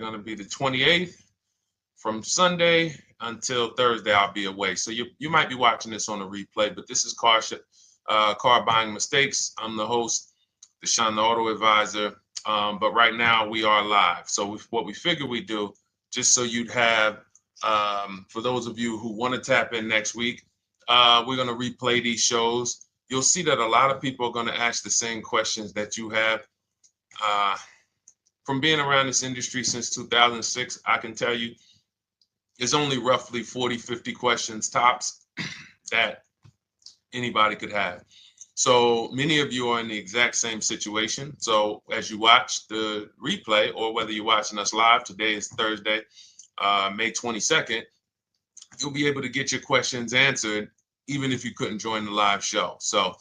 going to be the 28th. From Sunday until Thursday, I'll be away. So you might be watching this on a replay, but this is Car Buying Mistakes. I'm the host, Deshone the Auto Advisor. But right now we are live. So what we figure we do, just so you'd have, for those of you who want to tap in next week, we're going to replay these shows. You'll see that a lot of people are going to ask the same questions that you have. From being around this industry since 2006, I can tell you there's only roughly 40, 50 questions tops that anybody could have. So many of you are in the exact same situation. So as you watch the replay, or whether you're watching us live, today is Thursday, May 22nd, you'll be able to get your questions answered, even if you couldn't join the live show. So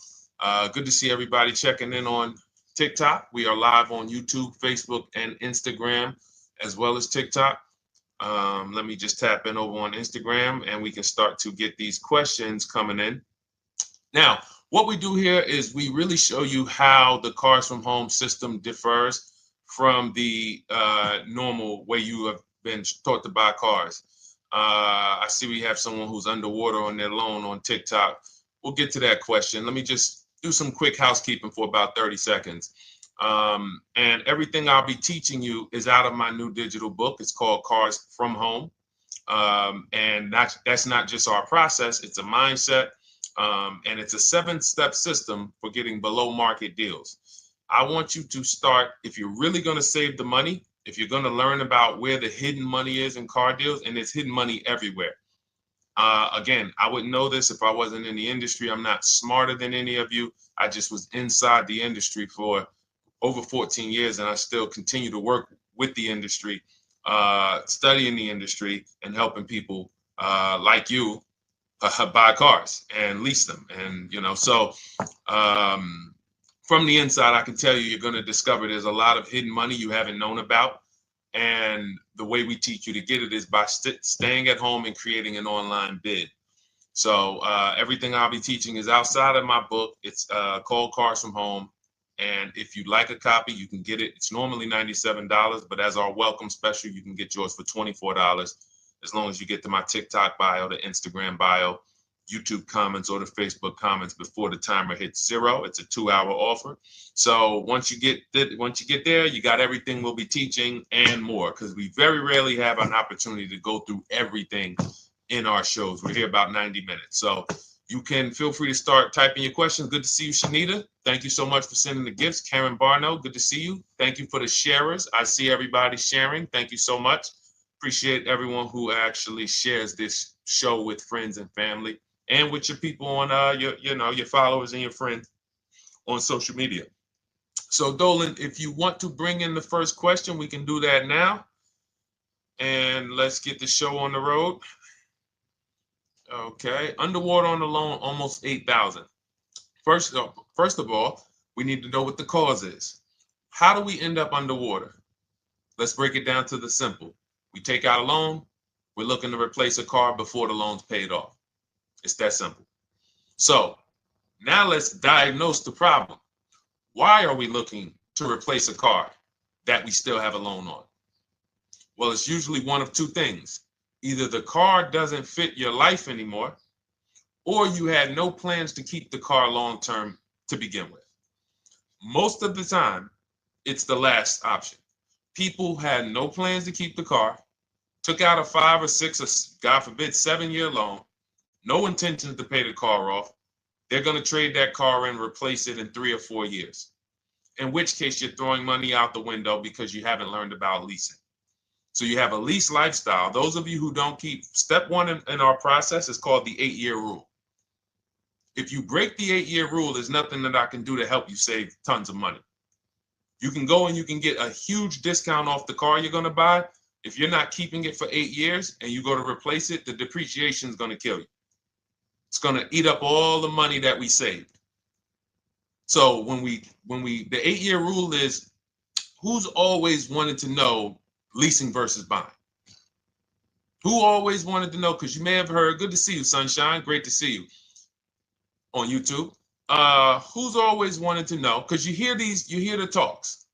good to see everybody checking in on TikTok. We are live on YouTube, Facebook, and Instagram, as well as TikTok. Let me just tap in over on Instagram and we can start to get these questions coming in. Now, what we do here is we really show you how the Cars from Home system differs from the normal way you have been taught to buy cars. I see we have someone who's underwater on their loan on TikTok. We'll get to that question. Let me just do some quick housekeeping for about 30 seconds. And everything I'll be teaching you is out of my new digital book. It's called Cars from Home. And that's not just our process, it's a mindset. And it's a 7-step system for getting below market deals. I want you to start, if you're really going to save the money, if you're going to learn about where the hidden money is in car deals, and there's hidden money everywhere. Again, I wouldn't know this if I wasn't in the industry. I'm not smarter than any of you. I just was inside the industry for over 14 years, and I still continue to work with the industry, studying the industry and helping people like you buy cars and lease them. And, so from the inside, I can tell you, you're going to discover there's a lot of hidden money you haven't known about. And the way we teach you to get it is by staying at home and creating an online bid. So everything I'll be teaching is outside of my book. It's called Cars from Home. And if you'd like a copy, you can get it. It's normally $97, but as our welcome special, you can get yours for $24, as long as you get to my TikTok bio, the Instagram bio, YouTube comments, or the Facebook comments before the timer hits 0. It's a 2-hour offer. So once you get there, you got everything we'll be teaching and more, because we very rarely have an opportunity to go through everything in our shows. We're here about 90 minutes. So you can feel free to start typing your questions. Good to see you, Shanita. Thank you so much for sending the gifts. Karen Barno, good to see you. Thank you for the sharers. I see everybody sharing. Thank you so much. Appreciate everyone who actually shares this show with friends and family, and with your people on your followers and your friends on social media. So Dolan, if you want to bring in the first question, we can do that now. And let's get the show on the road. Okay, underwater on the loan, almost 8,000. First of all, we need to know what the cause is. How do we end up underwater? Let's break it down to the simple. We take out a loan, we're looking to replace a car before the loan's paid off. It's that simple. So now let's diagnose the problem. Why are we looking to replace a car that we still have a loan on? Well, it's usually one of two things. Either the car doesn't fit your life anymore, or you had no plans to keep the car long-term to begin with. Most of the time, it's the last option. People had no plans to keep the car, took out a 5 or 6 or, God forbid, 7-year loan, no intention to pay the car off. They're going to trade that car and replace it in 3 or 4 years, in which case you're throwing money out the window because you haven't learned about leasing. So you have a lease lifestyle. Those of you who don't keep, step 1 in our process is called the 8-year rule. If you break the 8-year rule, there's nothing that I can do to help you save tons of money. You can go and you can get a huge discount off the car you're going to buy. If you're not keeping it for 8 years and you go to replace it, the depreciation is going to kill you. It's going to eat up all the money that we saved. So the 8-year rule is, who's always wanted to know leasing versus buying? Who always wanted to know? Because you may have heard, good to see you, Sunshine. Great to see you on YouTube. Who's always wanted to know? Because you hear the talks.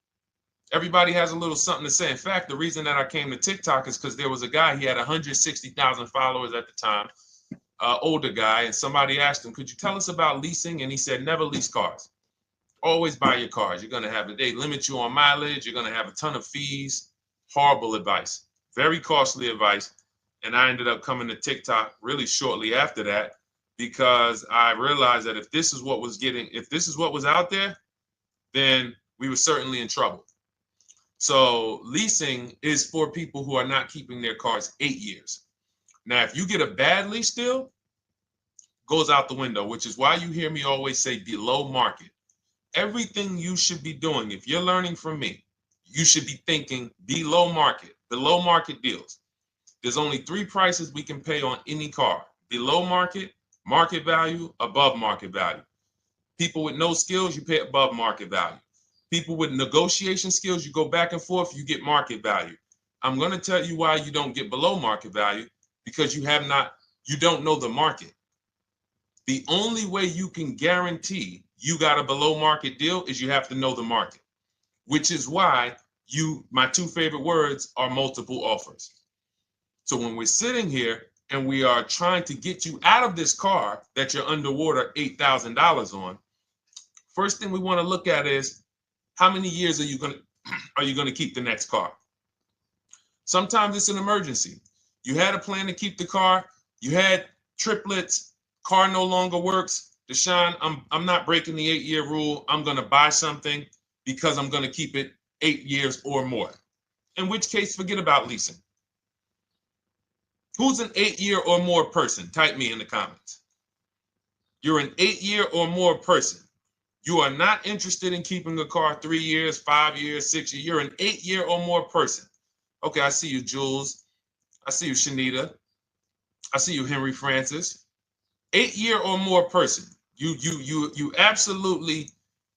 Everybody has a little something to say. In fact, the reason that I came to TikTok is because there was a guy, he had 160,000 followers at the time, older guy, and somebody asked him, could you tell us about leasing? And he said, never lease cars. Always buy your cars. You're going to have they limit you on mileage. You're going to have a ton of fees. Horrible advice, very costly advice. And I ended up coming to TikTok really shortly after that because I realized that if this is what was out there, then we were certainly in trouble. So leasing is for people who are not keeping their cars 8 years. Now, if you get a bad lease deal, goes out the window, which is why you hear me always say below market. Everything you should be doing, if you're learning from me, you should be thinking below market deals. There's only 3 prices we can pay on any car: below market, market value, above market value. People with no skills, you pay above market value. People with negotiation skills, you go back and forth, you get market value. I'm going to tell you why you don't get below market value, because you don't know the market. The only way you can guarantee you got a below market deal is you have to know the market, which is why my 2 favorite words are multiple offers. So when we're sitting here and we are trying to get you out of this car that you're underwater $8,000 on, first thing we want to look at is how many years are you going to keep the next car? Sometimes it's an emergency. You had a plan to keep the car. You had triplets. Car no longer works. Deshone, I'm not breaking the 8-year rule. I'm going to buy something because I'm going to keep it 8 years or more. In which case, forget about leasing. Who's an 8-year or more person? Type me in the comments. You're an 8-year or more person. You are not interested in keeping a car 3 years, 5 years, 6 years. You're an 8-year or more person. Okay, I see you, Jules. I see you, Shanita. I see you, Henry Francis. 8-year or more person. You absolutely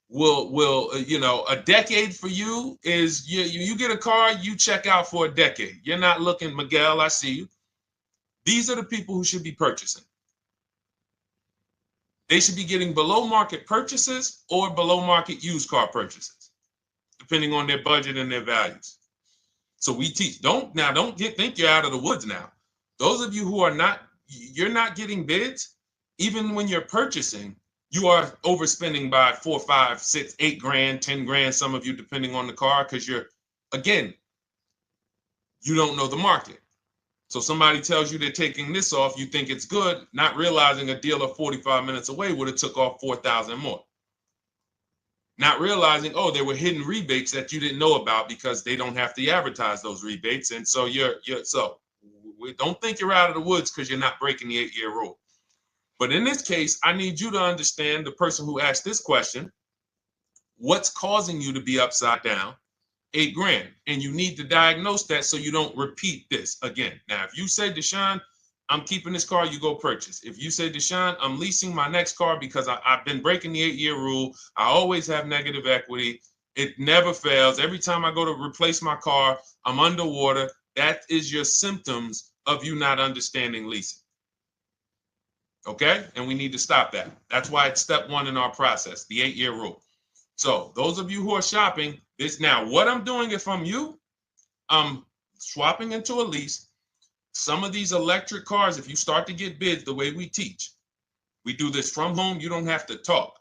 will a decade for you is you get a car, you check out for a decade. You're not looking, Miguel, I see you. These are the people who should be purchasing. They should be getting below market purchases or below market used car purchases, depending on their budget and their values. So we teach. Think you're out of the woods now. Those of you who you're not getting bids, even when you're purchasing, you are overspending by 4, 5, 6, 8 grand, 10 grand, some of you, depending on the car, because you don't know the market. So somebody tells you they're taking this off, you think it's good, not realizing a dealer 45 minutes away would have took off 4,000 more. Not realizing, there were hidden rebates that you didn't know about because they don't have to advertise those rebates. And so don't think you're out of the woods because you're not breaking the 8-year rule. But in this case, I need you to understand, the person who asked this question, what's causing you to be upside down 8 grand? And you need to diagnose that so you don't repeat this again. Now, if you say, Deshone, I'm keeping this car, you go purchase. If you say, Deshone, I'm leasing my next car because I've been breaking the 8-year rule. I always have negative equity. It never fails. Every time I go to replace my car, I'm underwater. That is your symptoms of you not understanding leasing. Okay? And we need to stop that. That's why it's step 1 in our process, the 8-year rule. So those of you who are shopping this now, what I'm doing if I'm you, I'm swapping into a lease. Some of these electric cars, if you start to get bids the way we teach, we do this from home. You don't have to talk.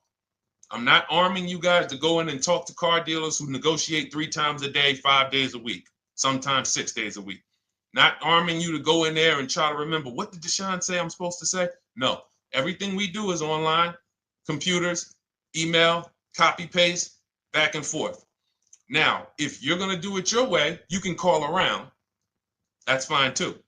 I'm not arming you guys to go in and talk to car dealers who negotiate 3 times a day, 5 days a week, sometimes 6 days a week. Not arming you to go in there and try to remember, what did Deshone say I'm supposed to say? No, everything we do is online, computers, email, copy, paste, back and forth. Now, if you're going to do it your way, you can call around. That's fine too.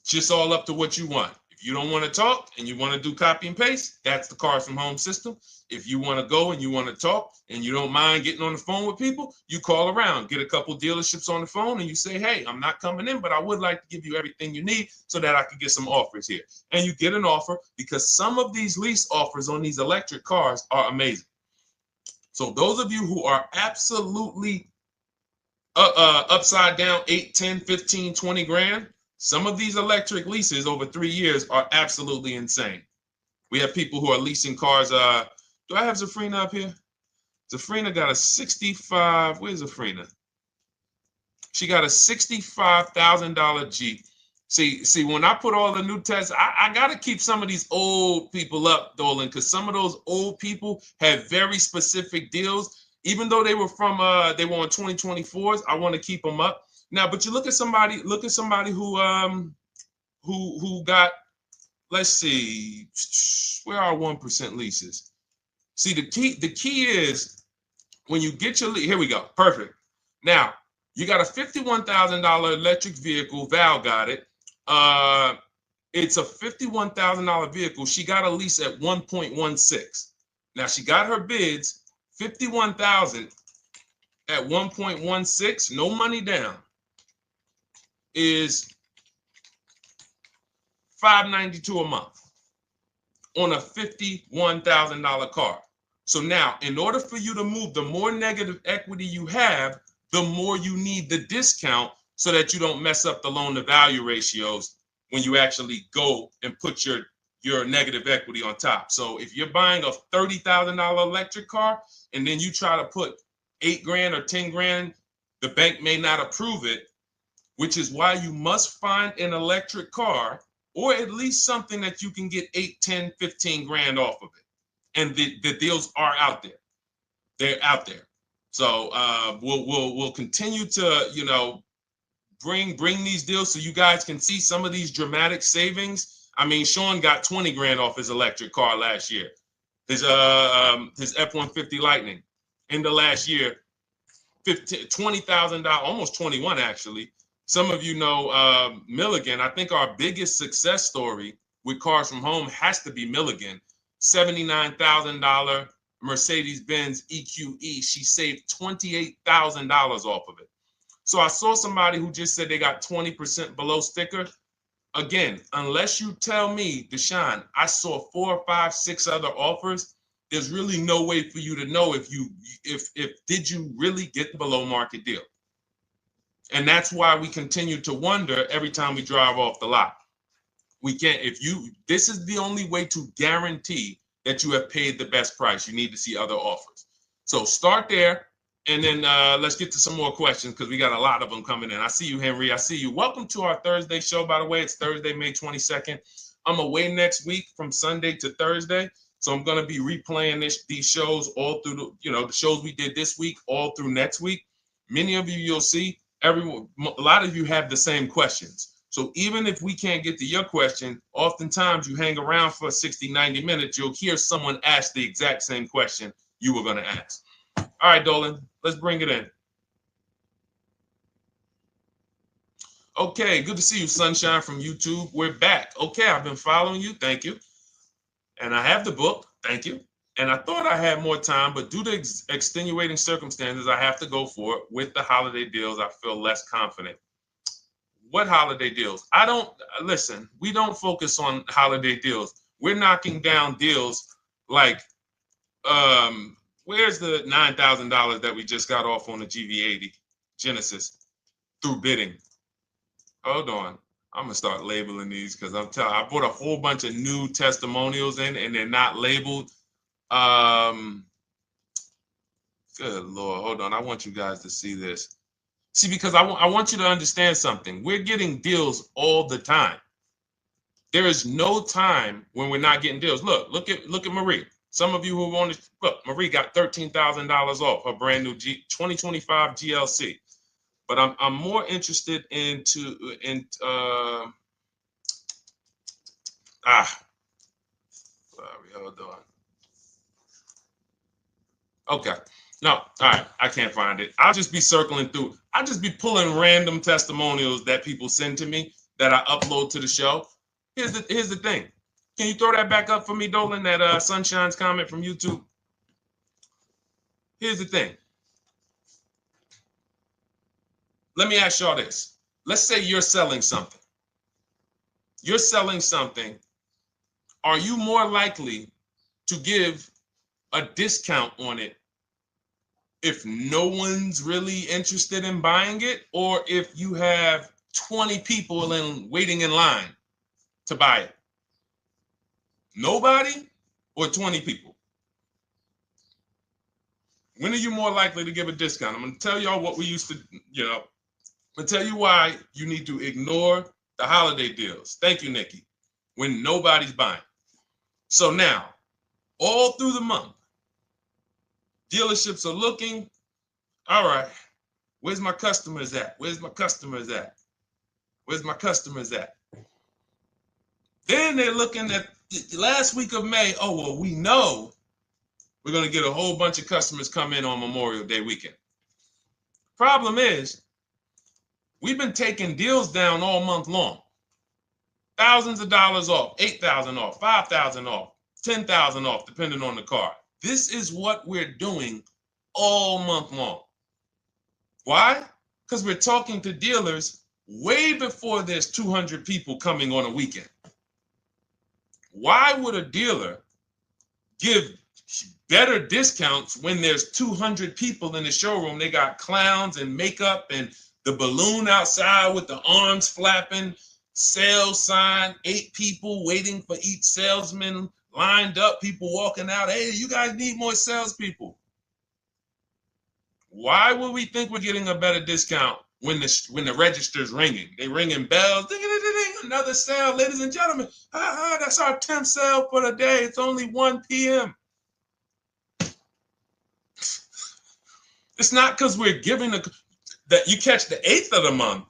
It's just all up to what you want. If you don't want to talk and you want to do copy and paste, that's the Cars from Home system. If you want to go and you want to talk and you don't mind getting on the phone with people, you call around, get a couple dealerships on the phone and you say, hey, I'm not coming in, but I would like to give you everything you need so that I could get some offers here. And you get an offer because some of these lease offers on these electric cars are amazing. So those of you who are absolutely upside down 8, 10, 15, 20 grand, some of these electric leases over 3 years are absolutely insane. We have people who are leasing cars. Do I have Zafrina up here? Zafrina got a 65. Where's Zafrina? She got a $65,000 Jeep. See, when I put all the new tests, I got to keep some of these old people up, Dolan, because some of those old people have very specific deals. Even though they were on 2024s, I want to keep them up. Now, but you look at somebody who got, let's see, where are 1% leases? See, the key is when you get your lease, here we go, perfect. Now, you got a $51,000 electric vehicle, Val got it. It's a $51,000 vehicle. She got a lease at 1.16. Now she got her bids, 51,000 at 1.16, no money down, is $592 a month on a $51,000 car. So now, in order for you to move, the more negative equity you have, the more you need the discount so that you don't mess up the loan to value ratios when you actually go and put your negative equity on top. So if you're buying a $30,000 electric car and then you try to put $8,000 or $10,000, the bank may not approve it, which is why you must find an electric car or at least something that you can get 8, 10, 15 grand off of it. And the deals are out there. They're out there. So we'll continue to, bring these deals so you guys can see some of these dramatic savings. I mean, Sean got 20 grand off his electric car last year. His F-150 Lightning in the last year, $20,000, almost 21 actually. Some of you know Milligan. I think our biggest success story with Cars from Home has to be Milligan. $79,000 Mercedes-Benz EQE. She saved $28,000 off of it. So I saw somebody who just said they got 20% below sticker. Again, unless you tell me, Deshone, I saw 4, 5, 6 other offers, there's really no way for you to know if did you really get the below market deal. And that's why we continue to wonder every time we drive off the lot. We can't, this is the only way to guarantee that you have paid the best price. You need to see other offers. So start there. And then let's get to some more questions because we got a lot of them coming in. I see you, Henry. I see you. Welcome to our Thursday show, by the way. It's Thursday, May 22nd. I'm away next week from Sunday to Thursday. So I'm going to be replaying these shows all through, the shows we did this week, all through next week. Many of you, you'll see, a lot of you have the same questions. So even if we can't get to your question, oftentimes you hang around for 60, 90 minutes, you'll hear someone ask the exact same question you were going to ask. All right, Dolan, let's bring it in. Okay, good to see you, Sunshine from YouTube. We're back. Okay, I've been following you. Thank you. And I have the book. Thank you. And I thought I had more time, but due to extenuating circumstances, I have to go for it. With the holiday deals, I feel less confident. What holiday deals? Listen, we don't focus on holiday deals. We're knocking down deals like, where's the $9,000 that we just got off on the GV80 Genesis through bidding? Hold on. I'm going to start labeling these because I put a whole bunch of new testimonials in and they're not labeled. Good Lord. Hold on. I want you guys to see this. See, because I want you to understand something. We're getting deals all the time. There is no time when we're not getting deals. Look at Marie. Some of you who want to look, Marie got $13,000 off her brand new 2025 GLC. But I'm more interested sorry, hold on. Okay. No, all right. I can't find it. I'll just be circling through. I'll just be pulling random testimonials that people send to me that I upload to the show. Here's the thing. Can you throw that back up for me, Dolan, that Sunshine's comment from YouTube? Here's the thing. Let me ask y'all this. Let's say you're selling something. You're selling something. Are you more likely to give a discount on it if no one's really interested in buying it, or if you have 20 people waiting in line to buy it? Nobody or 20 people? When are you more likely to give a discount? I'm going to tell y'all what we used to, I'm going to tell you why you need to ignore the holiday deals. Thank you, Nikki. When nobody's buying. So now, all through the month, dealerships are looking, all right, where's my customers at? Where's my customers at? Where's my customers at? Then they're looking at the last week of May. Oh, well, we know we're going to get a whole bunch of customers come in on Memorial Day weekend. Problem is, we've been taking deals down all month long. Thousands of dollars off, 8,000 off, 5,000 off, 10,000 off, depending on the car. This is what we're doing all month long. Why? Because we're talking to dealers way before there's 200 people coming on a weekend. Why would a dealer give better discounts when there's 200 people in the showroom? They got clowns and makeup and the balloon outside with the arms flapping, sales sign, 8 people waiting for each salesman lined up, people walking out. Hey, you guys need more salespeople. Why would we think we're getting a better discount when the register's ringing? They ringing bells, ding, ding, ding, ding, another sale, ladies and gentlemen. That's our 10th sale for the day. It's only 1 p.m. It's not because we're giving that you catch the 8th of the month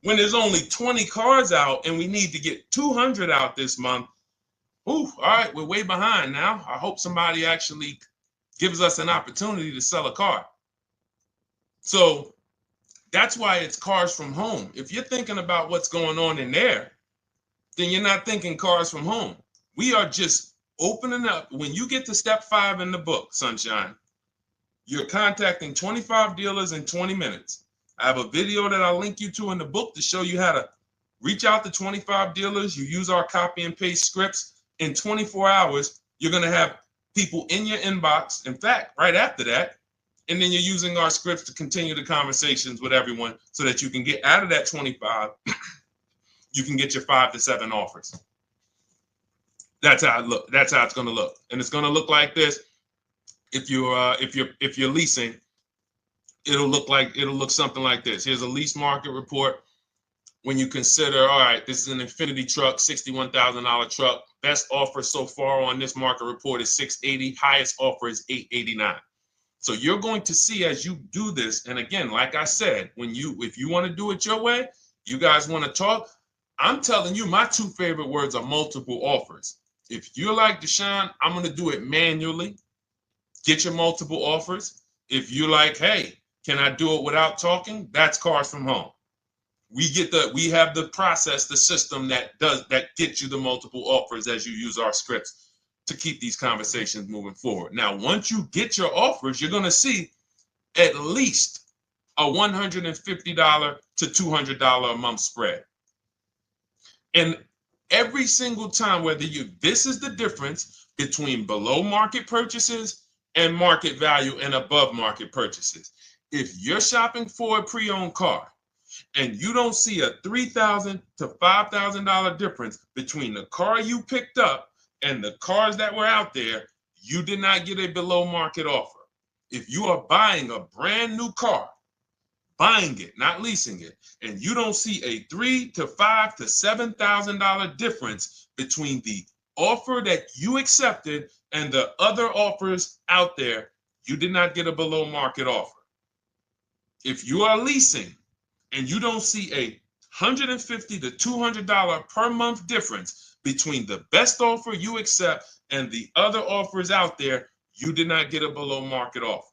when there's only 20 cars out and we need to get 200 out this month. Ooh, all right, we're way behind now. I hope somebody actually gives us an opportunity to sell a car. So that's why it's cars from home. If you're thinking about what's going on in there, then you're not thinking cars from home. We are just opening up. When you get to step 5 in the book, Sunshine, you're contacting 25 dealers in 20 minutes. I have a video that I'll link you to in the book to show you how to reach out to 25 dealers. You use our copy and paste scripts. In 24 hours, you're going to have people in your inbox. In fact, right after that, and then you're using our scripts to continue the conversations with everyone so that you can get out of that 25, you can get your 5 to 7 offers. That's how it look. That's how it's going to look. And it's going to look like this. If you're leasing, it'll look something like this. Here's a lease market report. When you consider, all right, this is an Infinity truck, $61,000 truck. Best offer so far on this market report is $680. Highest offer is $889. So you're going to see as you do this, and again, like I said, if you want to do it your way, you guys want to talk, I'm telling you, my 2 favorite words are multiple offers. If you're like Deshone, I'm going to do it manually. Get your multiple offers. If you're like, hey, can I do it without talking? That's cars from home. We have the process, the system that gets you the multiple offers as you use our scripts to keep these conversations moving forward. Now, once you get your offers, you're going to see at least a $150 to $200 a month spread. And every single time, this is the difference between below market purchases and market value and above market purchases. If you're shopping for a pre-owned car and you don't see a $3,000 to $5,000 difference between the car you picked up and the cars that were out there, you did not get a below market offer. If you are buying a brand new car, buying it, not leasing it, and you don't see a $3,000 to $5,000 to $7,000 difference between the offer that you accepted and the other offers out there, you did not get a below market offer. If you are leasing and you don't see a $150 to $200 per month difference between the best offer you accept and the other offers out there, you did not get a below market offer.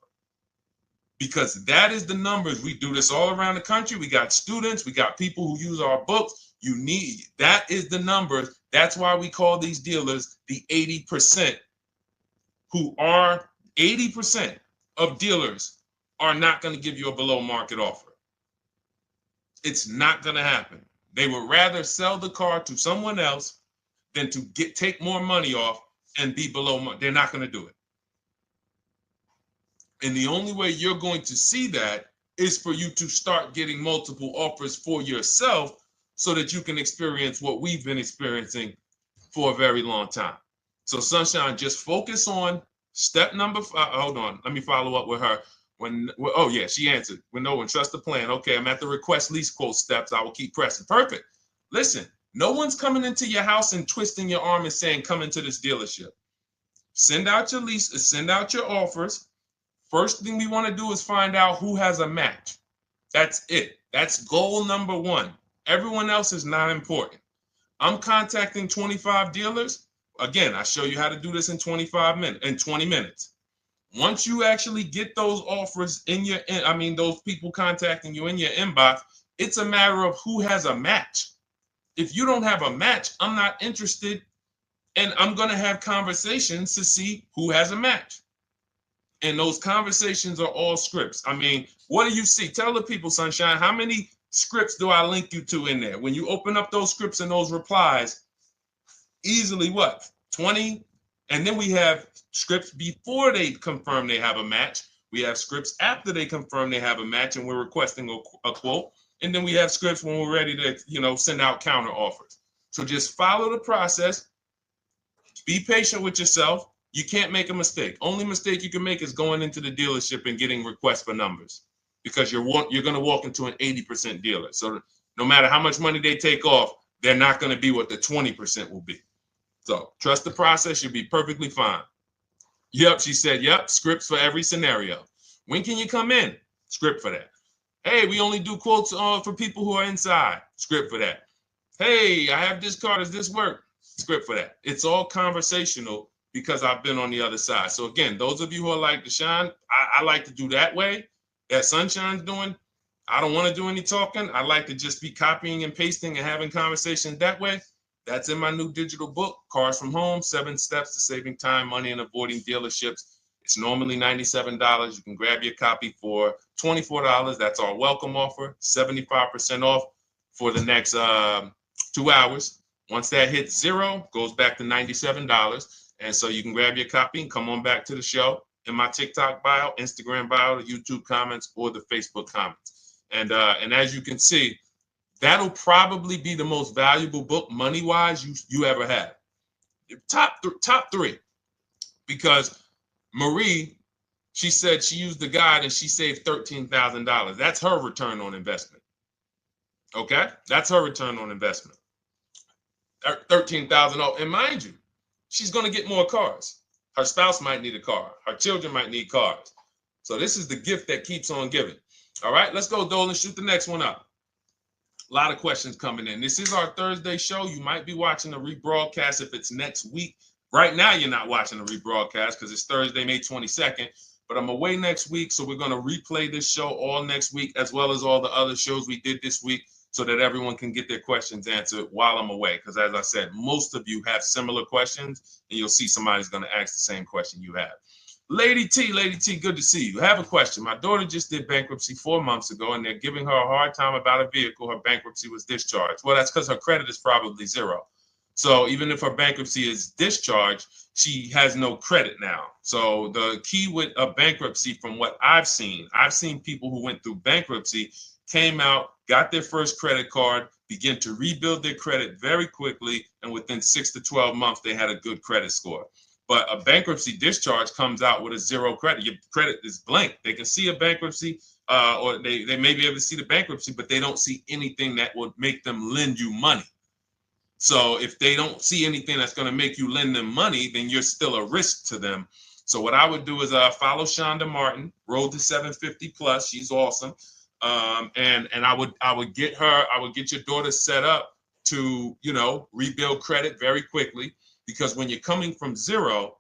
Because that is the numbers. We do this all around the country. We got students, we got people who use our books. That is the numbers. That's why we call these dealers the 80%, who are 80% of dealers are not going to give you a below market offer. It's not going to happen. They would rather sell the car to someone else than to take more money off and be below market. They're not going to do it. And the only way you're going to see that is for you to start getting multiple offers for yourself so that you can experience what we've been experiencing for a very long time. So Sunshine, just focus on Step number five, hold on, let me follow up with her. Oh yeah, she answered. When no one trusts the plan. Okay, I'm at the request lease quote steps. I will keep pressing. Perfect. Listen, no one's coming into your house and twisting your arm and saying, come into this dealership. Send out your leases, send out your offers. First thing we want to do is find out who has a match. That's it. That's goal number one. Everyone else is not important. I'm contacting 25 dealers. Again, I show you how to do this in 20 minutes. Once you actually get those offers those people contacting you in your inbox, it's a matter of who has a match. If you don't have a match, I'm not interested, and I'm going to have conversations to see who has a match. And those conversations are all scripts. I mean, what do you see? Tell the people, Sunshine, how many scripts do I link you to in there? When you open up those scripts and those replies, easily what? 20? And then we have scripts before they confirm they have a match. We have scripts after they confirm they have a match and we're requesting a quote. And then we have scripts when we're ready to, send out counter offers. So just follow the process. Be patient with yourself. You can't make a mistake. Only mistake you can make is going into the dealership and getting requests for numbers, because you're going to walk into an 80% dealer. So no matter how much money they take off, they're not going to be what the 20% will be. So trust the process. You'll be perfectly fine. Yep, she said, yep, scripts for every scenario. When can you come in? Script for that. Hey, we only do quotes for people who are inside. Script for that. Hey, I have this car. Does this work? Script for that. It's all conversational because I've been on the other side. So again, those of you who are like Deshone, I like to do that way, that Sunshine's doing. I don't want to do any talking. I like to just be copying and pasting and having conversations that way. That's in my new digital book, Cars from Home, 7 Steps to Saving Time, Money, and Avoiding Dealerships. It's normally $97. You can grab your copy for $24. That's our welcome offer, 75% off for the next 2 hours. Once that hits zero, goes back to $97. And so you can grab your copy and come on back to the show in my TikTok bio, Instagram bio, the YouTube comments, or the Facebook comments. And as you can see, that'll probably be the most valuable book money-wise you ever have. Top three. Because Marie, she said she used the guide and she saved $13,000. That's her return on investment. Okay? That's her return on investment. $13,000. And mind you, she's going to get more cars. Her spouse might need a car. Her children might need cars. So this is the gift that keeps on giving. All right, let's go, Dolan. Shoot the next one up. A lot of questions coming in. This is our Thursday show. You might be watching a rebroadcast if it's next week. Right now, you're not watching a rebroadcast because it's Thursday, May 22nd. But I'm away next week, so we're going to replay this show all next week, as well as all the other shows we did this week, so that everyone can get their questions answered while I'm away. Because as I said, most of you have similar questions, and you'll see somebody's going to ask the same question you have. Lady T, good to see you. I have a question. My daughter just did bankruptcy 4 months ago, and they're giving her a hard time about a vehicle. Her bankruptcy was discharged. Well, that's because her credit is probably zero. So even if her bankruptcy is discharged, she has no credit now. So the key with a bankruptcy, from what I've seen people who went through bankruptcy, came out, got their first credit card, began to rebuild their credit very quickly, and within 6 to 12 months, they had a good credit score. But a bankruptcy discharge comes out with a zero credit. Your credit is blank. They can see a bankruptcy, or they may be able to see the bankruptcy, but they don't see anything that would make them lend you money. So if they don't see anything that's going to make you lend them money, then you're still a risk to them. So what I would do is follow Shonda Martin, Road to 750 Plus. She's awesome. And I would get your daughter set up to, rebuild credit very quickly, because when you're coming from zero,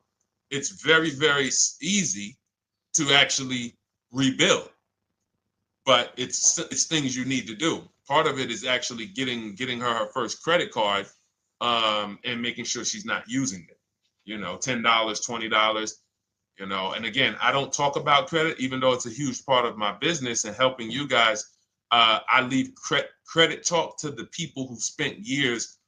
it's very, very easy to actually rebuild. But it's things you need to do. Part of it is actually getting her first credit card, and making sure she's not using it. $10, $20. And again, I don't talk about credit, even though it's a huge part of my business and helping you guys. I leave credit talk to the people who spent years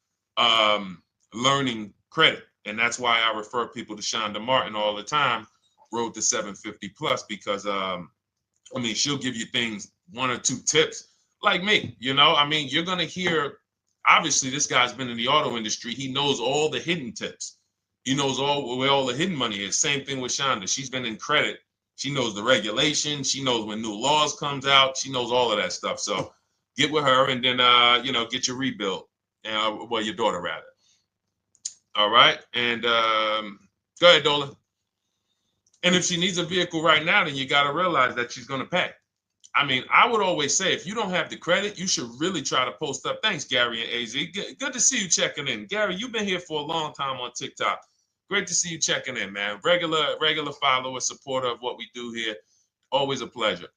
learning credit. And that's why I refer people to Shonda Martin all the time, Road to 750 Plus, because she'll give you things, 1 or 2 tips, like me. You're going to hear, obviously this guy's been in the auto industry. He knows all the hidden tips. He knows where all the hidden money is. Same thing with Shonda. She's been in credit. She knows the regulations. She knows when new laws comes out. She knows all of that stuff. So get with her and then, get your rebuild. Well, your daughter rather. All right. And go ahead, Dola. And if she needs a vehicle right now, then you got to realize that she's going to pay. I mean, I would always say if you don't have the credit, you should really try to post up. Thanks, Gary and AZ. Good to see you checking in. Gary, you've been here for a long time on TikTok. Great to see you checking in, man. Regular follower, supporter of what we do here. Always a pleasure.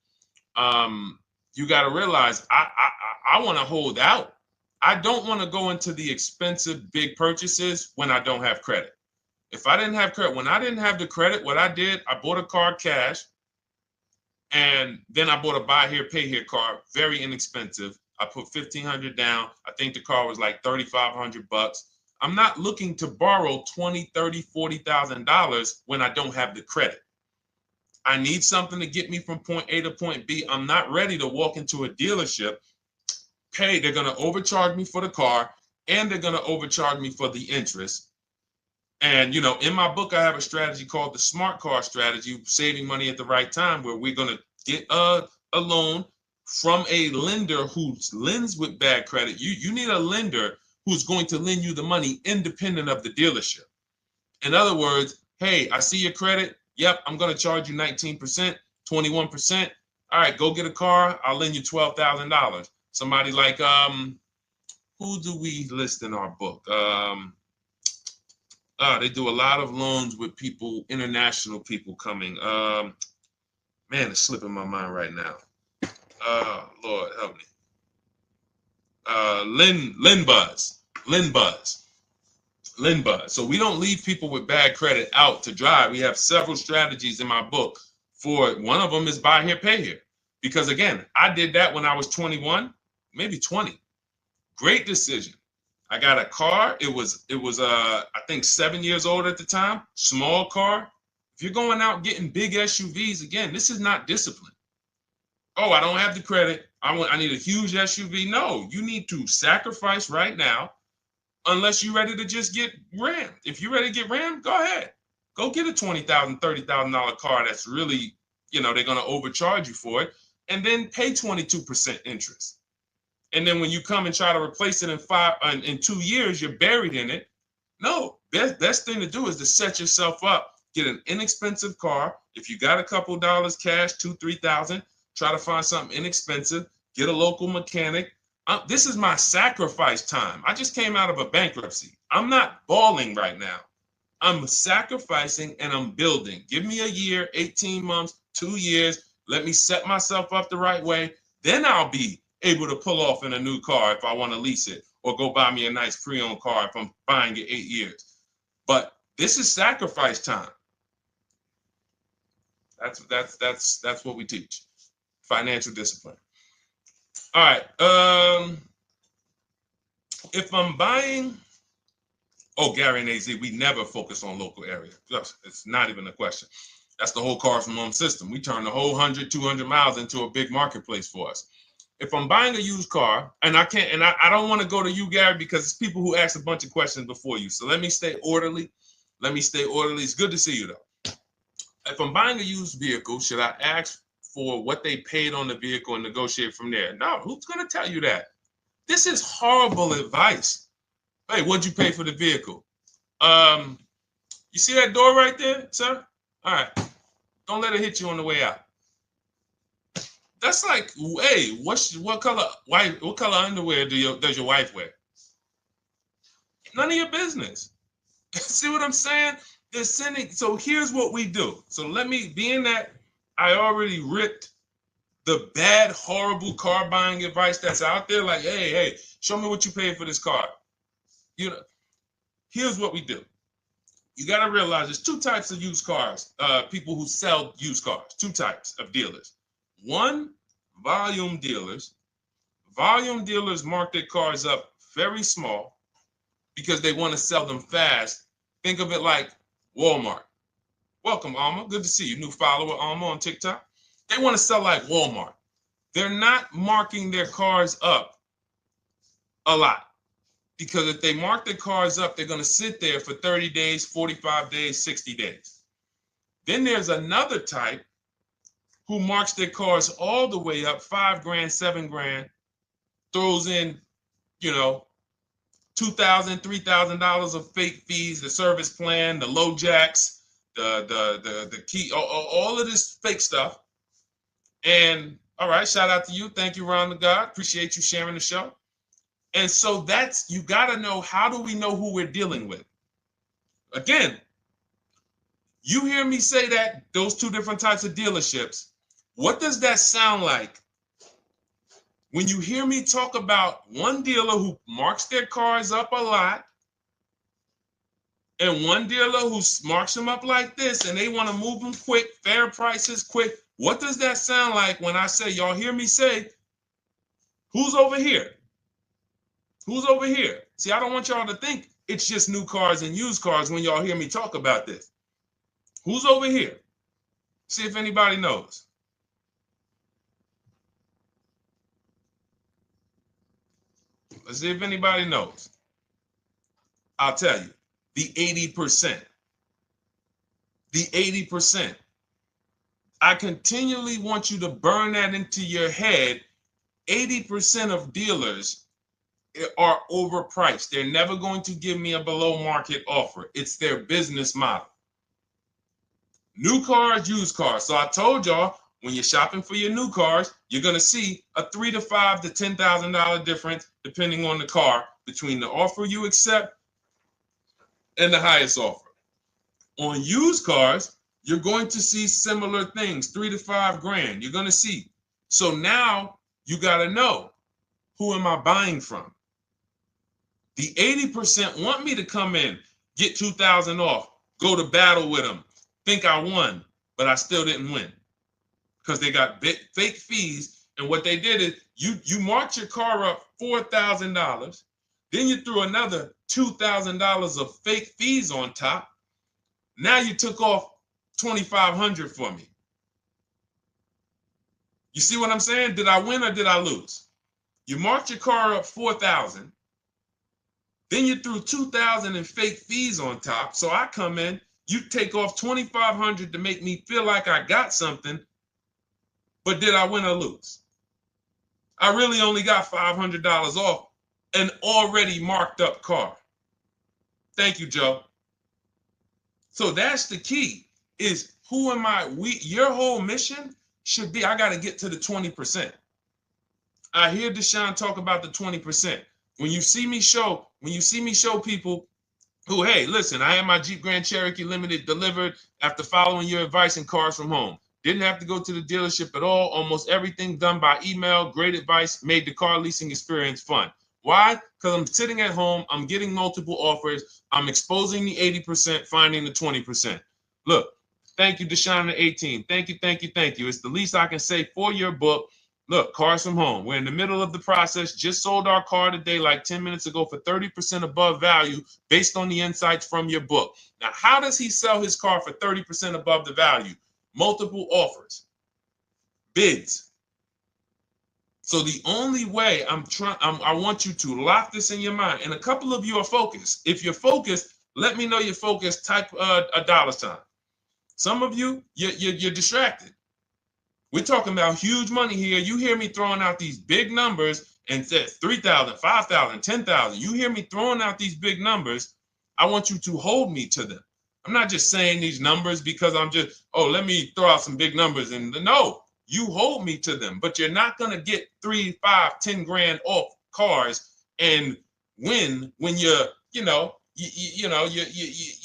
You got to realize I want to hold out. I don't want to go into the expensive big purchases when I don't have credit. If I didn't have credit, when I didn't have the credit, what I did, I bought a car cash. And then I bought a buy here, pay here car, very inexpensive. I put $1,500 down. I think the car was like $3,500. I'm not looking to borrow $20,000, $30,000, $40,000 when I don't have the credit. I need something to get me from point A to point B. I'm not ready to walk into a dealership, pay. They're going to overcharge me for the car, and they're going to overcharge me for the interest. And, in my book, I have a strategy called the smart car strategy, saving money at the right time, where we're going to get a loan from a lender who lends with bad credit. You need a lender who's going to lend you the money independent of the dealership. In other words, hey, I see your credit. Yep, I'm going to charge you 19%, 21%. All right, go get a car. I'll lend you $12,000. Somebody like, who do we list in our book? They do a lot of loans with people, international people coming. Man, it's slipping my mind right now. Lord help me. Linbuzz. So we don't leave people with bad credit out to dry. We have several strategies in my book. For one of them is buy here, pay here. Because again, I did that when I was 21, maybe 20. Great decision. I got a car. It was I think 7 years old at the time. Small car. If you're going out getting big SUVs, again, this is not discipline. Oh, I don't have the credit. I need a huge SUV. No, you need to sacrifice right now, unless you're ready to just get rammed. If you're ready to get rammed, go ahead. Go get a $20,000, $30,000 car that's really, they're going to overcharge you for it, and then pay 22% interest. And then when you come and try to replace it in 2 years, you're buried in it. No, best thing to do is to set yourself up. Get an inexpensive car. If you got a couple dollars cash, $2,000, $3,000, try to find something inexpensive. Get a local mechanic. This is my sacrifice time. I just came out of a bankruptcy. I'm not balling right now. I'm sacrificing and I'm building. Give me a year, 18 months, 2 years. Let me set myself up the right way. Then I'll be able to pull off in a new car if I want to lease it, or go buy me a nice pre-owned car if I'm buying it 8 years. But this is sacrifice time. That's what we teach. Financial discipline. All right. If I'm buying, Gary and AZ, we never focus on local area. It's not even a question. That's the whole car from home system. We turn the whole 100, 200 miles into a big marketplace for us. If I'm buying a used car, and I don't want to go to you, Gary, because it's people who ask a bunch of questions before you. So let me stay orderly. It's good to see you, though. If I'm buying a used vehicle, should I ask for what they paid on the vehicle and negotiate from there? No, who's going to tell you that? This is horrible advice. Hey, what'd you pay for the vehicle? You see that door right there, sir? All right. Don't let it hit you on the way out. That's like, hey, what color underwear does your wife wear? None of your business. See what I'm saying? They're sending. So here's what we do. So being that I already ripped the bad, horrible car buying advice that's out there, like, hey, show me what you paid for this car. Here's what we do. You got to realize there's two types of used cars, people who sell used cars, two types of dealers. One, volume dealers. Volume dealers mark their cars up very small because they want to sell them fast. Think of it like Walmart. Welcome, Alma. Good to see you. New follower, Alma, on TikTok. They want to sell like Walmart. They're not marking their cars up a lot. Because if they mark their cars up, they're going to sit there for 30 days, 45 days, 60 days. Then there's another type who marks their cars all the way up, 5 grand, 7 grand, throws in, you know, $2,000, $3,000 of fake fees, the service plan, the low jacks, the key, all of this fake stuff. And all right, shout out to you. Thank you, Ron the God. Appreciate you sharing the show. And so that's, you got to know, how do we know who we're dealing with? Again, you hear me say that, those two different types of dealerships. What does that sound like when you hear me talk about one dealer who marks their cars up a lot and one dealer who marks them up like this and they want to move them quick, fair prices, quick? What does that sound like when I say, y'all hear me say, who's over here? Who's over here? See, I don't want y'all to think it's just new cars and used cars when y'all hear me talk about this. Who's over here? See if anybody knows. Let's see if anybody knows. I'll tell you, the 80%. The 80%. I continually want you to burn that into your head. 80% of dealers are overpriced. They're never going to give me a below market offer. It's their business model. New cars, used cars. So I told y'all, when you're shopping for your new cars, you're going to see a $3,000 to $5,000 to $10,000 difference, depending on the car, between the offer you accept and the highest offer. On used cars, you're going to see similar things, 3 to 5 grand. You're going to see. So now you got to know, who am I buying from? The 80% want me to come in, get 2,000 off, go to battle with them, think I won, but I still didn't win because they got fake fees. And what they did is you marked your car up $4,000, then you threw another $2,000 of fake fees on top. Now you took off $2,500 for me. You see what I'm saying? Did I win or did I lose? You marked your car up $4,000. Then you threw $2,000 in fake fees on top. So I come in, you take off $2,500 to make me feel like I got something. But did I win or lose? I really only got $500 off an already marked up car. Thank you, Joe. So that's the key, is who am I? Your whole mission should be, I got to get to the 20%. I hear Deshone talk about the 20%. When you see me show people who, hey, listen, I had my Jeep Grand Cherokee Limited delivered after following your advice and cars from home. Didn't have to go to the dealership at all. Almost everything done by email. Great advice. Made the car leasing experience fun. Why? Because I'm sitting at home. I'm getting multiple offers. I'm exposing the 80%, finding the 20%. Look, thank you, Deshone the 18. Thank you, thank you, thank you. It's the least I can say for your book. Look, cars from home. We're in the middle of the process. Just sold our car today, like 10 minutes ago, for 30% above value based on the insights from your book. Now, how does he sell his car for 30% above the value? Multiple offers, bids. So the only way I want you to lock this in your mind. And a couple of you are focused. If you're focused, let me know you're focused. Type a $. Some of you, you're distracted. We're talking about huge money here. You hear me throwing out these big numbers and said 3,000, 5,000, 10,000. You hear me throwing out these big numbers. I want you to hold me to them. I'm not just saying these numbers because I'm just, oh, let me throw out some big numbers. And no, you hold me to them, but you're not going to get 3, 5, 10 grand off cars and win when you're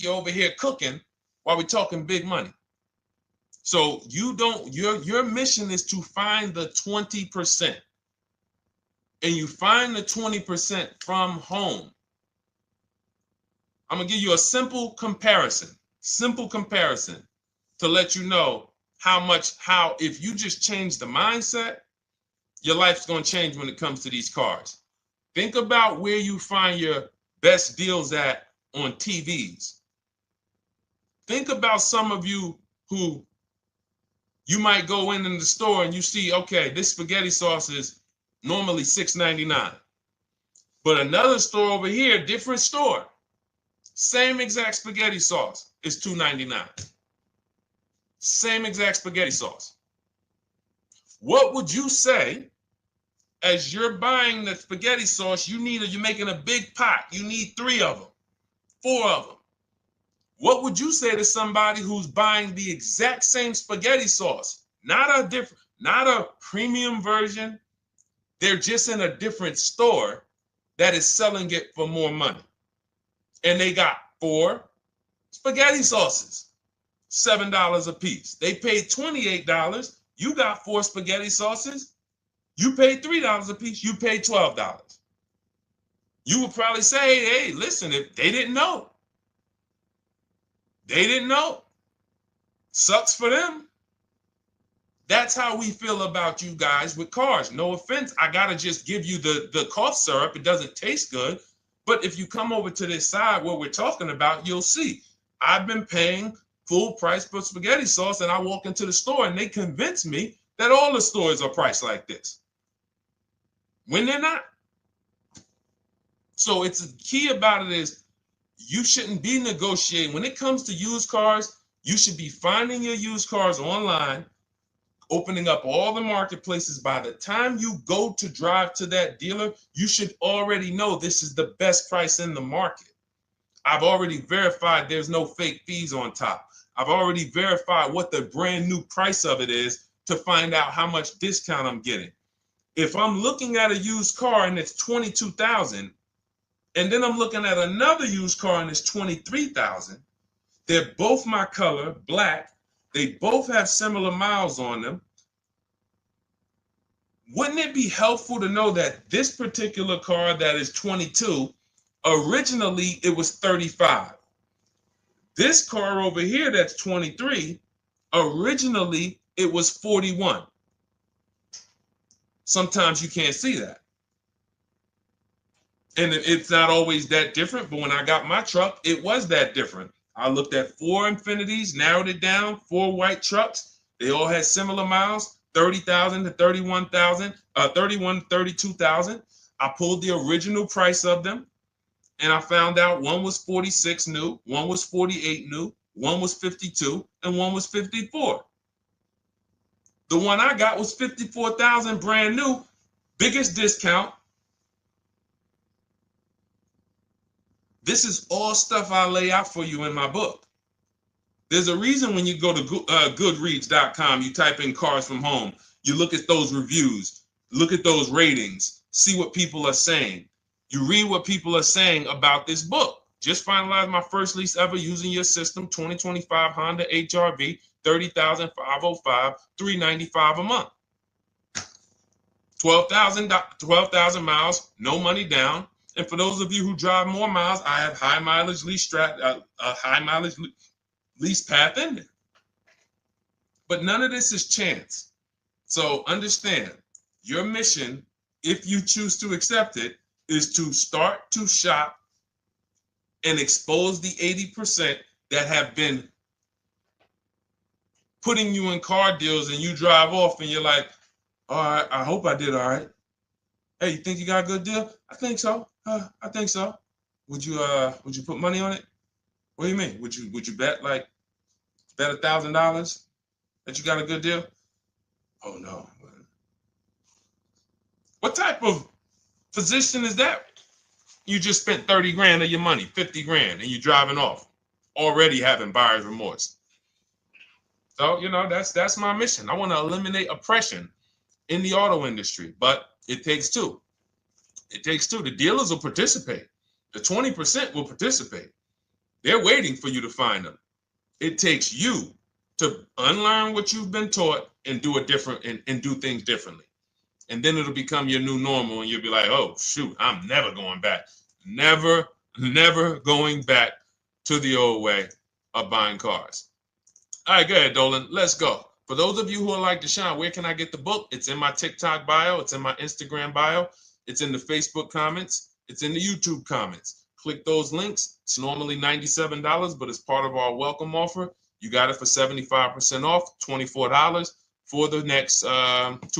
over here cooking while we're talking big money. So your mission is to find the 20%. And you find the 20% from home. I'm going to give you a simple comparison to let you know how if you just change the mindset, your life's going to change when it comes to these cars. Think about where you find your best deals at on TVs. Think about some of you who you might go in the store and you see, okay, this spaghetti sauce is normally $6.99. But another store over here, different store, same exact spaghetti sauce is $2.99. Same exact spaghetti sauce. What would you say as you're buying the spaghetti sauce? You're making a big pot. You need 3 of them, 4 of them. What would you say to somebody who's buying the exact same spaghetti sauce? Not a premium version. They're just in a different store that is selling it for more money. And they got 4 spaghetti sauces, $7 a piece. They paid $28. You got 4 spaghetti sauces. You paid $3 a piece. You paid $12. You would probably say, hey, listen, if they didn't know. They didn't know. Sucks for them. That's how we feel about you guys with cars. No offense. I got to just give you the cough syrup. It doesn't taste good. But if you come over to this side where we're talking about, you'll see. I've been paying full price for spaghetti sauce, and I walk into the store and they convince me that all the stores are priced like this, when they're not. So it's the key about it is you shouldn't be negotiating. When it comes to used cars, you should be finding your used cars online, opening up all the marketplaces. By the time you go to drive to that dealer, you should already know this is the best price in the market. I've already verified there's no fake fees on top. I've already verified what the brand new price of it is to find out how much discount I'm getting. If I'm looking at a used car and it's $22,000, and then I'm looking at another used car and it's $23,000, they're both my color, black. They both have similar miles on them. Wouldn't it be helpful to know that this particular car that is 22, originally it was 35? This car over here that's 23, originally it was 41. Sometimes you can't see that. And it's not always that different, but when I got my truck, it was that different. I looked at 4 Infinities, narrowed it down, 4 white trucks. They all had similar miles, 30,000 to 31,000, 32,000. I pulled the original price of them, and I found out one was 46 new, one was 48 new, one was 52, and one was 54. The one I got was 54,000 brand new, biggest discount. This is all stuff I lay out for you in my book. There's a reason when you go to Goodreads.com, you type in cars from home, you look at those reviews, look at those ratings, see what people are saying. You read what people are saying about this book. Just finalized my first lease ever using your system, 2025 Honda HR-V, 30,505, $395 a month. 12,000 miles, no money down. And for those of you who drive more miles, I have high mileage lease lease path in there. But none of this is chance. So understand, your mission, if you choose to accept it, is to start to shop and expose the 80% that have been putting you in car deals, and you drive off and you're like, all right, I hope I did all right. Hey, you think you got a good deal? I think so. I think so. Would you put money on it? What do you mean? Would you bet $1,000 that you got a good deal? Oh no. What type of position is that? You just spent 30 grand of your money, 50 grand, and you're driving off, already having buyer's remorse. So, that's my mission. I want to eliminate oppression in the auto industry, but it takes two. It takes two. The dealers will participate. The 20% will participate. They're waiting for you to find them. It takes you to unlearn what you've been taught and do it different and do things differently. And then it'll become your new normal, and you'll be like, oh, shoot, I'm never going back. Never going back to the old way of buying cars. All right, go ahead, Dolan. Let's go. For those of you who are like Deshone, where can I get the book? It's in my TikTok bio. It's in my Instagram bio. It's in the Facebook comments. It's in the YouTube comments. Click those links. It's normally $97, but it's part of our welcome offer. You got it for 75% off, $24 for the next 2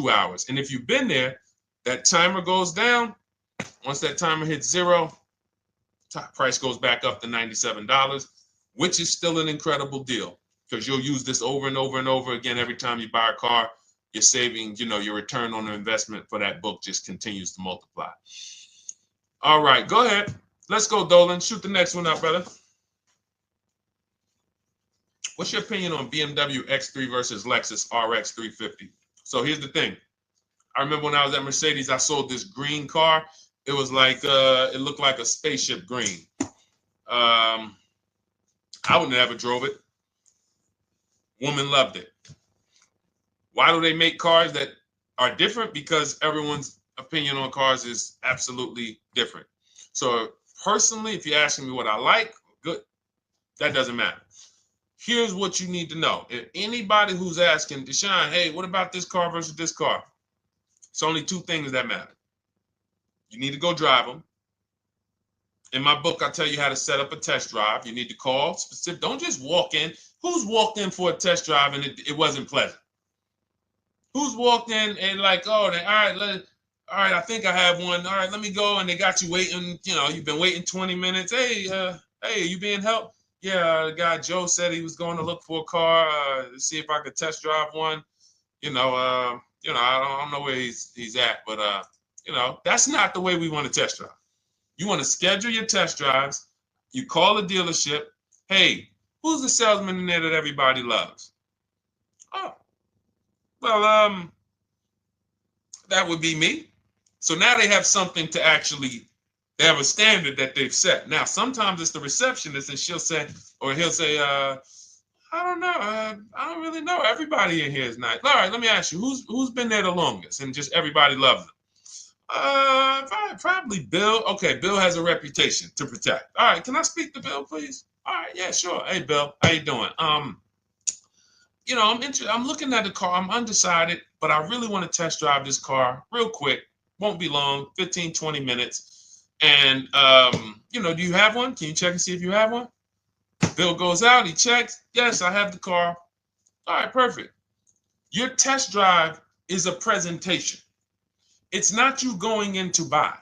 hours. And if you've been there, that timer goes down. Once that timer hits 0, top price goes back up to $97, which is still an incredible deal because you'll use this over and over and over again every time you buy a car. You're saving, your return on the investment for that book just continues to multiply. All right, go ahead. Let's go, Dolan. Shoot the next one up, brother. What's your opinion on BMW X3 versus Lexus RX 350? So here's the thing. I remember when I was at Mercedes, I sold this green car. It was like, it looked like a spaceship green. I would never drove it. Woman loved it. Why do they make cars that are different? Because everyone's opinion on cars is absolutely different. So personally, if you're asking me what I like, good, that doesn't matter. Here's what you need to know. If anybody who's asking, Deshone, hey, what about this car versus this car? It's only two things that matter. You need to go drive them. In my book, I tell you how to set up a test drive. You need to call specific. Don't just walk in. Who's walked in for a test drive and it wasn't pleasant? Who's walked in and like, oh, all right, I think I have one. All right, let me go. And they got you waiting. You've been waiting 20 minutes. Hey, you being helped? Yeah, the guy Joe said he was going to look for a car to see if I could test drive one. I don't know where he's at, but that's not the way we want to test drive. You want to schedule your test drives. You call the dealership. Hey, who's the salesman in there that everybody loves? Oh, well, that would be me. So now they have something to actually, they have a standard that they've set. Now, sometimes it's the receptionist and he'll say, I don't know. I don't really know. Everybody in here is nice. All right, let me ask you, who's been there the longest? And just everybody loves them. Probably Bill. Okay, Bill has a reputation to protect. All right, can I speak to Bill, please? All right, yeah, sure. Hey, Bill, how you doing? I'm looking at the car. I'm undecided, but I really want to test drive this car real quick. Won't be long, 15, 20 minutes. And do you have one? Can you check and see if you have one? Bill goes out, he checks. Yes, I have the car. All right, perfect. Your test drive is a presentation. It's not you going in to buy.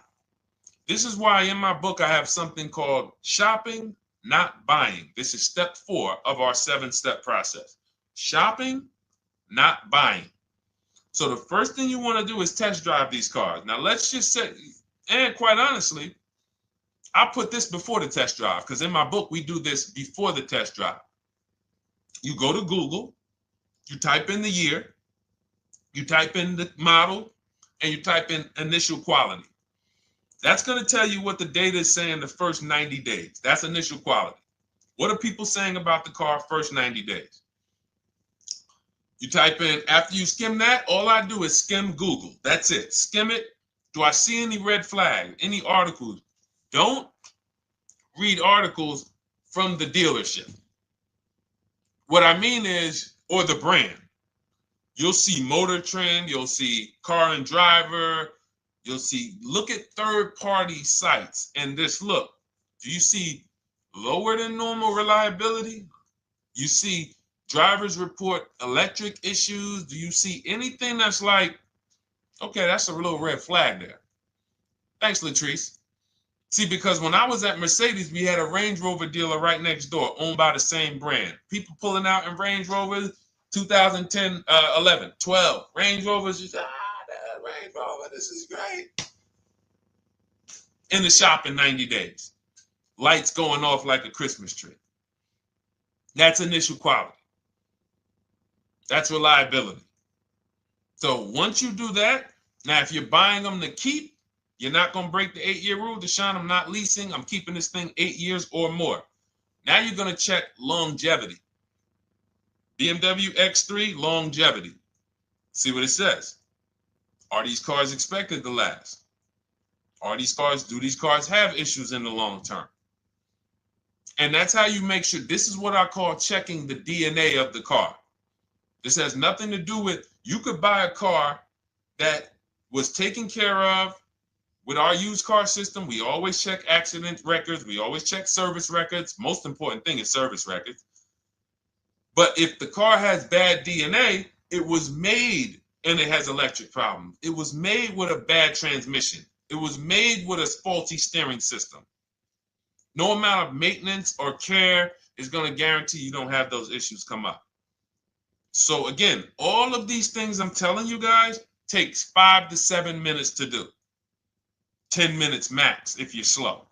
This is why in my book I have something called shopping, not buying. This is step 4 of our 7-step process. Shopping, not buying. So the first thing you want to do is test drive these cars. Now let's just say, and quite honestly, I put this before the test drive because in my book we do this before the test drive. You go to Google, you type in the year, you type in the model, and you type in initial quality. That's going to tell you what the data is saying the first 90 days. That's initial quality. What are people saying about the car first 90 days? You type in, after you skim that, all I do is skim Google. That's it. Skim it. Do I see any red flag, any articles? Don't read articles from the dealership. What I mean is, or the brand. You'll see Motor Trend, you'll see Car and Driver, look at third-party sites and just look. Do you see lower than normal reliability? You see drivers report electric issues? Do you see anything that's like, okay, that's a little red flag there? Thanks, Latrice. See, because when I was at Mercedes, we had a Range Rover dealer right next door owned by the same brand. People pulling out in Range Rovers, 2010, 11, 12. Range Rovers, that Range Rover, this is great. In the shop in 90 days. Lights going off like a Christmas tree. That's initial quality. That's reliability. So once you do that, now if you're buying them to keep, you're not going to break the 8-year rule. Deshone, I'm not leasing. I'm keeping this thing 8 years or more. Now you're going to check longevity. BMW X3, longevity. See what it says. Are these cars expected to last? Do these cars have issues in the long term? And that's how you make sure. This is what I call checking the DNA of the car. This has nothing to do with, you could buy a car that was taken care of. With our used car system, we always check accident records. We always check service records. Most important thing is service records. But if the car has bad DNA, it was made and it has electric problems. It was made with a bad transmission. It was made with a faulty steering system. No amount of maintenance or care is going to guarantee you don't have those issues come up. So again, all of these things I'm telling you guys takes 5 to 7 minutes to do. 10 minutes max if you're slow.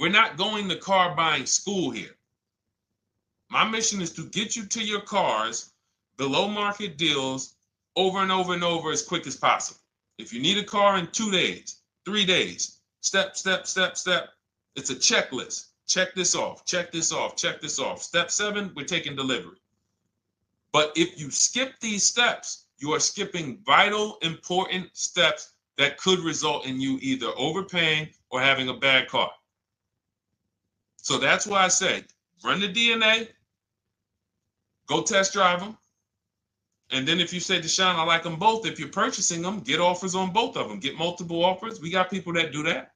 We're not going to car buying school here. My mission is to get you to your cars below market deals over and over and over as quick as possible. If you need a car in 2 days, 3 days, step, step, step, step. It's a checklist. Check this off, check this off, check this off. Step 7, we're taking delivery. But if you skip these steps, you are skipping vital, important steps that could result in you either overpaying or having a bad car. So that's why I say, run the DNA, go test drive them. And then if you say, Deshone, I like them both, if you're purchasing them, get offers on both of them. Get multiple offers. We got people that do that.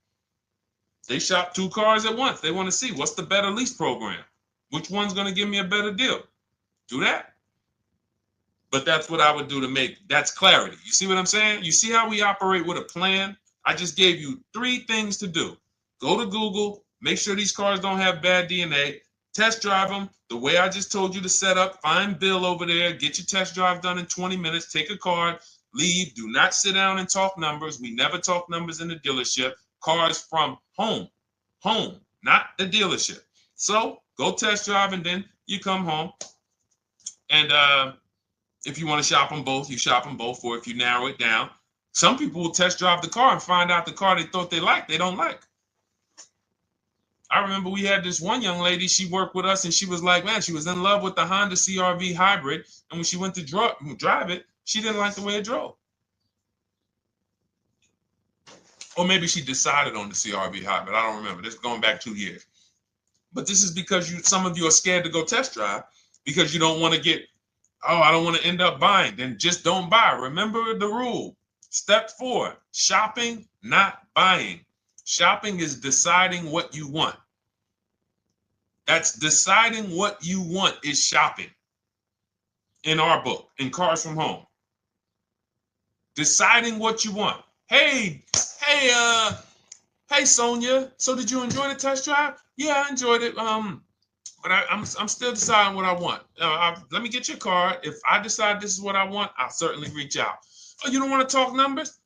They shop 2 cars at once. They want to see what's the better lease program. Which one's going to give me a better deal? Do that. But that's what I would do to make, that's clarity. You see what I'm saying? You see how we operate with a plan? I just gave you 3 things to do. Go to Google, make sure these cars don't have bad DNA, test drive them the way I just told you to set up, find Bill over there, get your test drive done in 20 minutes, take a card, leave, do not sit down and talk numbers. We never talk numbers in the dealership. Cars from home, not the dealership. So go test drive and then you come home. And if you want to shop them both, you shop them both. Or if you narrow it down, some people will test drive the car and find out the car they thought they liked, they don't like. I remember we had this one young lady, she worked with us and she was like, man, she was in love with the Honda CR-V hybrid. And when she went to drive it, she didn't like the way it drove. Or maybe she decided on the CR-V hybrid. I don't remember. This is going back 2 years. But this is because some of you are scared to go test drive because you don't want to get, oh, I don't want to end up buying. Then just don't buy. Remember the rule. Step 4, shopping, not buying. Shopping is deciding what you want. That's deciding what you want is shopping. In our book, in Cars from Home. Deciding what you want. Hey, Sonia. So did you enjoy the test drive? Yeah, I enjoyed it. But I'm still deciding what I want. Let me get your card. If I decide this is what I want, I'll certainly reach out. Oh, you don't want to talk numbers?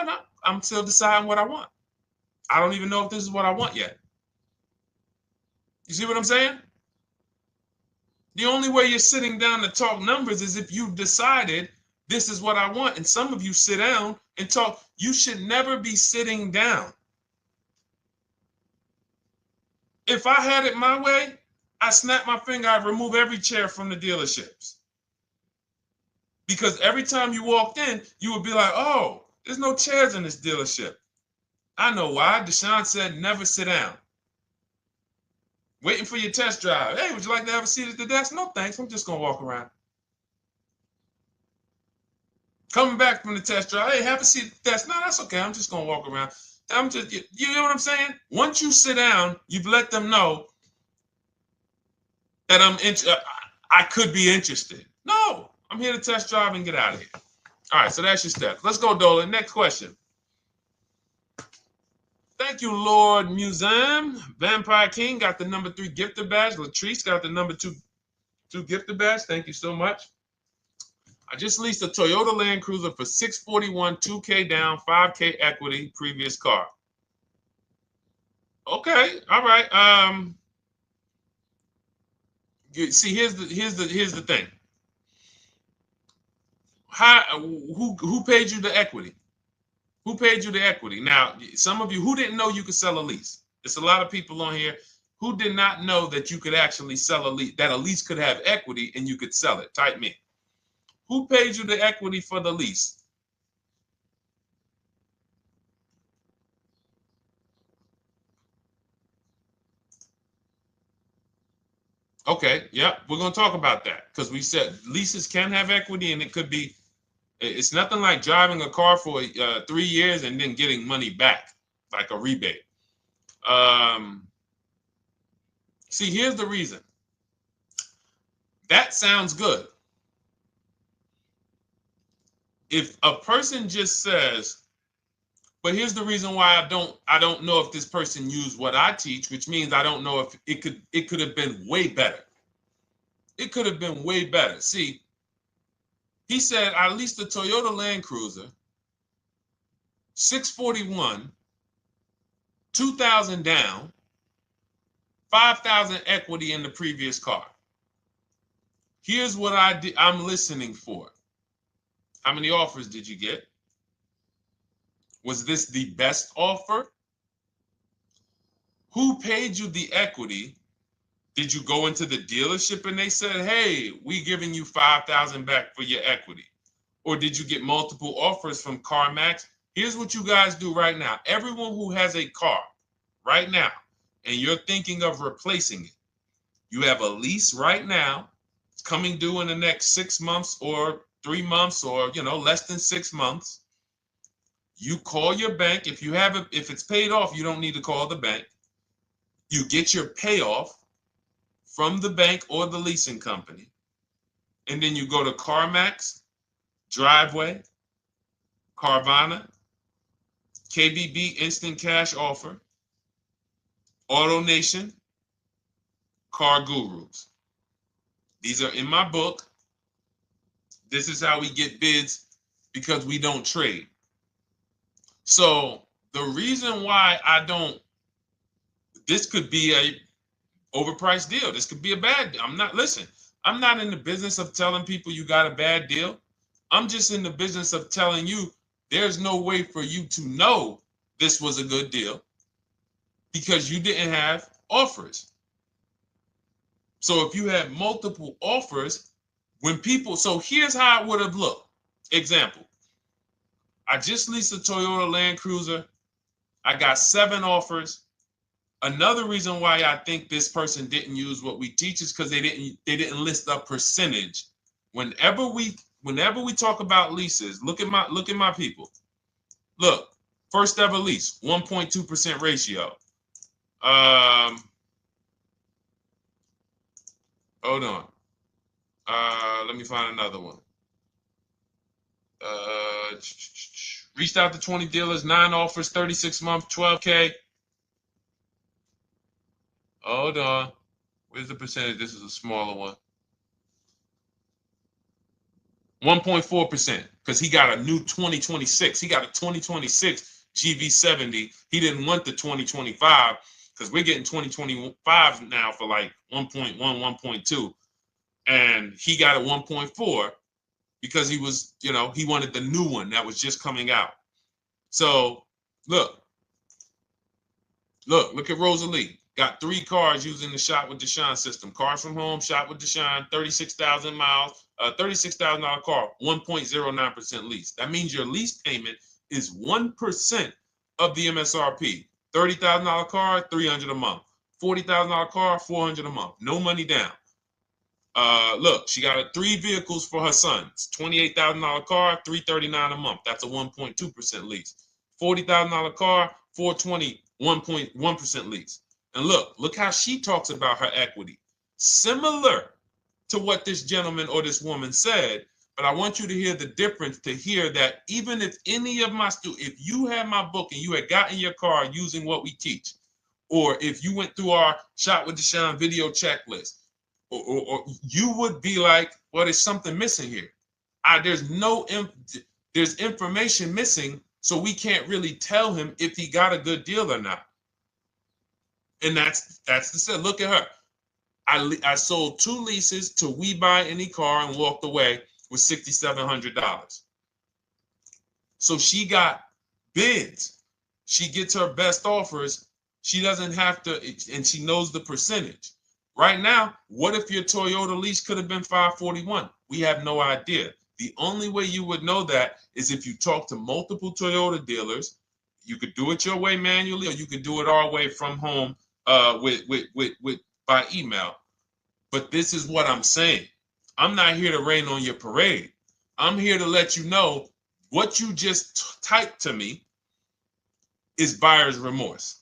No, I'm still deciding what I want. I don't even know if this is what I want yet. You see what I'm saying? The only way you're sitting down to talk numbers is if you've decided this is what I want. And some of you sit down and talk. You should never be sitting down. If I had it my way, I snap my finger, I'd remove every chair from the dealerships. Because every time you walked in, you would be like, oh, there's no chairs in this dealership. I know why. Deshone said never sit down. Waiting for your test drive. Hey, would you like to have a seat at the desk? No, thanks. I'm just going to walk around. Coming back from the test drive. Hey, have a seat at the desk. No, that's okay. I'm just going to walk around. You know what I'm saying? Once you sit down, you've let them know that I could be interested. No, I'm here to test drive and get out of here. All right, so that's your steps. Let's go, Dolan. Next question. Thank you, Lord Museum. Vampire King got the number 3 gifter badge. Latrice got the number 2 gifter badge. Thank you so much. I just leased a Toyota Land Cruiser for $641, $2K down, $5K equity, previous car. Okay, all right. See, here's the thing. Who paid you the equity? Who paid you the equity? Now, some of you who didn't know you could sell a lease. There's a lot of people on here who did not know that you could actually sell a lease, that a lease could have equity and you could sell it. Type me. Who paid you the equity for the lease? Okay, yep, we're going to talk about that because we said leases can have equity and it could be, it's nothing like driving a car for 3 years and then getting money back, like a rebate. See, here's the reason. That sounds good. If a person just says, But here's the reason why I don't know if this person used what I teach, which means I don't know if it could have been way better. It could have been way better. See, he said I leased a Toyota Land Cruiser, 641, 2,000 down, 5,000 equity in the previous car. Here's what I'm listening for. How many offers did you get? Was this the best offer? Who paid you the equity? Did you go into the dealership and they said, hey, we giving you 5,000 back for your equity? Or did you get multiple offers from CarMax? Here's what you guys do right now. Everyone who has a car right now, and you're thinking of replacing it, you have a lease right now. It's coming due in the next 6 months or 3 months or, less than 6 months. You call your bank. If it's paid off, you don't need to call the bank. You get your payoff from the bank or the leasing company. And then you go to CarMax, Driveway, Carvana, KBB Instant Cash Offer, AutoNation, Car Gurus. These are in my book. This is how we get bids because we don't trade. So the reason why this could be a overpriced deal. This could be a bad deal. I'm not in the business of telling people you got a bad deal. I'm just in the business of telling you there's no way for you to know this was a good deal because you didn't have offers. So if you had multiple offers, so here's how it would have looked. Example, I just leased a Toyota Land Cruiser. I got 7 offers. Another reason why I think this person didn't use what we teach is because they didn't list a percentage. Whenever we talk about leases, look at my people. Look, first ever lease, 1.2% ratio. Hold on. Let me find another one. Reached out to 20 dealers, 9 offers, 36 months, 12K. Hold on. Where's the percentage? This is a smaller one. 1.4%, because he got a new 2026. He got a 2026 GV70. He didn't want the 2025 because we're getting 2025 now for like 1.1, 1.2. And he got a 1.4 because he wanted the new one that was just coming out. So look at Rosalie. Got 3 cars using the Shop with Deshone system. Cars from home, Shop with Deshone, 36,000 miles, $36,000 car, 1.09% lease. That means your lease payment is 1% of the MSRP. $30,000 car, $300 a month. $40,000 car, $400 a month. No money down. Look, she got 3 vehicles for her sons. $28,000 car, $339 a month. That's a 1.2% lease. $40,000 car, $420, 1.1% lease. And look how she talks about her equity. Similar to what this gentleman or this woman said, but I want you to hear the difference, to hear that even if any of my students, if you had my book and you had gotten your car using what we teach, or if you went through our Shop with Deshone video checklist, or you would be like, well, there's something missing here. There's information missing, so we can't really tell him if he got a good deal or not. And that's the set. Look at her. I sold 2 leases to We Buy Any Car and walked away with $6,700. So she got bids. She gets her best offers. She doesn't have to, and she knows the percentage. Right now, what if your Toyota lease could have been 541? We have no idea. The only way you would know that is if you talk to multiple Toyota dealers. You could do it your way manually, or you could do it our way from home by email. But this is what I'm saying. I'm not here to rain on your parade. I'm here to let you know what you just typed to me is buyer's remorse.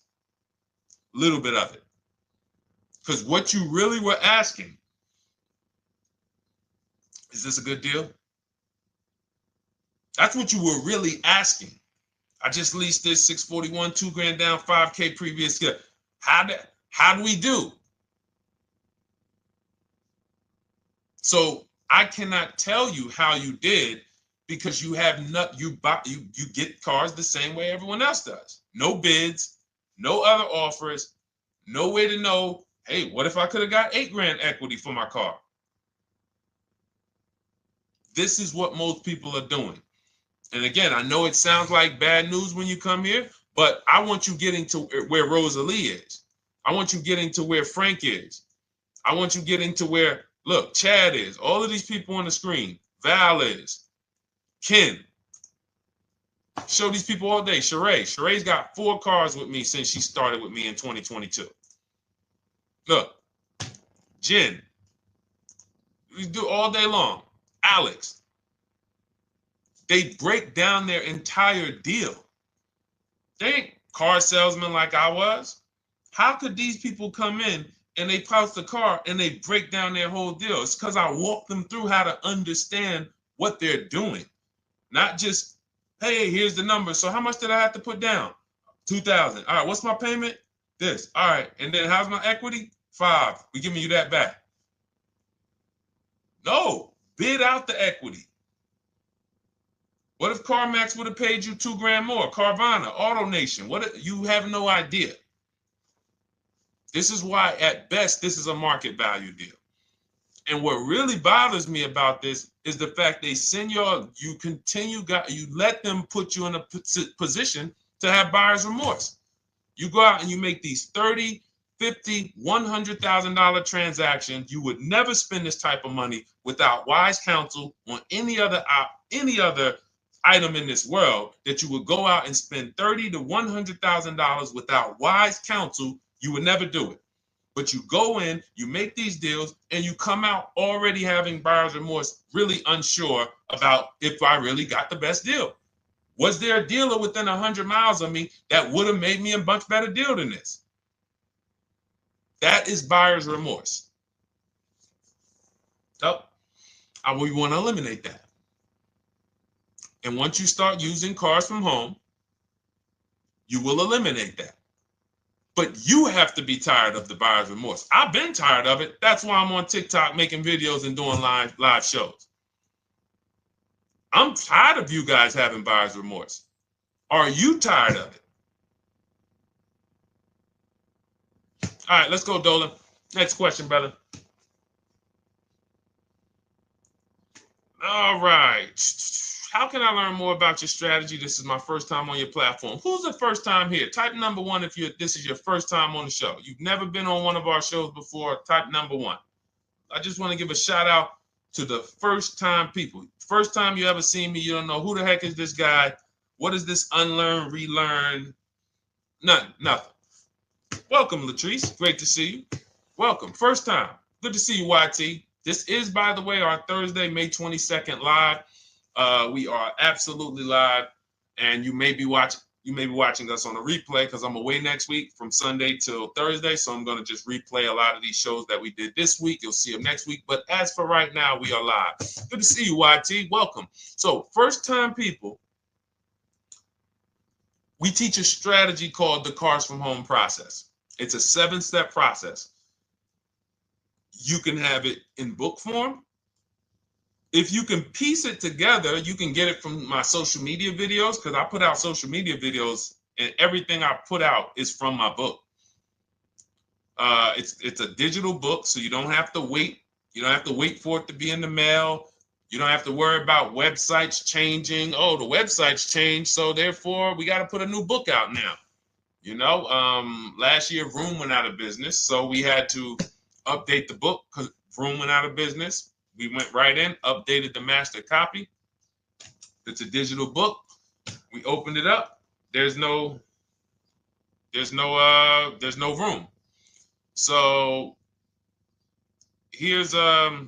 A little bit of it. Because what you really were asking, is this a good deal? That's what you were really asking. I just leased this 641, 2 grand down, 5K previous. How do we do? So I cannot tell you how you did because you have not you get cars the same way everyone else does. No bids, no other offers, no way to know, hey, what if I could have got 8 grand equity for my car? This is what most people are doing. And again, I know it sounds like bad news when you come here, but I want you getting to where Rosalie is. I want you getting to where Frank is. I want you getting to where, look, Chad is. All of these people on the screen. Val is. Ken. Show these people all day. Sheree. Sheree's got 4 cars with me since she started with me in 2022. Look. Jen. We do all day long. Alex. They break down their entire deal. They ain't car salesmen like I was. How could these people come in and they post the car and they break down their whole deal? It's because I walk them through how to understand what they're doing. Not just, hey, here's the number. So how much did I have to put down? 2,000. All right, what's my payment? This. All right, and then how's my equity? 5. We giving you that back. No, bid out the equity. What if CarMax would have paid you 2 grand more? Carvana, AutoNation, what? You have no idea. This is why, at best, this is a market value deal. And what really bothers me about this is the fact they send you let them put you in a position to have buyer's remorse. You go out and you make these $30,000, $50,000, $100,000 transactions. You would never spend this type of money without wise counsel on any other item in this world, that you would go out and spend $30,000 to $100,000 without wise counsel. You would never do it. But you go in, you make these deals, and you come out already having buyer's remorse, really unsure about if I really got the best deal. Was there a dealer within 100 miles of me that would have made me a much better deal than this? That is buyer's remorse. So we want to eliminate that. And once you start using cars from home, you will eliminate that. But you have to be tired of the buyer's remorse. I've been tired of it. That's why I'm on TikTok making videos and doing live shows. I'm tired of you guys having buyer's remorse. Are you tired of it? All right, let's go, Dolan. Next question, brother. All right. How can I learn more about your strategy? This is my first time on your platform. Who's the first time here? Type number 1 if this is your first time on the show. You've never been on one of our shows before. Type number 1. I just want to give a shout out to the first time people. First time you ever seen me, you don't know who the heck is this guy. What is this unlearn, relearn? Nothing. Welcome, Latrice. Great to see you. Welcome. First time. Good to see you, YT. This is, by the way, our Thursday, May 22nd live. We are absolutely live, and you may be watching us on a replay because I'm away next week from Sunday till Thursday, so I'm going to just replay a lot of these shows that we did this week. You'll see them next week, but as for right now, we are live. Good to see you, YT. Welcome. So, first-time people, we teach a strategy called the Cars from Home process. It's a 7-step process. You can have it in book form. If you can piece it together, you can get it from my social media videos, because I put out social media videos and everything I put out is from my book. It's a digital book, so you don't have to wait. You don't have to wait for it to be in the mail. You don't have to worry about websites changing. Oh, the website's changed, so therefore we got to put a new book out now. You know, last year Vroom went out of business, so we had to update the book because Vroom went out of business. We went right in, updated the master copy. It's a digital book. We opened it up. There's no room. So here's I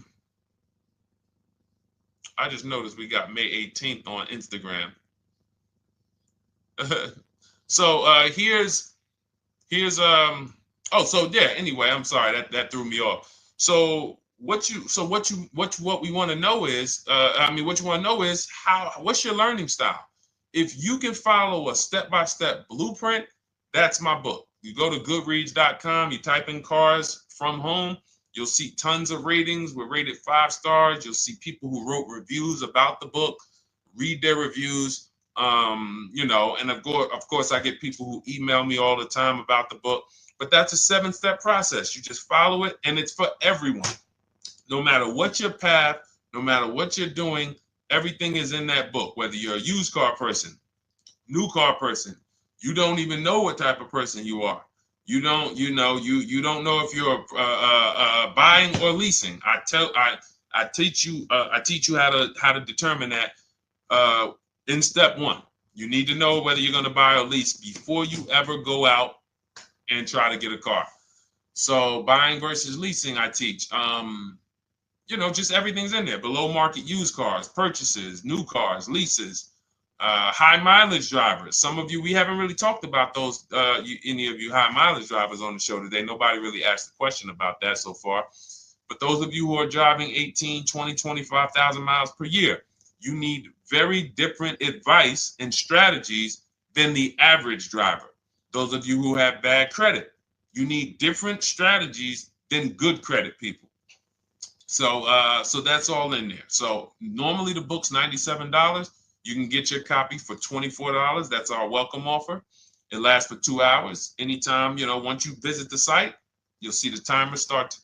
just noticed we got May 18th on Instagram. So here's anyway, I'm sorry, that threw me off. So what we want to know is, what's your learning style? If you can follow a step-by-step blueprint, that's my book. You go to goodreads.com, you type in cars from home, you'll see tons of ratings. We're rated 5 stars. You'll see people who wrote reviews about the book, read their reviews. And of course, I get people who email me all the time about the book. But that's a 7-step process. You just follow it, and it's for everyone. No matter what your path, no matter what you're doing, everything is in that book. Whether you're a used car person, new car person, you don't even know what type of person you are. You don't know if you're buying or leasing. I teach you how to determine that in step 1. You need to know whether you're going to buy or lease before you ever go out and try to get a car. So buying versus leasing, I teach. Just everything's in there. Below market used cars, purchases, new cars, leases, high mileage drivers. Some of you, we haven't really talked about those, any of you high mileage drivers on the show today. Nobody really asked a question about that so far. But those of you who are driving 18, 20, 25,000 miles per year, you need very different advice and strategies than the average driver. Those of you who have bad credit, you need different strategies than good credit people. So that's all in there. So normally the book's $97. You can get your copy for $24. That's our welcome offer. It lasts for 2 hours. Anytime, once you visit the site, you'll see the timer start to,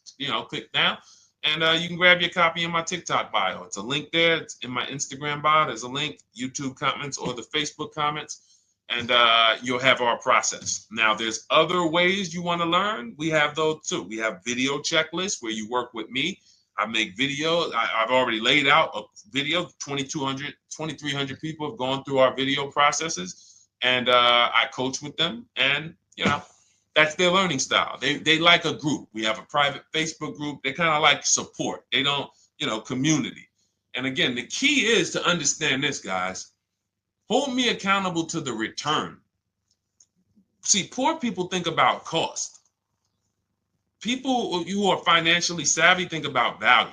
click down. And you can grab your copy in my TikTok bio. It's a link there. It's in my Instagram bio. There's a link, YouTube comments or the Facebook comments. And you'll have our process. Now, there's other ways you want to learn. We have those too. We have video checklists where you work with me. I make videos. I've already laid out a video. 2,300 people have gone through our video processes. And I coach with them. And, that's their learning style. They like a group. We have a private Facebook group. They kind of like support. They don't, community. And again, the key is to understand this, guys. Hold me accountable to the return. See, poor people think about cost. People who are financially savvy think about value.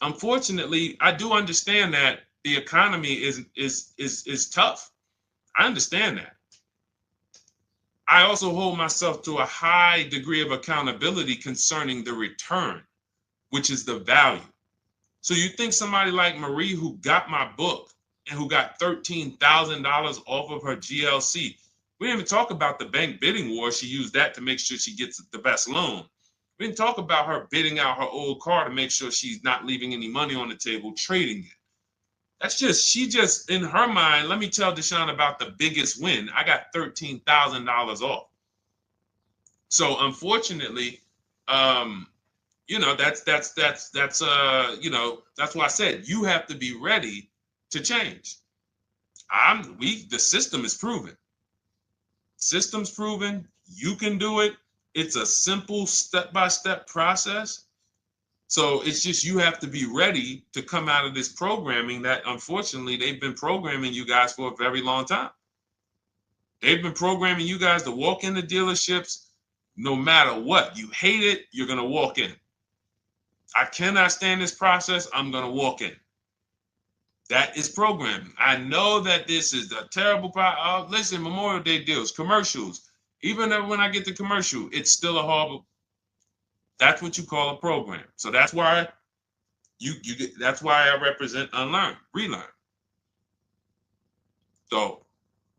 Unfortunately, I do understand that the economy is tough. I understand that. I also hold myself to a high degree of accountability concerning the return, which is the value. So you think somebody like Marie, who got my book and who got $13,000 off of her GLC, we didn't even talk about the bank bidding war. She used that to make sure she gets the best loan. We didn't talk about her bidding out her old car to make sure she's not leaving any money on the table, trading it. She just, in her mind, let me tell Deshone about the biggest win. I got $13,000 off. So unfortunately, that's why I said you have to be ready to change. The system is proven. System's proven. You can do it. It's a simple step-by-step process. So it's just you have to be ready to come out of this programming that, unfortunately, they've been programming you guys for a very long time. They've been programming you guys to walk into dealerships no matter what. You hate it, you're going to walk in. I cannot stand this process, I'm going to walk in. That is programming. I know that this is a terrible problem. Listen, Memorial Day deals, commercials. Even when I get the commercial, it's still a horrible. That's what you call a program. So that's why that's why I represent unlearn, relearn. So,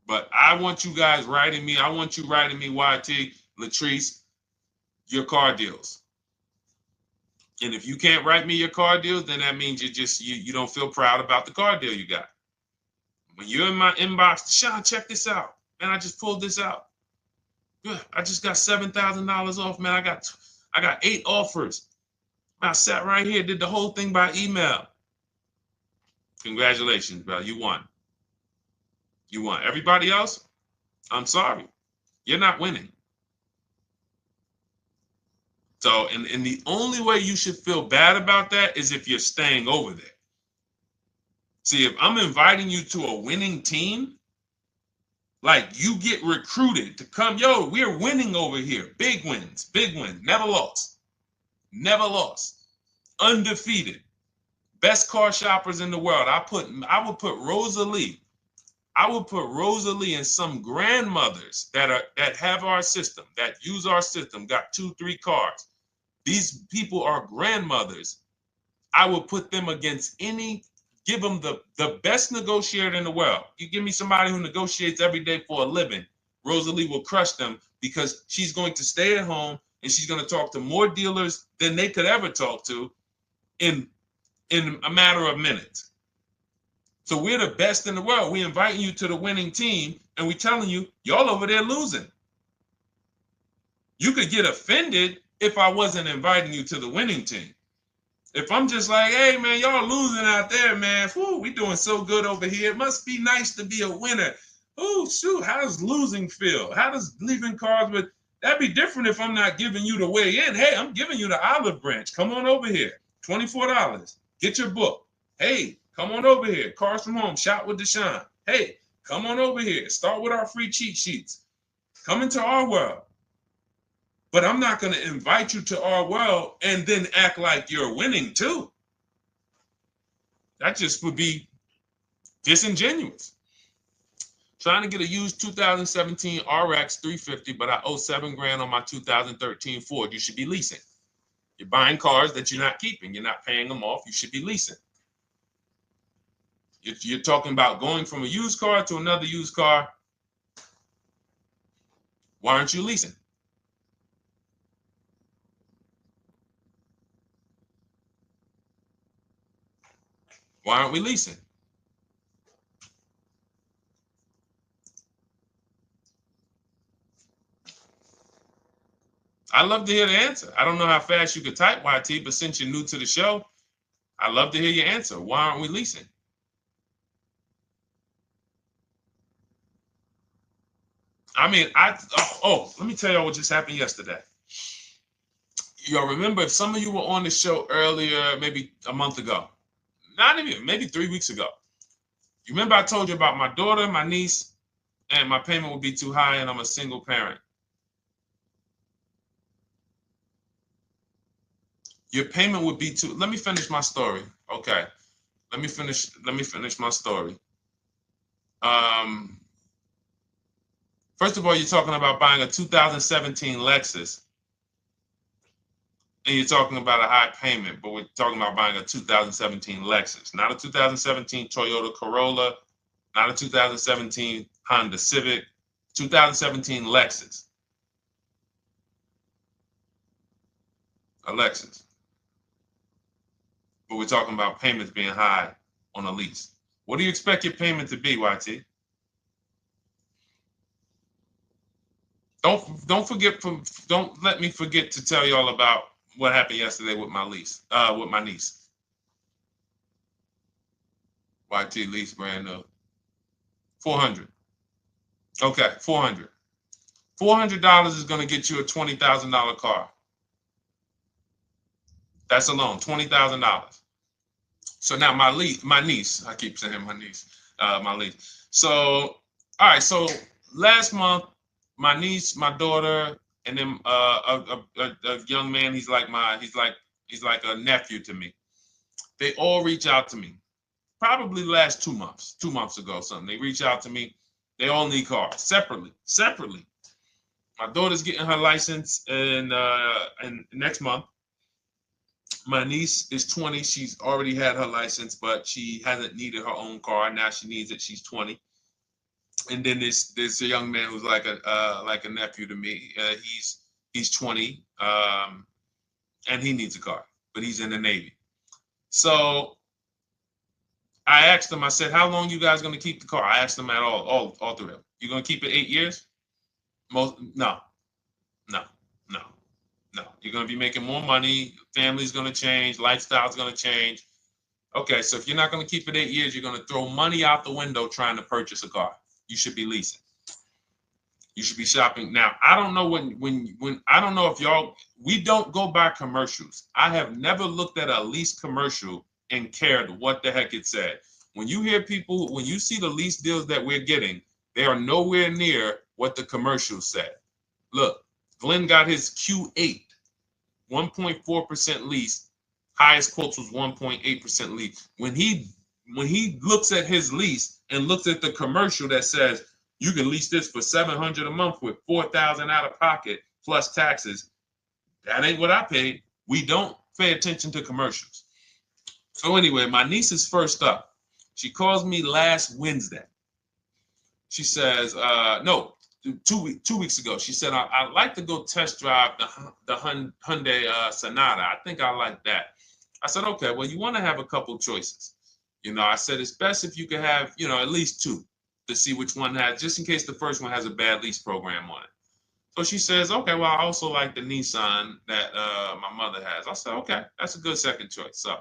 but I want you guys writing me. I want you writing me, YT, Latrice, your car deals. And if you can't write me your car deals, then that means you don't feel proud about the car deal you got. When you're in my inbox, Deshone, check this out. Man, I just pulled this out. I just got $7,000 off, man. I got 8 offers. I sat right here, did the whole thing by email. Congratulations, bro. You won. You won. Everybody else, I'm sorry. You're not winning. So, and the only way you should feel bad about that is if you're staying over there. See, if I'm inviting you to a winning team, like you get recruited to come, yo, we're winning over here. Big wins, never lost. Never lost. Undefeated. Best car shoppers in the world. I would put Rosalie I would put Rosalie and some grandmothers that have our system, that use our system, got 2-3 cars. These people are grandmothers. I would put them against give them the best negotiator in the world. You give me somebody who negotiates every day for a living, Rosalie will crush them because she's going to stay at home and she's going to talk to more dealers than they could ever talk to in a matter of minutes. So we're the best in the world. We're inviting you to the winning team, and we're telling you, y'all over there losing. You could get offended if I wasn't inviting you to the winning team. If I'm just like, hey, man, y'all losing out there, man. Whew, we doing so good over here. It must be nice to be a winner. Oh, shoot, how does losing feel? How does leaving cards with... That'd be different if I'm not giving you the way in. Hey, I'm giving you the olive branch. Come on over here. $24. Get your book. Hey, come on over here. Cars from Home. Shop with Deshone. Hey, come on over here. Start with our free cheat sheets. Come into our world. But I'm not going to invite you to our world and then act like you're winning too. That just would be disingenuous. Trying to get a used 2017 RX 350, but I owe $7,000 on my 2013 Ford. You should be leasing. You're buying cars that you're not keeping. You're not paying them off. You should be leasing. You're talking about going from a used car to another used car. Why aren't you leasing? Why aren't we leasing? I'd love to hear the answer. I don't know how fast you could type, YT, but since you're new to the show, I'd love to hear your answer. Why aren't we leasing? I mean, let me tell y'all what just happened yesterday. Y'all remember, if some of you were on the show earlier, maybe a month ago, not even, maybe 3 weeks ago. You remember I told you about my daughter, my niece, and my payment would be too high, and I'm a single parent. Your payment would be too... Let me finish my story. Okay. Let me finish my story. First of all, you're talking about buying a 2017 Lexus, and you're talking about a high payment, but we're talking about buying a 2017 Lexus, not a 2017 Toyota Corolla, not a 2017 Honda Civic, 2017 Lexus. A Lexus. But we're talking about payments being high on a lease. What do you expect your payment to be, YT? Don't let me forget to tell y'all about what happened yesterday with my niece. YT lease brand new. $400. Okay, $400. $400 is going to get you a $20,000 car. That's alone, $20,000. So now my niece, I keep saying my niece, my lease. So, all right, so last month, my niece, my daughter, and then a young man, he's like a nephew to me. They all reach out to me. Probably the last 2 months, 2 months ago, something. They reach out to me. They all need cars separately. My daughter's getting her license in next month. My niece is 20. She's already had her license, but she hasn't needed her own car. Now she needs it. She's 20. And then there's a young man who's like a nephew to me. He's 20, and he needs a car, but he's in the Navy. So I asked them. I said, "How long you guys going to keep the car?" I asked them at all three of them. You going to keep it 8 years? No. You're going to be making more money. Family's going to change. Lifestyle's going to change. Okay, so if you're not going to keep it 8 years, you're going to throw money out the window trying to purchase a car. You should be leasing. You should be shopping. Now, I don't know when I don't know if y'all, we don't go by commercials. I have never looked at a lease commercial and cared what the heck it said. When you hear people, when you see the lease deals that we're getting, they are nowhere near what the commercial said. Look, Glenn got his Q8, 1.4% lease. Highest quotes was 1.8% lease. When he when he looks at his lease and looks at the commercial that says you can lease this for $700 a month with $4,000 out of pocket plus taxes, that ain't what I paid. We don't pay attention to commercials. So anyway, my niece is first up. She calls me last Wednesday. She says, no, 2 weeks ago. She said, I'd like to go test drive the Hyundai Sonata. I think I like that. I said, okay, well, you want to have a couple choices. I said, it's best if you could have, at least two to see which one has, just in case the first one has a bad lease program on it. So she says, okay, well, I also like the Nissan that my mother has. I said, okay, that's a good second choice. So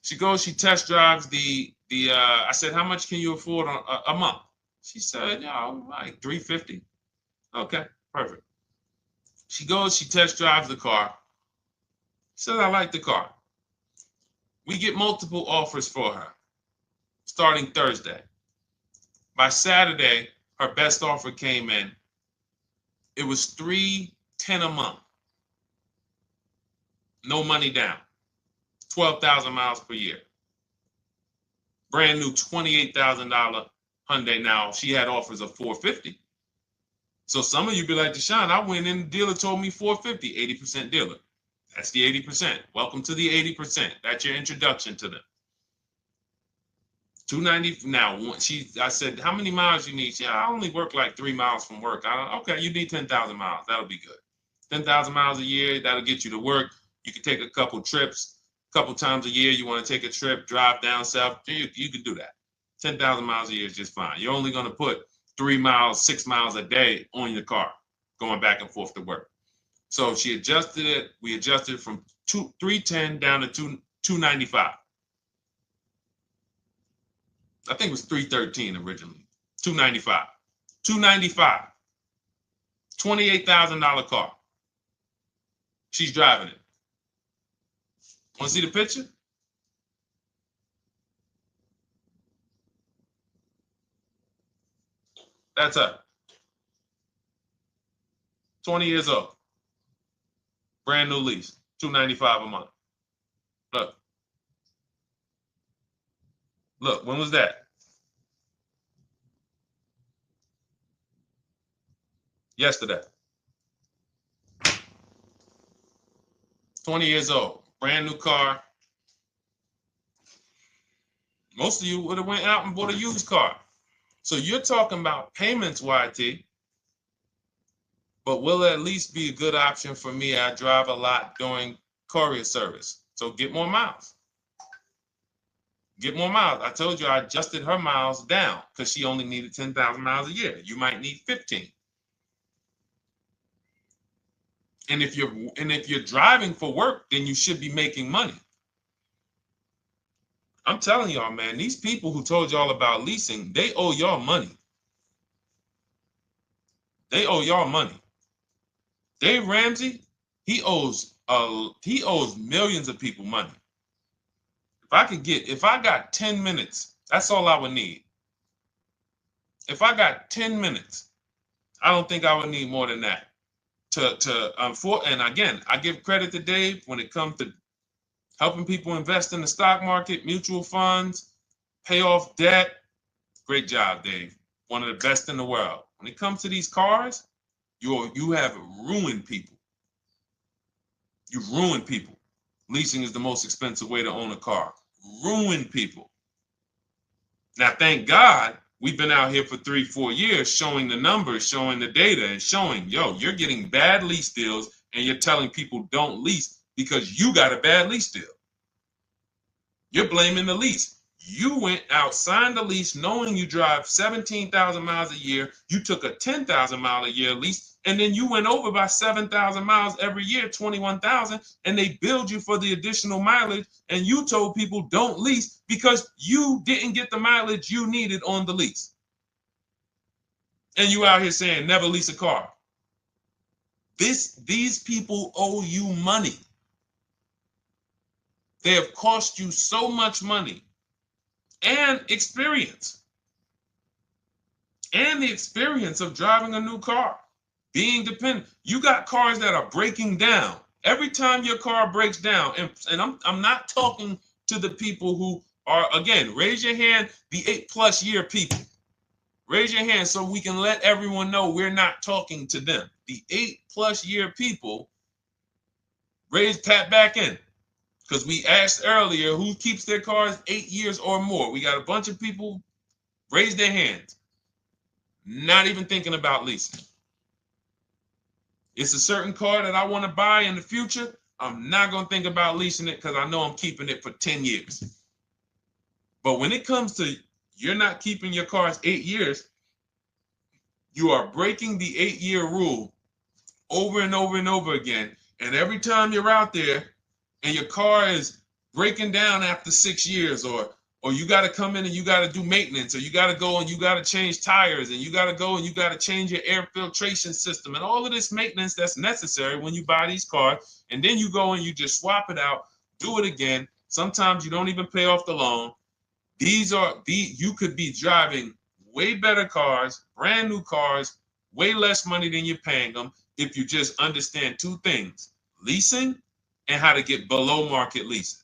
she goes, she test drives I said, how much can you afford a month? She said, like $350. Okay, perfect. She goes, she test drives the car. She said, I like the car. We get multiple offers for her starting Thursday. By Saturday, her best offer came in. It was $310 a month. No money down. 12,000 miles per year. Brand new $28,000 Hyundai. Now, she had offers of $450. So some of you be like, Deshone, I went in, the dealer told me $450, 80% dealer. That's the 80%. Welcome to the 80%. That's your introduction to them. $290. Now, I said, how many miles you need? She said, I only work like 3 miles from work. Okay, you need 10,000 miles. That'll be good. 10,000 miles a year, that'll get you to work. You can take a couple trips, a couple times a year. You want to take a trip, drive down south, you can do that. 10,000 miles a year is just fine. You're only going to put 3 miles, 6 miles a day on your car, going back and forth to work. So she adjusted it. We adjusted it from 310 down to 295. I think it was 313 originally. 295. 295. $28,000 car. She's driving it. Want to see the picture? That's her. 20 years old. Brand new lease. $295 a month. Look. Look, when was that? Yesterday. 20 years old. Brand new car. Most of you would have went out and bought a used car. So you're talking about payments, YT. But will it at least be a good option for me? I drive a lot during courier service. So get more miles. Get more miles. I told you I adjusted her miles down because she only needed 10,000 miles a year. You might need 15. And if you're driving for work, then you should be making money. I'm telling y'all, man, these people who told y'all about leasing, they owe y'all money. They owe y'all money. Dave Ramsey, he owes millions of people money. If I got 10 minutes, that's all I would need. If I got 10 minutes, I don't think I would need more than that. And again, I give credit to Dave when it comes to helping people invest in the stock market, mutual funds, pay off debt. Great job, Dave. One of the best in the world. When it comes to these cars, you have ruined people. You've ruined people. Leasing is the most expensive way to own a car. Ruined people. Now, thank God, we've been out here for 3-4 years showing the numbers, showing the data, and showing, you're getting bad lease deals, and you're telling people don't lease because you got a bad lease deal. You're blaming the lease. You went out, signed the lease, knowing you drive 17,000 miles a year. You took a 10,000 mile a year lease, and then you went over by 7,000 miles every year, 21,000, and they billed you for the additional mileage, and you told people don't lease because you didn't get the mileage you needed on the lease. And you out here saying never lease a car. These people owe you money. They have cost you so much money. And experience. And the experience of driving a new car. Being dependent. You got cars that are breaking down. Every time your car breaks down, and I'm not talking to the people who Or again, raise your hand, the 8+ year people. Raise your hand so we can let everyone know we're not talking to them. The 8+ year people, tap back in. Because we asked earlier who keeps their cars 8 years or more. We got a bunch of people raise their hands. Not even thinking about leasing. It's a certain car that I want to buy in the future. I'm not going to think about leasing it because I know I'm keeping it for 10 years. But when it comes to you're not keeping your cars 8 years, you are breaking the 8-year rule over and over and over again. And every time you're out there and your car is breaking down after 6 years, or you got to come in and you got to do maintenance, or you got to go and you got to change tires, and you got to go and you got to change your air filtration system, and all of this maintenance that's necessary when you buy these cars, and then you go and you just swap it out, do it again. Sometimes you don't even pay off the loan. You could be driving way better cars, brand new cars, way less money than you're paying them if you just understand 2 things: leasing and how to get below market leasing.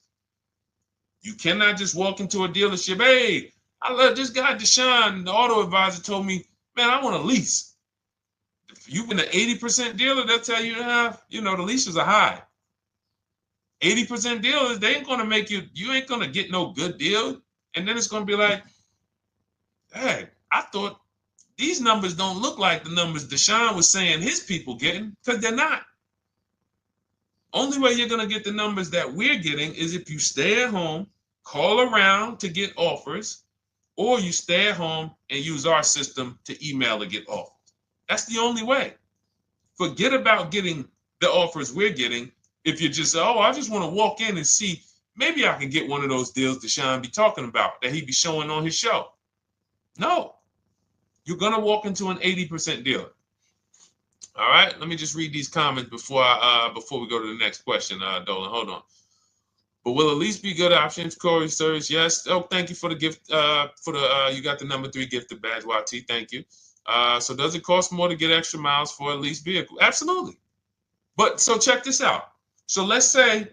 You cannot just walk into a dealership. Hey, I love this guy, Deshone, the auto advisor, told me, man, I want to lease. If you've been an 80% dealer, they'll tell you, the leases are high. 80% dealers, they ain't going to make you ain't going to get no good deal. And then it's going to be like, hey, I thought these numbers don't look like the numbers Deshone was saying his people getting, because they're not. Only way you're going to get the numbers that we're getting is if you stay at home, call around to get offers, or you stay at home and use our system to email to get offers. That's the only way. Forget about getting the offers we're getting. If you just say, oh, I just want to walk in and see, maybe I can get one of those deals Deshone be talking about that he be showing on his show. No, you're going to walk into an 80% dealer. All right, let me just read these comments before we go to the next question, Dolan. Hold on. But will a lease be good options? Corey Sirs, yes. Oh, thank you for the gift. You got the number 3 gifted badge, YT. Thank you. So does it cost more to get extra miles for a leased vehicle? Absolutely. But so check this out. So let's say,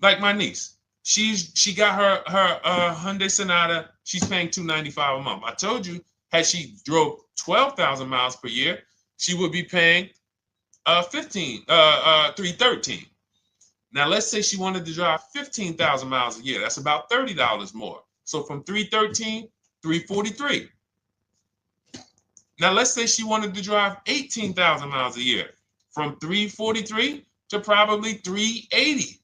like my niece, she got her Hyundai Sonata. She's paying $295 a month. I told you, had she drove 12,000 miles per year, she would be paying $313. Now let's say she wanted to drive 15,000 miles a year. That's about $30 more. So from $313, $343. Now let's say she wanted to drive 18,000 miles a year, from $343 to probably $380.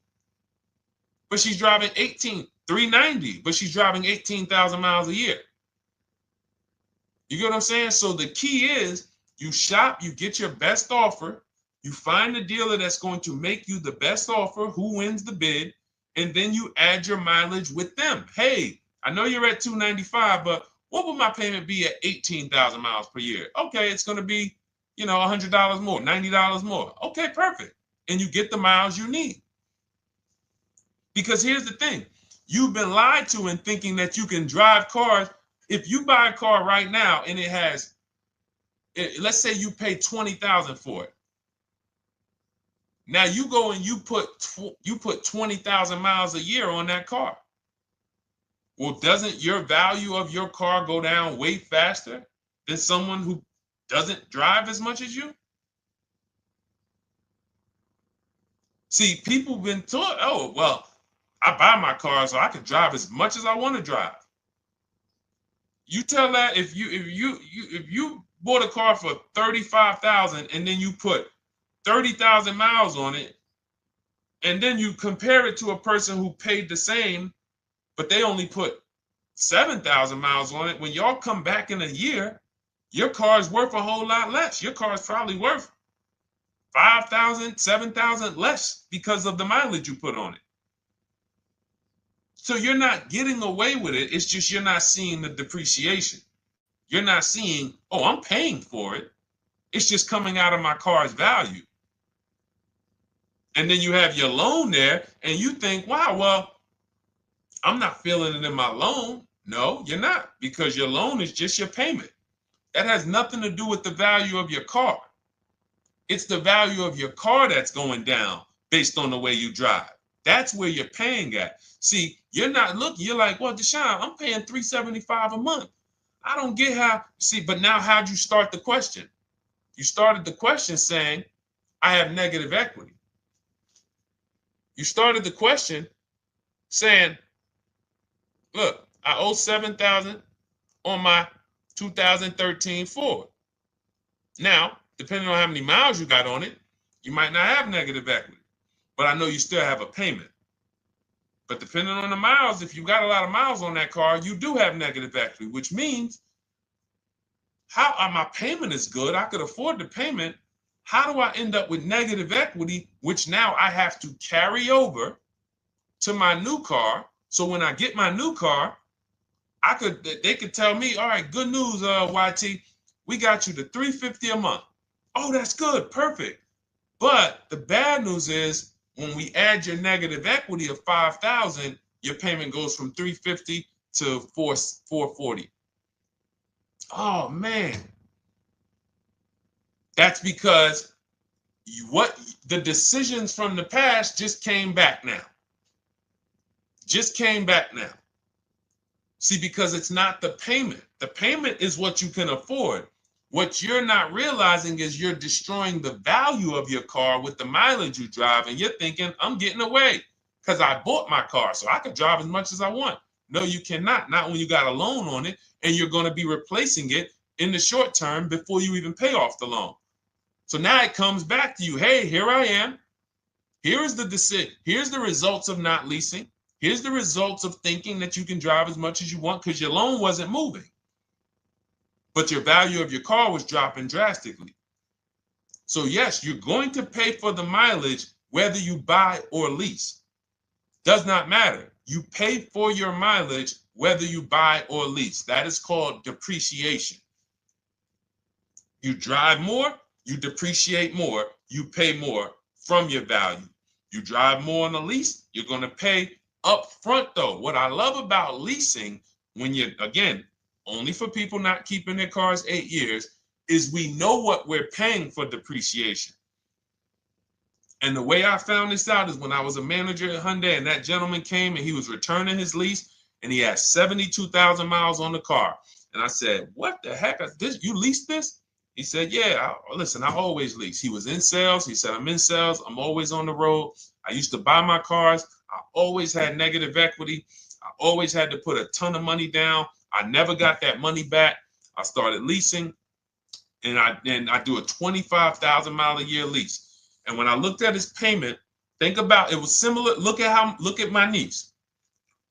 But she's driving $390, but she's driving 18,000 miles a year. You get what I'm saying? So the key is you shop, you get your best offer, you find the dealer that's going to make you the best offer, who wins the bid, and then you add your mileage with them. Hey, I know you're at $295, but what would my payment be at 18,000 miles per year? Okay, it's going to be, $100 more, $90 more. Okay, perfect. And you get the miles you need. Because here's the thing. You've been lied to in thinking that you can drive cars. If you buy a car right now and it has, let's say you pay $20,000 for it. Now you go and you put 20,000 miles a year on that car. Well, doesn't your value of your car go down way faster than someone who doesn't drive as much as you? See, people have been taught, oh, well, I buy my car so I can drive as much as I want to drive. You tell that if you bought a car for $35,000 and then you put 30,000 miles on it, and then you compare it to a person who paid the same, but they only put 7,000 miles on it, when y'all come back in a year, your car is worth a whole lot less. Your car is probably worth 5,000, 7,000 less because of the mileage you put on it. So you're not getting away with it. It's just you're not seeing the depreciation. You're not seeing, oh, I'm paying for it. It's just coming out of my car's value. And then you have your loan there and you think, wow, well, I'm not feeling it in my loan. No, you're not, because your loan is just your payment. That has nothing to do with the value of your car. It's the value of your car that's going down based on the way you drive. That's where you're paying at. See, you're not looking, you're like, well, Deshone, I'm paying $375 a month. I don't get how, see, but now how'd you start the question? You started the question saying, I have negative equity. You started the question saying, look, I owe $7,000 on my 2013 Ford. Now, depending on how many miles you got on it, you might not have negative equity, but I know you still have a payment. But depending on the miles, if you got a lot of miles on that car, you do have negative equity, which means my payment is good. I could afford the payment. How do I end up with negative equity, which now I have to carry over to my new car? So when I get my new car, they could tell me, all right, good news, YT, we got you to $350 a month. Oh, that's good, perfect. But the bad news is when we add your negative equity of $5,000, your payment goes from $350 to $440. Oh man, that's because the decisions from the past just came back now. Just came back now. See, because it's not the payment. The payment is what you can afford. What you're not realizing is you're destroying the value of your car with the mileage you drive, and you're thinking, I'm getting away because I bought my car, so I can drive as much as I want. No, you cannot. Not when you got a loan on it, and you're going to be replacing it in the short term before you even pay off the loan. So now it comes back to you. Hey, here I am. Here's the decision. Here's the results of not leasing. Here's the results of thinking that you can drive as much as you want because your loan wasn't moving. But your value of your car was dropping drastically. So yes, you're going to pay for the mileage whether you buy or lease. Does not matter. You pay for your mileage whether you buy or lease. That is called depreciation. You drive more, you depreciate more, you pay more from your value. You drive more on a lease, you're going to pay up front though. What I love about leasing, when you're, again, only for people not keeping their cars 8 years, is we know what we're paying for depreciation. And the way I found this out is when I was a manager at Hyundai and that gentleman came and he was returning his lease and he had 72,000 miles on the car. And I said, what the heck? You leased this? He said, yeah, listen, I always lease. He was in sales. He said, I'm in sales. I'm always on the road. I used to buy my cars. I always had negative equity. I always had to put a ton of money down. I never got that money back. I started leasing, and I do a 25,000 mile a year lease. And when I looked at his payment, think about it was similar. Look at my niece.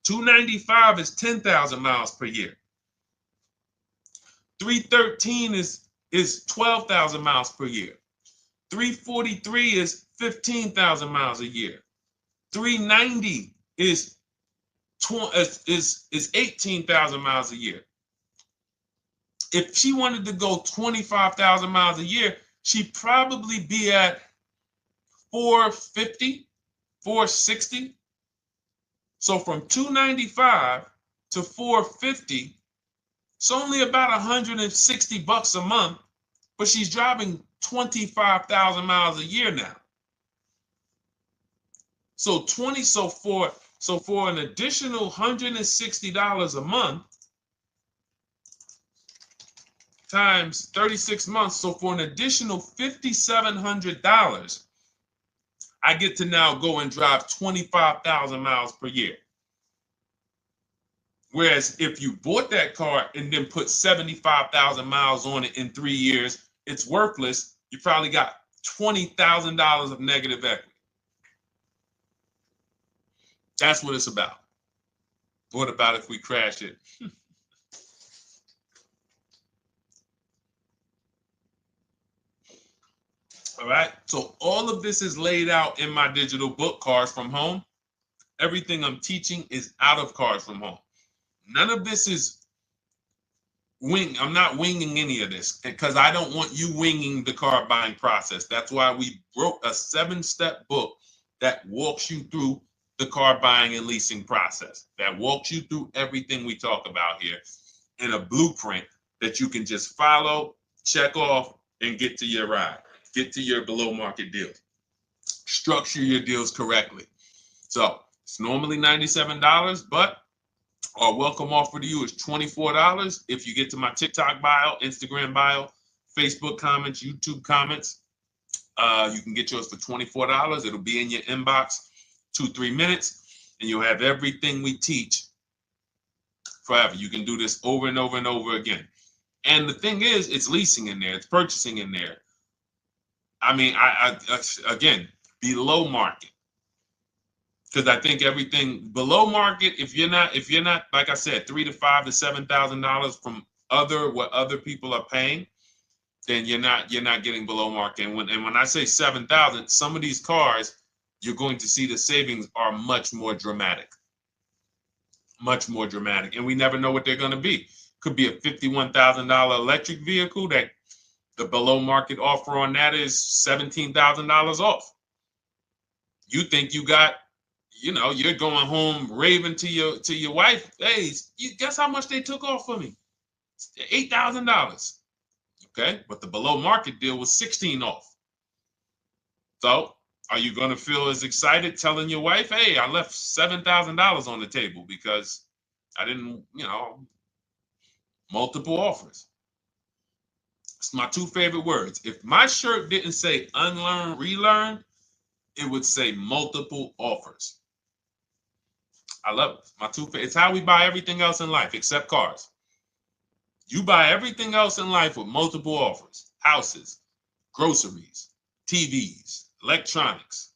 295 is 10,000 miles per year. 313 is 12,000 miles per year. 343 is 15,000 miles a year. 390 is 18,000 miles a year. If she wanted to go 25,000 miles a year, she'd probably be at 450, 460. So from 295 to 450, it's only about 160 bucks a month, but she's driving 25,000 miles a year now. So for an additional $160 a month times 36 months, so for an additional $5,700, I get to now go and drive 25,000 miles per year. Whereas if you bought that car and then put 75,000 miles on it in 3 years, it's worthless. You probably got $20,000 of negative equity. That's what it's about. What about if we crash it? All right. So all of this is laid out in my digital book, Cars from Home. Everything I'm teaching is out of Cars from Home. None of this is I'm not winging any of this because I don't want you winging the car buying process. That's why we wrote a 7-step book that walks you through the car buying and leasing process, that walks you through everything we talk about here in a blueprint that you can just follow, check off, and get to your ride, get to your below market deals, structure your deals correctly. So it's normally $97, but our welcome offer to you is $24 if you get to my TikTok bio, Instagram bio, Facebook comments, YouTube comments. You can get yours for $24. It'll be in your inbox 2-3 minutes, and you'll have everything we teach forever. You can do this over and over and over again. And the thing is, it's leasing in there, it's purchasing in there. I mean, I again, below market. Because I think everything below market, if you're not, like I said, $3,000 to $5,000 to $7,000 from what other people are paying, then you're not getting below market. And when I say 7,000, some of these cars, you're going to see the savings are much more dramatic. Much more dramatic. And we never know what they're going to be. Could be a $51,000 electric vehicle that the below market offer on that is $17,000 off. You think you got, you're going home raving to your wife. Hey, you guess how much they took off for me? $8,000. Okay, but the below market deal was 16 off. So are you going to feel as excited telling your wife, hey, I left $7,000 on the table because I didn't, multiple offers. It's my two favorite words. If my shirt didn't say unlearn, relearn, it would say multiple offers. I love it. My two favorite. It's how we buy everything else in life except cars. You buy everything else in life with multiple offers. Houses, groceries, TVs, electronics,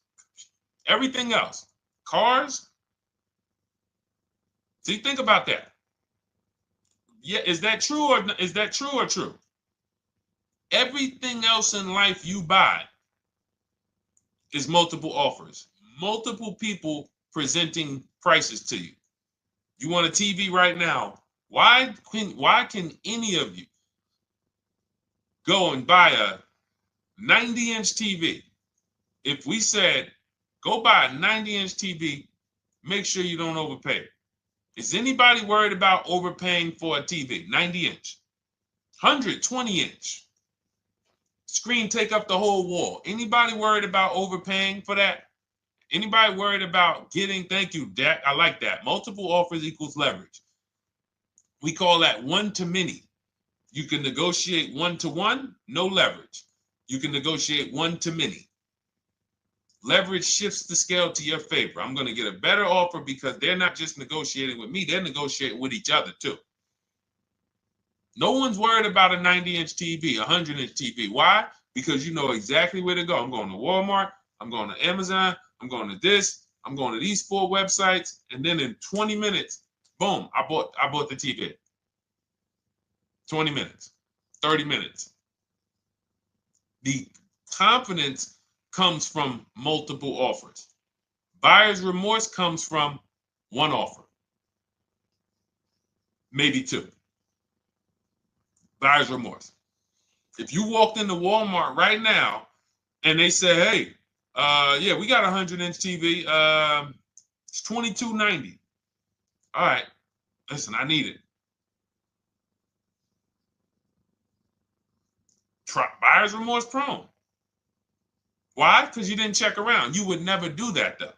everything else. Cars. See, think about that. Yeah, is that true or true? Everything else in life you buy is multiple offers. Multiple people presenting prices to you. You want a TV right now. Why can any of you go and buy a 90-inch TV? If we said, go buy a 90-inch TV, make sure you don't overpay. Is anybody worried about overpaying for a TV? 90-inch, 120-inch. Screen take up the whole wall. Anybody worried about overpaying for that? Anybody worried about getting, thank you, Dak, I like that. Multiple offers equals leverage. We call that one to many. You can negotiate 1-to-1, no leverage. You can negotiate 1 to many. Leverage shifts the scale to your favor. I'm going to get a better offer because they're not just negotiating with me, they're negotiating with each other too. No one's worried about a 90-inch TV, a 100-inch TV. Why? Because you know exactly where to go. I'm going to Walmart, I'm going to Amazon, I'm going to this, I'm going to these 4 websites, and then in 20 minutes, boom, I bought the TV. 20 minutes, 30 minutes. The confidence comes from multiple offers. Buyer's remorse comes from one offer, maybe 2. Buyer's remorse. If you walked into Walmart right now and they say, hey, yeah, we got a 100-inch TV. It's $22.90. All right, listen, I need it. Buyer's remorse prone. Why? Because you didn't check around. You would never do that, though.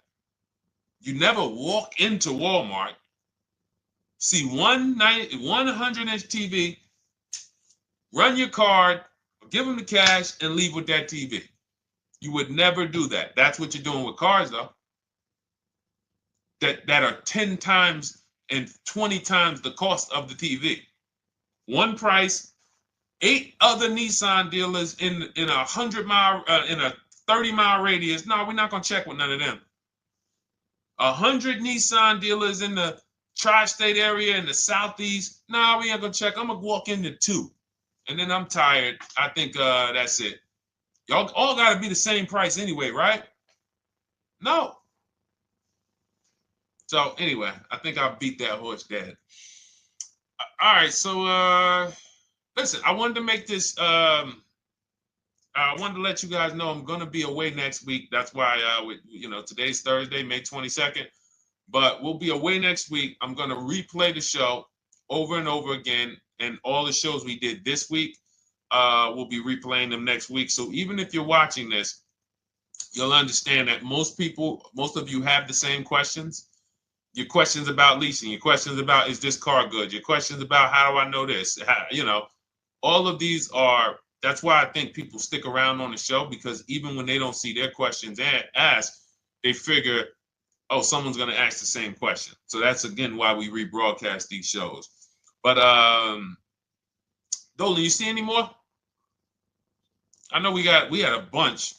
You never walk into Walmart, see one 100-inch TV, run your card, give them the cash, and leave with that TV. You would never do that. That's what you're doing with cars, though. That are 10 times and 20 times the cost of the TV. One price, 8 other Nissan dealers in a 100-mile, in a 30-mile radius. No, we're not going to check with none of them. 100 Nissan dealers in the tri-state area in the southeast. No, we ain't going to check. I'm going to walk into 2. And then I'm tired. I think that's it. Y'all all got to be the same price anyway, right? No. So anyway, I think I beat that horse dead. All right, so listen, I wanted to make this. I wanted to let you guys know I'm going to be away next week. That's why, today's Thursday, May 22nd. But we'll be away next week. I'm going to replay the show over and over again. And all the shows we did this week, we'll be replaying them next week. So even if you're watching this, you'll understand that most of you have the same questions. Your questions about leasing, your questions about, is this car good? Your questions about, how do I know this? All of these are, that's why I think people stick around on the show, because even when they don't see their questions asked, they figure, oh, someone's going to ask the same question. So that's, again, why we rebroadcast these shows. But Dolan, you see any more? I know we had a bunch.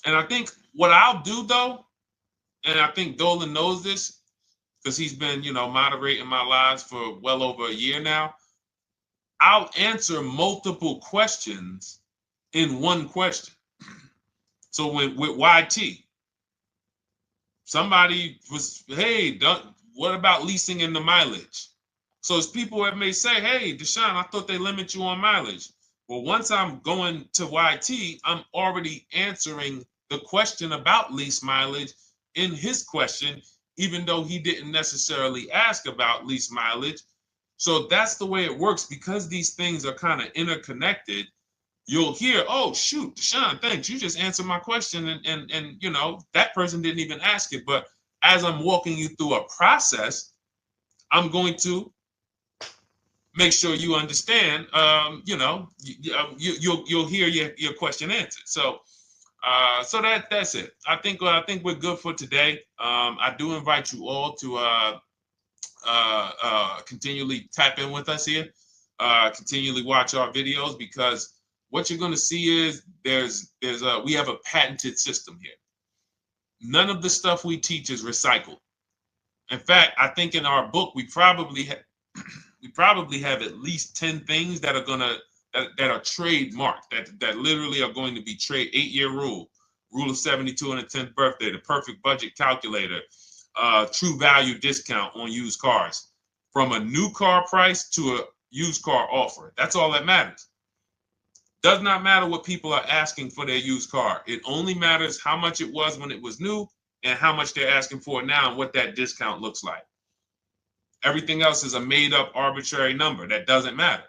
And I think what I'll do, though, and I think Dolan knows this because he's been, moderating my lives for well over a year now, I'll answer multiple questions in one question. So with YT, somebody was, hey, what about leasing in the mileage? So it's people that may say, hey, Deshone, I thought they limit you on mileage. Well, once I'm going to YT, I'm already answering the question about lease mileage in his question, even though he didn't necessarily ask about lease mileage. So that's the way it works. Because these things are kind of interconnected, you'll hear, oh, shoot, Deshone, thanks. You just answered my question. And that person didn't even ask it. But as I'm walking you through a process, I'm going to make sure you understand, you'll hear your question answered. So that's it. I think we're good for today. I do invite you all to continually tap in with us here, continually watch our videos, because what you're going to see is we have a patented system here. None of the stuff we teach is recycled. In fact, I think in our book we probably have at least 10 things that are trademarked, that literally are going to be 8-year rule of 72 on the 10th birthday, the perfect budget calculator, true value discount on used cars, from a new car price to a used car offer. That's all that matters. Does not matter what people are asking for their used car. It only matters how much it was when it was new and how much they're asking for it now and what that discount looks like. Everything else is a made-up arbitrary number that doesn't matter.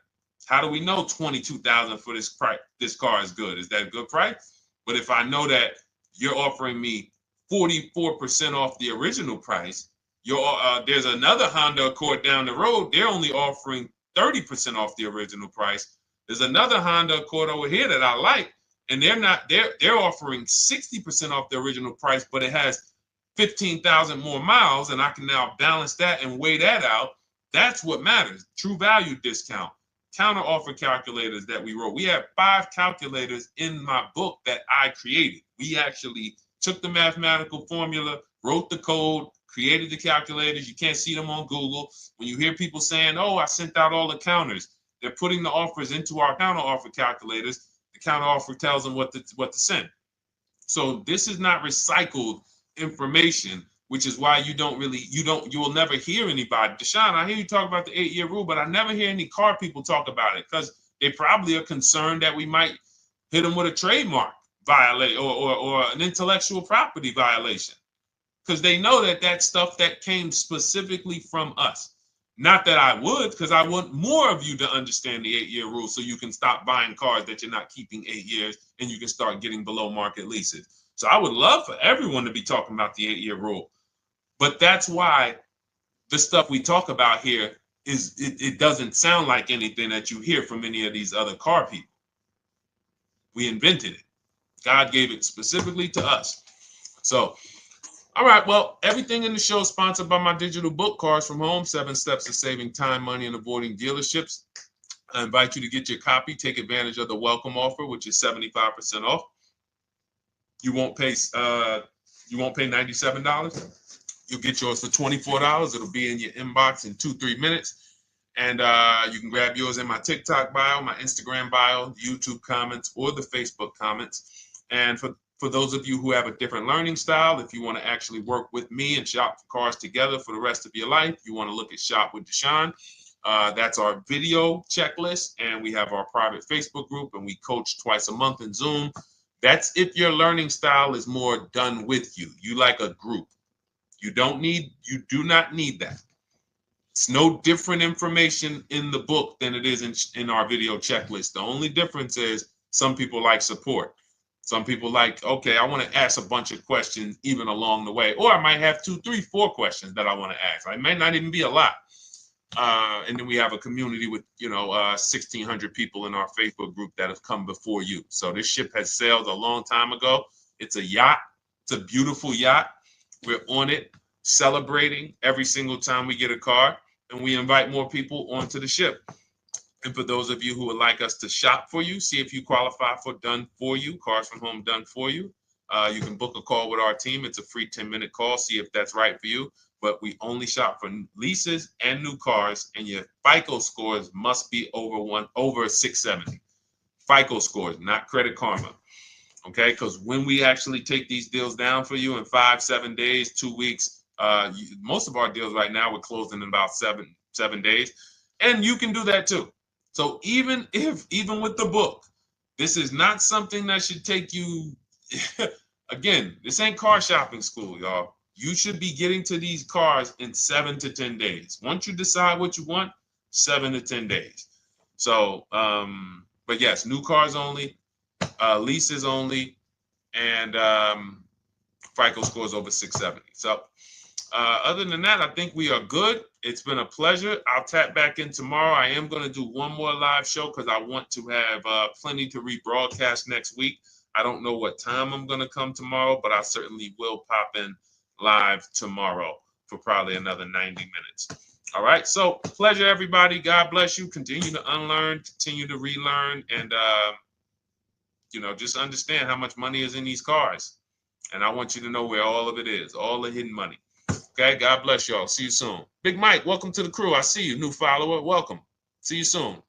How do we know $22,000 for this price? This car is good. Is that a good price? But if I know that you're offering me 44% off the original price, there's another Honda Accord down the road. They're only offering 30% off the original price. There's another Honda Accord over here that I like, and they're offering 60% off the original price, but it has 15,000 more miles, and I can now balance that and weigh that out. That's what matters. True value discount, counter offer calculators that we wrote. We have 5 calculators in my book that I created. We actually took the mathematical formula, wrote the code, created the calculators. You can't see them on Google. When you hear people saying, oh, I sent out all the counters, they're putting the offers into our counter offer calculators. The counter offer tells them what to send. So this is not recycled information, which is why you will never hear anybody. Deshone, I hear you talk about the 8-year rule, but I never hear any car people talk about it, because they probably are concerned that we might hit them with a trademark violation or an intellectual property violation, because they know that that's stuff that came specifically from us. Not that I would, because I want more of you to understand the 8-year rule, so you can stop buying cars that you're not keeping 8 years, and you can start getting below market leases. So I would love for everyone to be talking about the 8-year rule. But that's why the stuff we talk about here it doesn't sound like anything that you hear from any of these other car people. We invented it. God gave it specifically to us. So, all right, well, everything in the show is sponsored by my digital book, Cars from Home, 7 Steps to Saving Time, Money, and Avoiding Dealerships. I invite you to get your copy. Take advantage of the welcome offer, which is 75% off. You won't pay $97. You'll get yours for $24. It'll be in your inbox in 2-3 minutes. And you can grab yours in my TikTok bio, my Instagram bio, YouTube comments, or the Facebook comments. And for those of you who have a different learning style, if you want to actually work with me and shop for cars together for the rest of your life, you want to look at Shop with Deshone. That's our video checklist. And we have our private Facebook group, and we coach twice a month in Zoom. That's if your learning style is more done with you. You like a group. You do not need that. It's no different information in the book than it is in our video checklist. The only difference is some people like support. Some people like, okay, I want to ask a bunch of questions even along the way, or I might have 2, 3, 4 questions that I want to ask. It may not even be a lot. And then we have a community with, 1,600 people in our Facebook group that have come before you. So this ship has sailed a long time ago. It's a yacht. It's a beautiful yacht. We're on it, celebrating every single time we get a car, and we invite more people onto the ship. And for those of you who would like us to shop for you, see if you qualify for Done For You, Cars from Home Done For You. You can book a call with our team. It's a free 10-minute call. See if that's right for you. But we only shop for leases and new cars, and your FICO scores must be over 670. FICO scores, not Credit Karma. Okay, because when we actually take these deals down for you in 5, 7 days, 2 weeks, most of our deals right now we're closing in about seven days, and you can do that too. So even with the book, this is not something that should take you. Again, this ain't car shopping school, y'all. You should be getting to these cars in 7 to 10 days. Once you decide what you want, 7 to 10 days. So, but yes, new cars only, leases only, and FICO scores over 670. So other than that, I think we are good. It's been a pleasure. I'll tap back in tomorrow. I am going to do one more live show because I want to have plenty to rebroadcast next week. I don't know what time I'm going to come tomorrow, but I certainly will pop in live tomorrow for probably another 90 minutes. All right. So pleasure, everybody. God bless you. Continue to unlearn, continue to relearn, and, just understand how much money is in these cars. And I want you to know where all of it is, all the hidden money. Okay, God bless y'all. See you soon. Big Mike, welcome to the crew. I see you, new follower. Welcome. See you soon.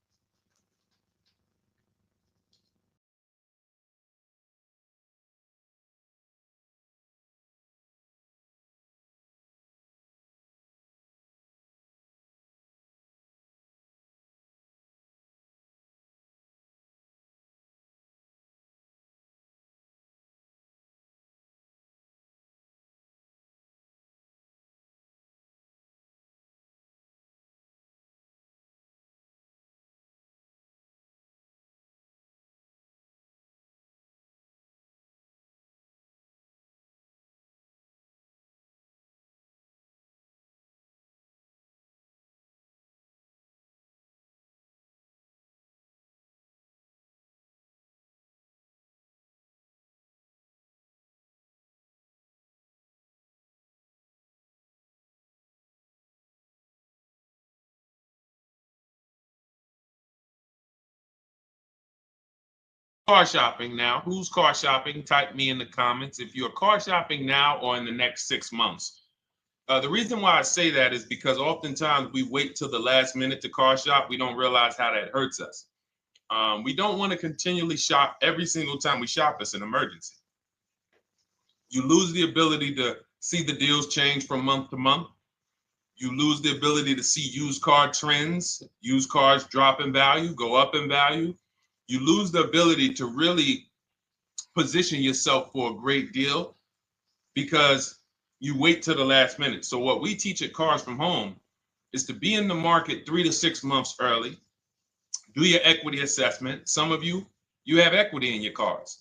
Car shopping now. Who's car shopping? Type me in the comments if you're car shopping now or in the next 6 months. The reason why I say that is because oftentimes we wait till the last minute to car shop. We don't realize how that hurts us. We don't want to continually shop every single time we shop. It's an emergency. You lose the ability to see the deals change from month to month. You lose the ability to see used car trends, used cars drop in value, go up in value. You lose the ability to really position yourself for a great deal because you wait till the last minute. So what we teach at Cars from Home is to be in the market 3 to 6 months early. Do your equity assessment. Some of you have equity in your cars.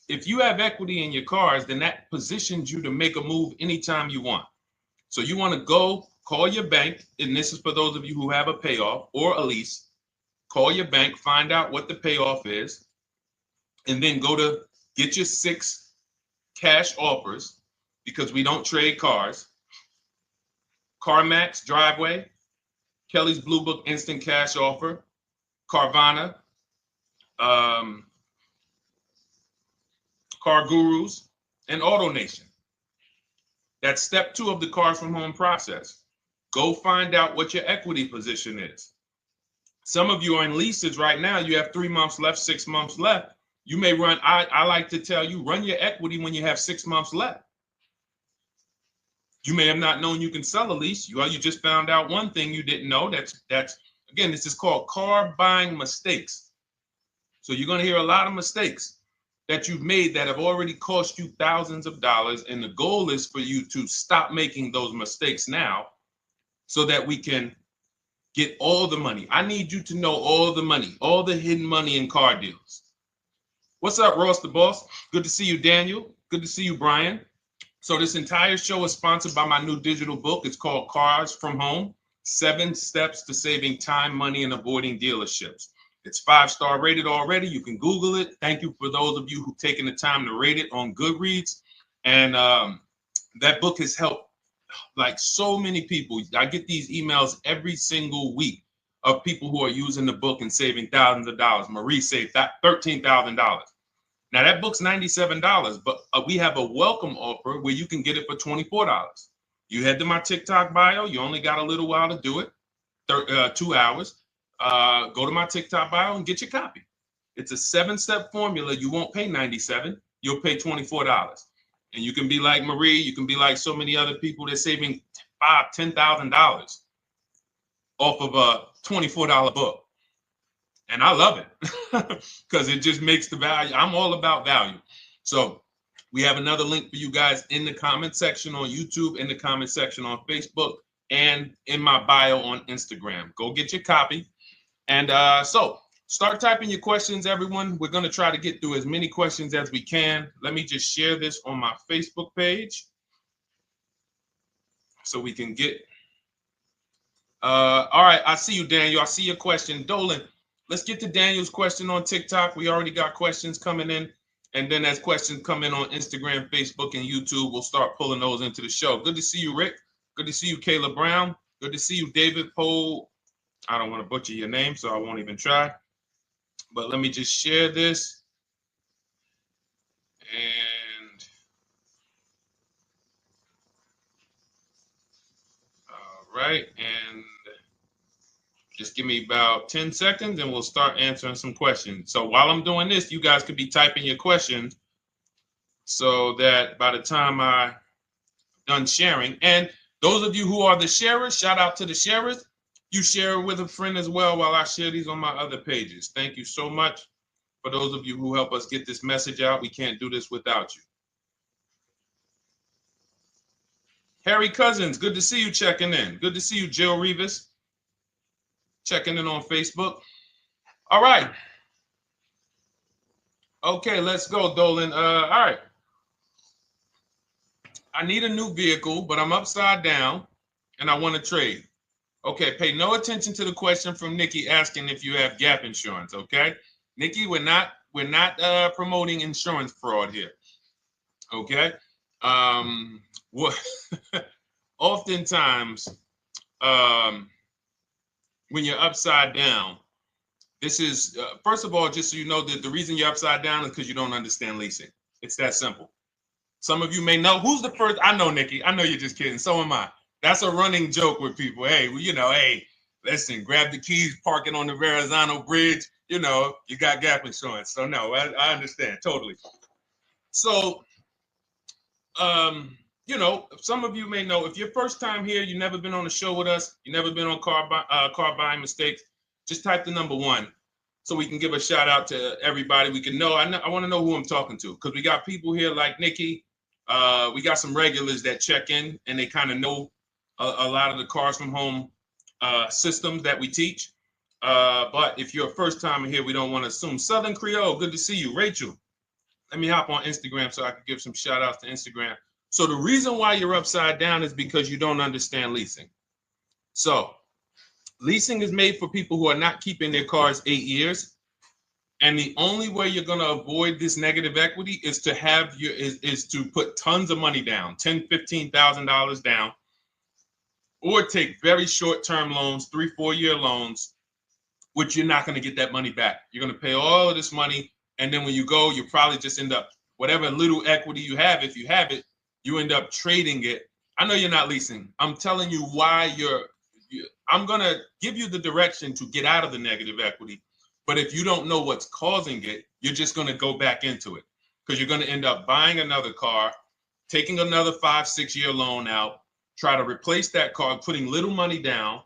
If you have equity in your cars, then that positions you to make a move anytime you want. So you want to go call your bank, and this is for those of you who have a payoff or a lease. Call your bank, find out what the payoff is, and then go to get your 6 cash offers, because we don't trade cars. CarMax, Driveway, Kelly's Blue Book Instant Cash Offer, Carvana, Car Gurus, and AutoNation. That's step 2 of the Cars from Home process. Go find out what your equity position is. Some of you are in leases right now. You have 3 months left, 6 months left. You may run, I like to tell you, run your equity when you have 6 months left. You may have not known you can sell a lease. You just found out one thing you didn't know. That's again, this is called car buying mistakes. So you're going to hear a lot of mistakes that you've made that have already cost you thousands of dollars. And the goal is for you to stop making those mistakes now so that we can get all the money. I need you to know all the money, all the hidden money in car deals. What's up, Ross the Boss? Good to see you, Daniel. Good to see you, Brian. So this entire show is sponsored by my new digital book. It's called Cars from Home, 7 Steps to Saving Time, Money, and Avoiding Dealerships. It's 5-star rated already. You can Google it. Thank you for those of you who've taken the time to rate it on Goodreads. And that book has helped like so many people. I get these emails every single week of people who are using the book and saving thousands of dollars. Marie saved $13,000. Now that book's $97, but we have a welcome offer where you can get it for $24. You head to my TikTok bio. You only got a little while to do it, 2 hours. Go to my TikTok bio and get your copy. It's a 7-step formula. You won't pay $97. You'll pay $24. And you can be like Marie. You can be like so many other people. They're saving $5,000, $10,000 off of a $24 book. And I love it because it just makes the value. I'm all about value. So we have another link for you guys in the comment section on YouTube, in the comment section on Facebook, and in my bio on Instagram. Go get your copy. And so start typing your questions, everyone. We're going to try to get through as many questions as we can. Let me just share this on my Facebook page so we can get. All right. I see you, Daniel. I see your question. Dolan, let's get to Daniel's question on TikTok. We already got questions coming in. And then as questions come in on Instagram, Facebook, and YouTube, we'll start pulling those into the show. Good to see you, Rick. Good to see you, Kayla Brown. Good to see you, David Poe. I don't want to butcher your name, so I won't even try. But let me just share this. And all right. And just give me about 10 seconds and we'll start answering some questions. So while I'm doing this, you guys could be typing your questions so that by the time I'm done sharing, and those of you who are the sharers, shout out to the sharers. You share it with a friend as well while I share these on my other pages. Thank you so much for those of you who help us get this message out. We can't do this without you. Harry Cousins, good to see you checking in. Good to see you, Jill Rivas, checking in on Facebook. All right. Okay, let's go, Dolan. All right. I need a new vehicle, but I'm upside down and I want to trade. Okay, pay no attention to the question from Nikki asking if you have gap insurance, okay? Nikki, we're not promoting insurance fraud here, okay? Oftentimes, when you're upside down, this is, first of all, just so you know that the reason you're upside down is because you don't understand leasing. It's that simple. Some of you may know, who's the first? I know, Nikki. I know you're just kidding. So am I. That's a running joke with people. Hey, well, you know, hey, listen, grab the keys, park it on the Verrazano Bridge. You know, you got gap insurance. So no, I understand totally. So, you know, some of you may know, if you're first time here, you've never been on a show with us, you've never been on car buying mistakes, just type the number 1 so we can give a shout out to everybody. We can know. I want to know who I'm talking to because we got people here like Nikki. We got some regulars that check in and they kind of know a lot of the Cars from Home systems that we teach. But if you're a first timer here, we don't want to assume. Southern Creole, good to see you. Rachel, let me hop on Instagram so I can give some shout outs to Instagram. So the reason why you're upside down is because you don't understand leasing. So leasing is made for people who are not keeping their cars 8 years. And the only way you're going to avoid this negative equity is to have is to put tons of money down, $10,000, $15,000 down, or take very short-term loans, 3-4 year loans, which you're not going to get that money back. You're going to pay all of this money. And then when you go, you probably just end up, whatever little equity you have, if you have it, you end up trading it. I know you're not leasing. I'm telling you why I'm going to give you the direction to get out of the negative equity. But if you don't know what's causing it, you're just going to go back into it because you're going to end up buying another car, taking another 5-6 year loan out, try to replace that car, putting little money down,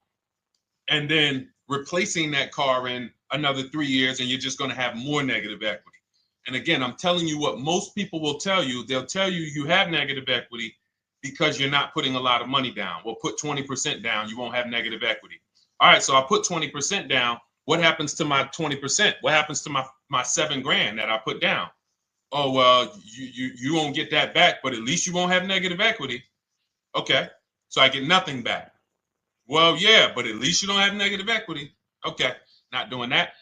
and then replacing that car in another 3 years, and you're just going to have more negative equity. And again, I'm telling you what most people will tell you. They'll tell you you have negative equity because you're not putting a lot of money down. Well, put 20% down, you won't have negative equity. All right, so I put 20% down. What happens to my 20%? What happens to my my $7,000 that I put down. Oh, well, you won't get that back, but at least you won't have negative equity. Okay, so I get nothing back. Well, yeah, but at least you don't have negative equity. Okay, not doing that.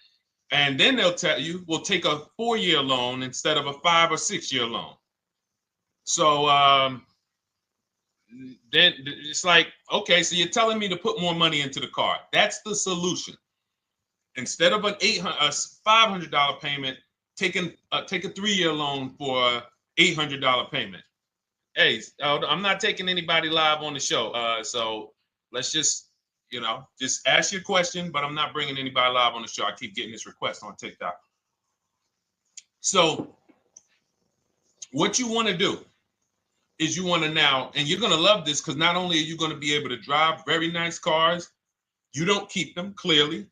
And then they'll tell you, we'll take a 4-year loan instead of a 5 or 6 year loan. So then it's like, okay, so you're telling me to put more money into the car. That's the solution. Instead of a $500 payment, take a 3-year loan for a $800 payment. Hey, I'm not taking anybody live on the show. So let's just ask your question, but I'm not bringing anybody live on the show. I keep getting this request on TikTok. So what you want to do is you want to now, and you're going to love this because not only are you going to be able to drive very nice cars, you don't keep them, clearly.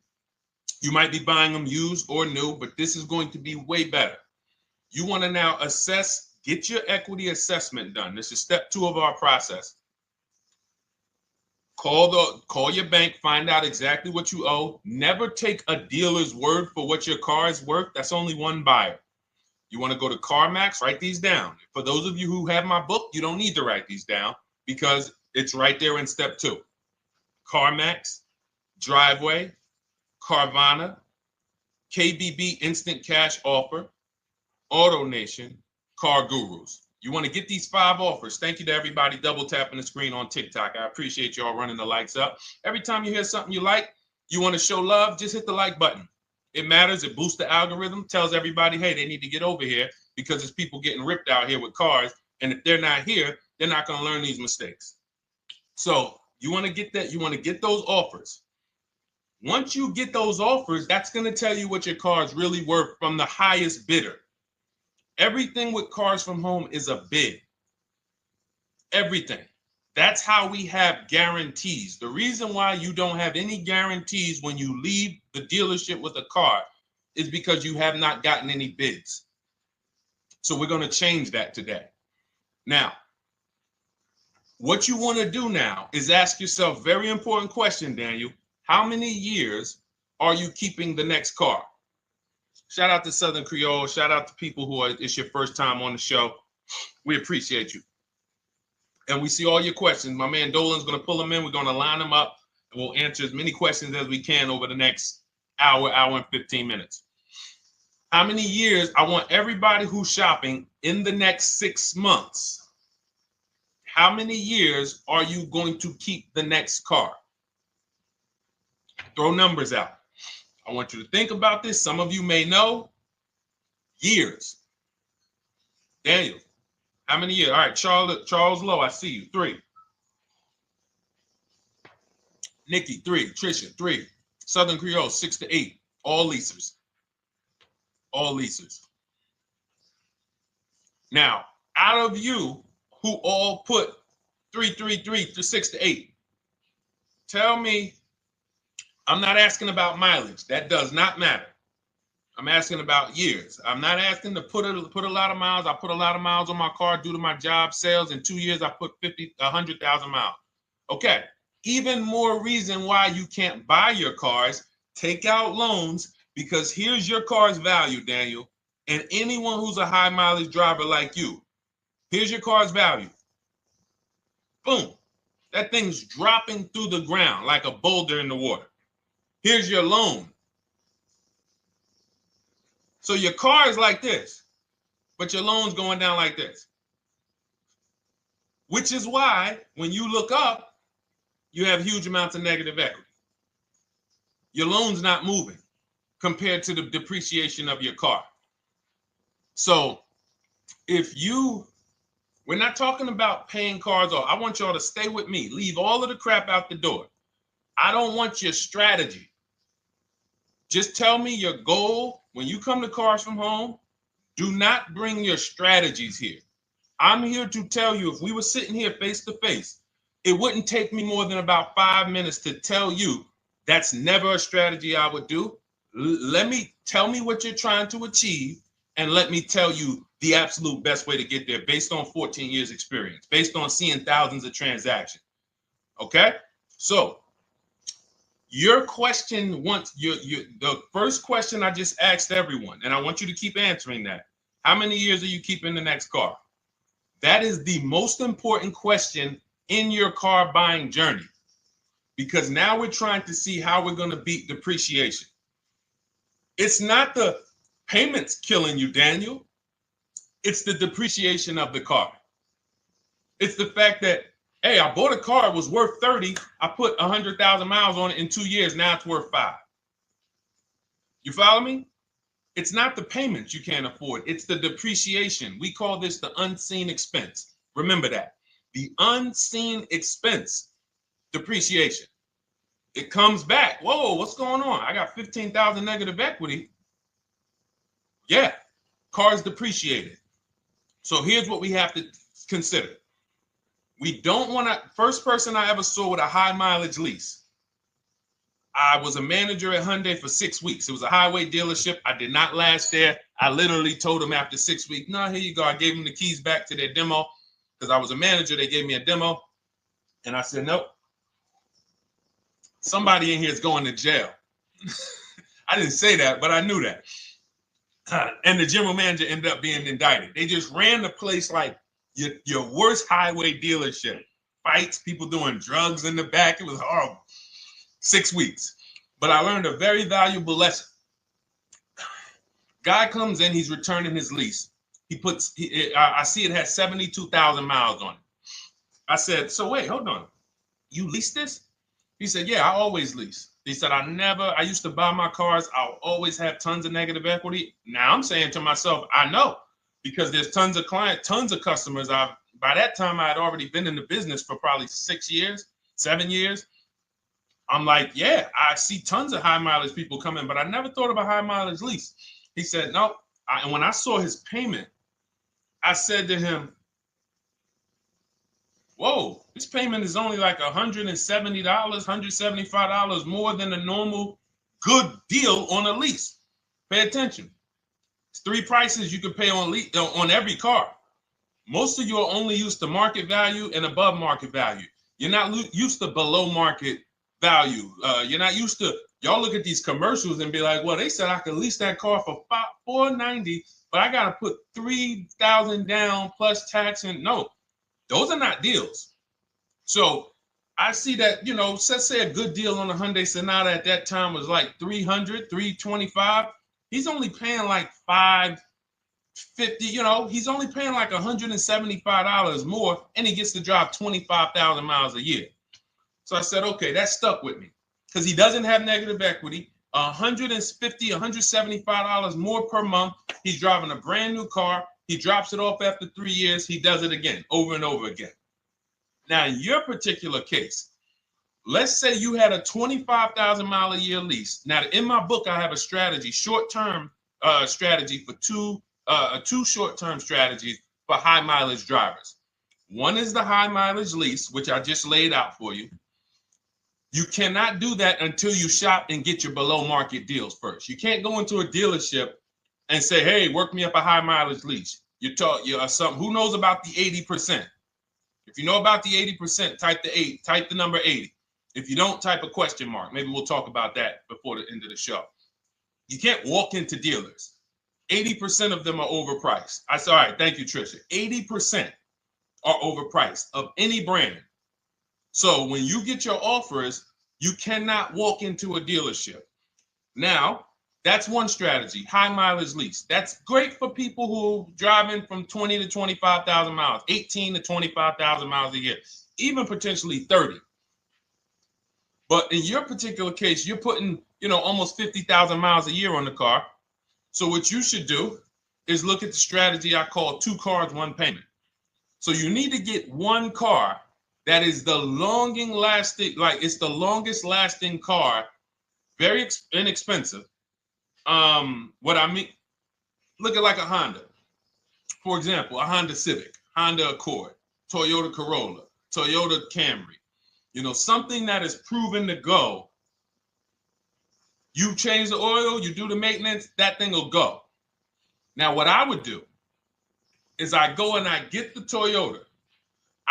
You might be buying them used or new, but this is going to be way better. You want to now assess, get your equity assessment done. This is step 2 of our process. Call your bank, find out exactly what you owe. Never take a dealer's word for what your car is worth. That's only one buyer. You want to go to CarMax, write these down. For those of you who have my book, you don't need to write these down because it's right there in step 2. CarMax, Driveway, Carvana, KBB Instant Cash Offer, AutoNation, Car Gurus. You want to get these 5 offers. Thank you to everybody double tapping the screen on TikTok. I appreciate y'all running the likes up. Every time you hear something you like, you want to show love, just hit the like button. It matters. It boosts the algorithm, tells everybody, hey, they need to get over here because there's people getting ripped out here with cars. And if they're not here, they're not going to learn these mistakes. So you want to get that. You want to get those offers. Once you get those offers, that's going to tell you what your car is really worth from the highest bidder. Everything with Cars from Home is a bid. Everything. That's how we have guarantees. The reason why you don't have any guarantees when you leave the dealership with a car is because you have not gotten any bids. So we're going to change that today. Now, what you want to do now is ask yourself, very important question, Daniel. How many years are you keeping the next car? Shout out to Southern Creole. Shout out to people who it's your first time on the show. We appreciate you. And we see all your questions. My man Dolan's going to pull them in. We're going to line them up. And we'll answer as many questions as we can over the next hour and 15 minutes. How many years? I want everybody who's shopping in the next 6 months. How many years are you going to keep the next car? Throw numbers out. I want you to think about this. Some of you may know. Years. Daniel, how many years? All right, Charles Lowe, I see you. 3. Nikki, 3. Trisha, 3. Southern Creole, 6 to 8. All leasers. All leasers. Now, out of you who all put 3 to 6 to 8, tell me. I'm not asking about mileage. That does not matter. I'm asking about years. I'm not asking to put a lot of miles. I put a lot of miles on my car due to my job sales. In 2 years, I put 100,000 miles. Okay. Even more reason why you can't buy your cars. Take out loans because here's your car's value, Daniel. And anyone who's a high mileage driver like you, here's your car's value. Boom. That thing's dropping through the ground like a boulder in the water. Here's your loan. So your car is like this, but your loan's going down like this. Which is why when you look up, you have huge amounts of negative equity. Your loan's not moving compared to the depreciation of your car. So we're not talking about paying cars off. I want y'all to stay with me. Leave all of the crap out the door. I don't want your strategy. Just tell me your goal. When you come to Cars from Home, do not bring your strategies here. I'm here to tell you, if we were sitting here face to face, it wouldn't take me more than about 5 minutes to tell you that's never a strategy I would do. Tell me what you're trying to achieve, and let me tell you the absolute best way to get there based on 14 years experience, based on seeing thousands of transactions. Okay? So Your question the first question I just asked everyone, and I want you to keep answering that. How many years are you keeping the next car? That is the most important question in your car buying journey, because now we're trying to see how we're going to beat depreciation. It's not the payments killing you, Daniel. It's the depreciation of the car. It's the fact that, hey, I bought a car, it was worth 30. I put 100,000 miles on it in 2 years. Now it's worth 5. You follow me? It's not the payments you can't afford. It's the depreciation. We call this the unseen expense. Remember that. The unseen expense, depreciation. It comes back. Whoa, what's going on? I got 15,000 negative equity. Yeah, car's depreciated. So here's what we have to consider. We don't want to, first person I ever saw with a high mileage lease. I was a manager at Hyundai for 6 weeks. It was a highway dealership. I did not last there. I literally told them after 6 weeks, no, here you go. I gave them the keys back to their demo because I was a manager. They gave me a demo. And I said, nope. Somebody in here is going to jail. I didn't say that, but I knew that. And the general manager ended up being indicted. They just ran the place like your worst highway dealership. Fights, people doing drugs in the back. It was horrible. 6 weeks. But I learned a very valuable lesson. Guy comes in, he's returning his lease. I see it has 72,000 miles on it. I said, so wait, hold on. You leased this? He said, yeah, I always lease. He said, I used to buy my cars. I'll always have tons of negative equity. Now I'm saying to myself, I know, because there's tons of clients, tons of customers. By that time, I had already been in the business for probably 6 years, 7 years. I'm like, yeah, I see tons of high mileage people coming, but I never thought of a high mileage lease. He said, no. And when I saw his payment, I said to him, whoa, this payment is only like $170, $175 more than a normal good deal on a lease. Pay attention. It's 3 prices you can pay on every car. Most of you are only used to market value and above market value. You're not used to below market value. You're not used to, y'all look at these commercials and be like, well, they said I could lease that car for $490, but I got to put $3,000 down plus tax. And no, those are not deals. So I see that, let's say a good deal on a Hyundai Sonata at that time was like $300, $325. He's only paying like $550, he's only paying like $175 more, and he gets to drive 25,000 miles a year. So I said, okay, that stuck with me because he doesn't have negative equity. $150, $175 more per month. He's driving a brand new car. He drops it off after 3 years. He does it again, over and over again. Now, in your particular case, let's say you had a 25,000 mile a year lease. Now, in my book, I have a strategy, short-term strategy for two short-term strategies for high mileage drivers. One is the high mileage lease, which I just laid out for you. You cannot do that until you shop and get your below market deals first. You can't go into a dealership and say, hey, work me up a high mileage lease. Who knows about the 80%? If you know about the 80%, type the number 80. If you don't, type a question mark. Maybe we'll talk about that before the end of the show. You can't walk into dealers. 80% of them are overpriced. I said, all right, thank you, Trisha. 80% are overpriced of any brand. So when you get your offers, you cannot walk into a dealership. Now, that's one strategy, high mileage lease. That's great for people who are driving from 20 to 25,000 miles, 18 to 25,000 miles a year, even potentially 30. But in your particular case, you're putting, almost 50,000 miles a year on the car. So what you should do is look at the strategy I call 2 cars, 1 payment. So you need to get one car that is the longest lasting car, very inexpensive. What I mean, look at like a Honda. For example, a Honda Civic, Honda Accord, Toyota Corolla, Toyota Camry. Something that is proven to go. You change the oil, you do the maintenance, that thing will go. Now, what I would do is I go and I get the Toyota.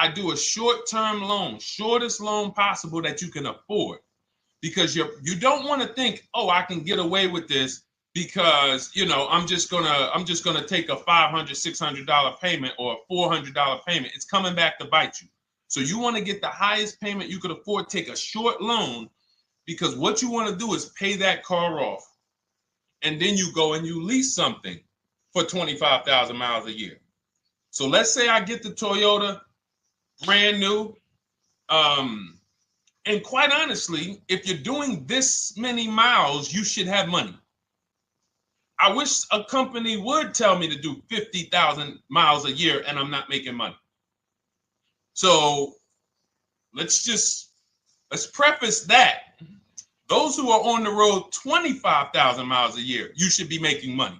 I do a short-term loan, shortest loan possible that you can afford. because you don't want to think, oh, I can get away with this because, you know, I'm just gonna take a $500, $600 payment or a $400 payment. It's coming back to bite you. So you want to get the highest payment you could afford, take a short loan, because what you want to do is pay that car off. And then you go and you lease something for 25,000 miles a year. So let's say I get the Toyota brand new. And quite honestly, if you're doing this many miles, you should have money. I wish a company would tell me to do 50,000 miles a year and I'm not making money. So let's preface that. Those who are on the road 25,000 miles a year, you should be making money.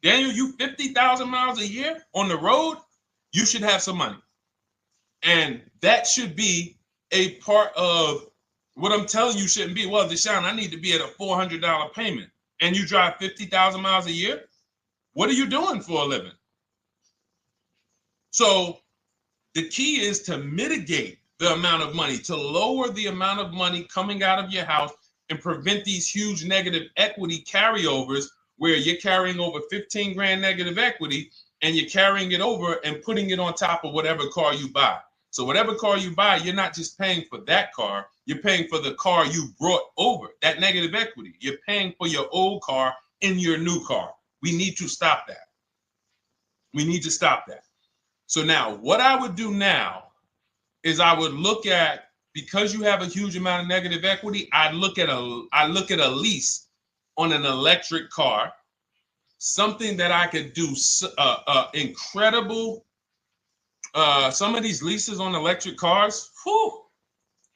Daniel, you 50,000 miles a year on the road, you should have some money. And that should be a part of what I'm telling you shouldn't be. Well, Deshone, I need to be at a $400 payment. And you drive 50,000 miles a year? What are you doing for a living? So the key is to mitigate the amount of money, to lower the amount of money coming out of your house and prevent these huge negative equity carryovers where you're carrying over 15 grand negative equity and you're carrying it over and putting it on top of whatever car you buy. So whatever car you buy, you're not just paying for that car, you're paying for the car you brought over, that negative equity. You're paying for your old car in your new car. We need to stop that. We need to stop that. So now what I would do now is I would look at, because you have a huge amount of negative equity, I look at a lease on an electric car, something that I could do incredible. Some of these leases on electric cars, whew,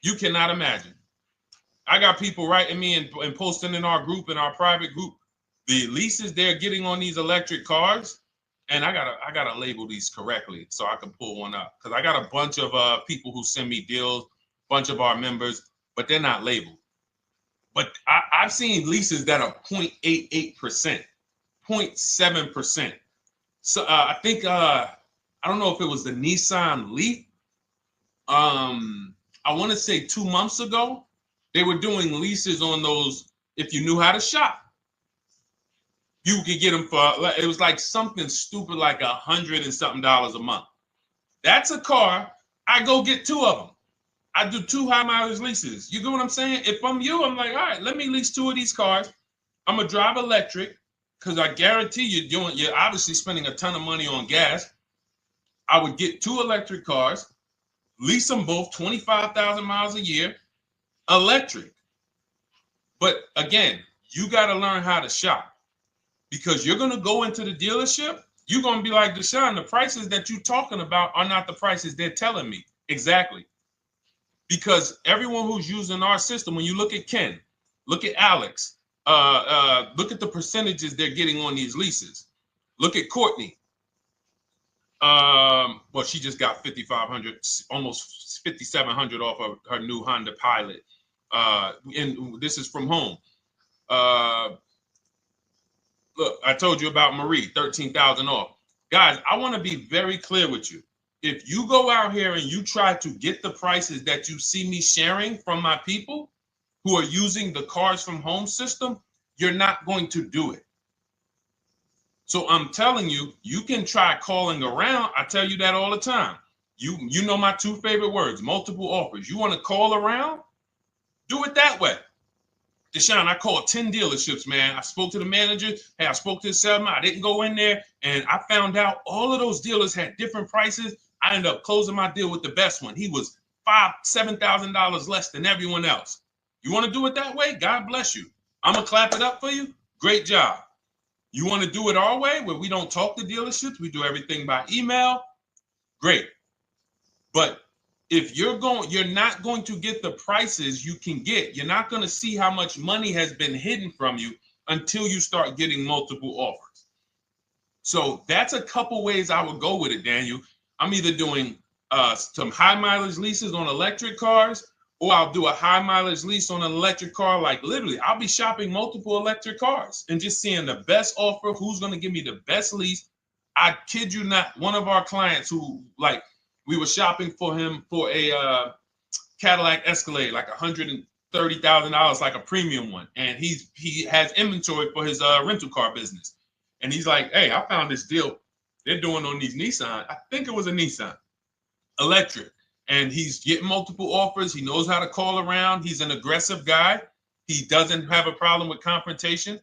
you cannot imagine. I got people writing me and posting in our group, in our private group, the leases they're getting on these electric cars. And I gotta label these correctly so I can pull one up, because I got a bunch of people who send me deals, bunch of our members, but they're not labeled. But I've seen leases that are 0.88%, 0.7%. So I think I don't know if it was the Nissan Leaf. I want to say 2 months ago, they were doing leases on those. If you knew how to shop, you could get them for, it was like something stupid like $100 and something a month. That's a car. I go get 2 of them. I do 2 high mileage leases. You get what I'm saying? If I'm you, I'm like, all right, let me lease 2 of these cars. I'm gonna drive electric, because I guarantee you're obviously spending a ton of money on gas. I would get 2 electric cars, lease them both 25,000 miles a year, electric. But again, you got to learn how to shop, because you're going to go into the dealership. You're going to be like, Deshone, the prices that you're talking about are not the prices they're telling me. Exactly. Because everyone who's using our system, when you look at Ken, look at Alex, look at the percentages they're getting on these leases. Look at Courtney. Well, she just got 5,500, almost 5,700 off of her new Honda Pilot. And this is from home. Look, I told you about Marie, 13,000 off. Guys, I want to be very clear with you. If you go out here and you try to get the prices that you see me sharing from my people who are using the Cars from Home system, you're not going to do it. So I'm telling you, you can try calling around. I tell you that all the time. You know my 2 favorite words, multiple offers. You want to call around? Do it that way. Deshone, I called 10 dealerships, man. I spoke to the manager. Hey, I spoke to the salesman. I didn't go in there, and I found out all of those dealers had different prices. I ended up closing my deal with the best one. He was $5,000, $7,000 less than everyone else. You want to do it that way? God bless you. I'm going to clap it up for you. Great job. You want to do it our way, where we don't talk to dealerships, we do everything by email? Great. But if you're not going to get the prices you can get. You're not going to see how much money has been hidden from you until you start getting multiple offers. So that's a couple ways I would go with it, Daniel. I'm either doing some high mileage leases on electric cars, or I'll do a high mileage lease on an electric car. Like literally, I'll be shopping multiple electric cars and just seeing the best offer, who's going to give me the best lease. I kid you not, one of our clients who, like, we were shopping for him for a Cadillac Escalade, like $30,000, like a premium one, and he has inventory for his rental car business, and he's like, hey, I found this deal they're doing on these Nissan. I think it was a Nissan electric, and he's getting multiple offers. He knows how to call around. He's an aggressive guy. He doesn't have a problem with confrontation,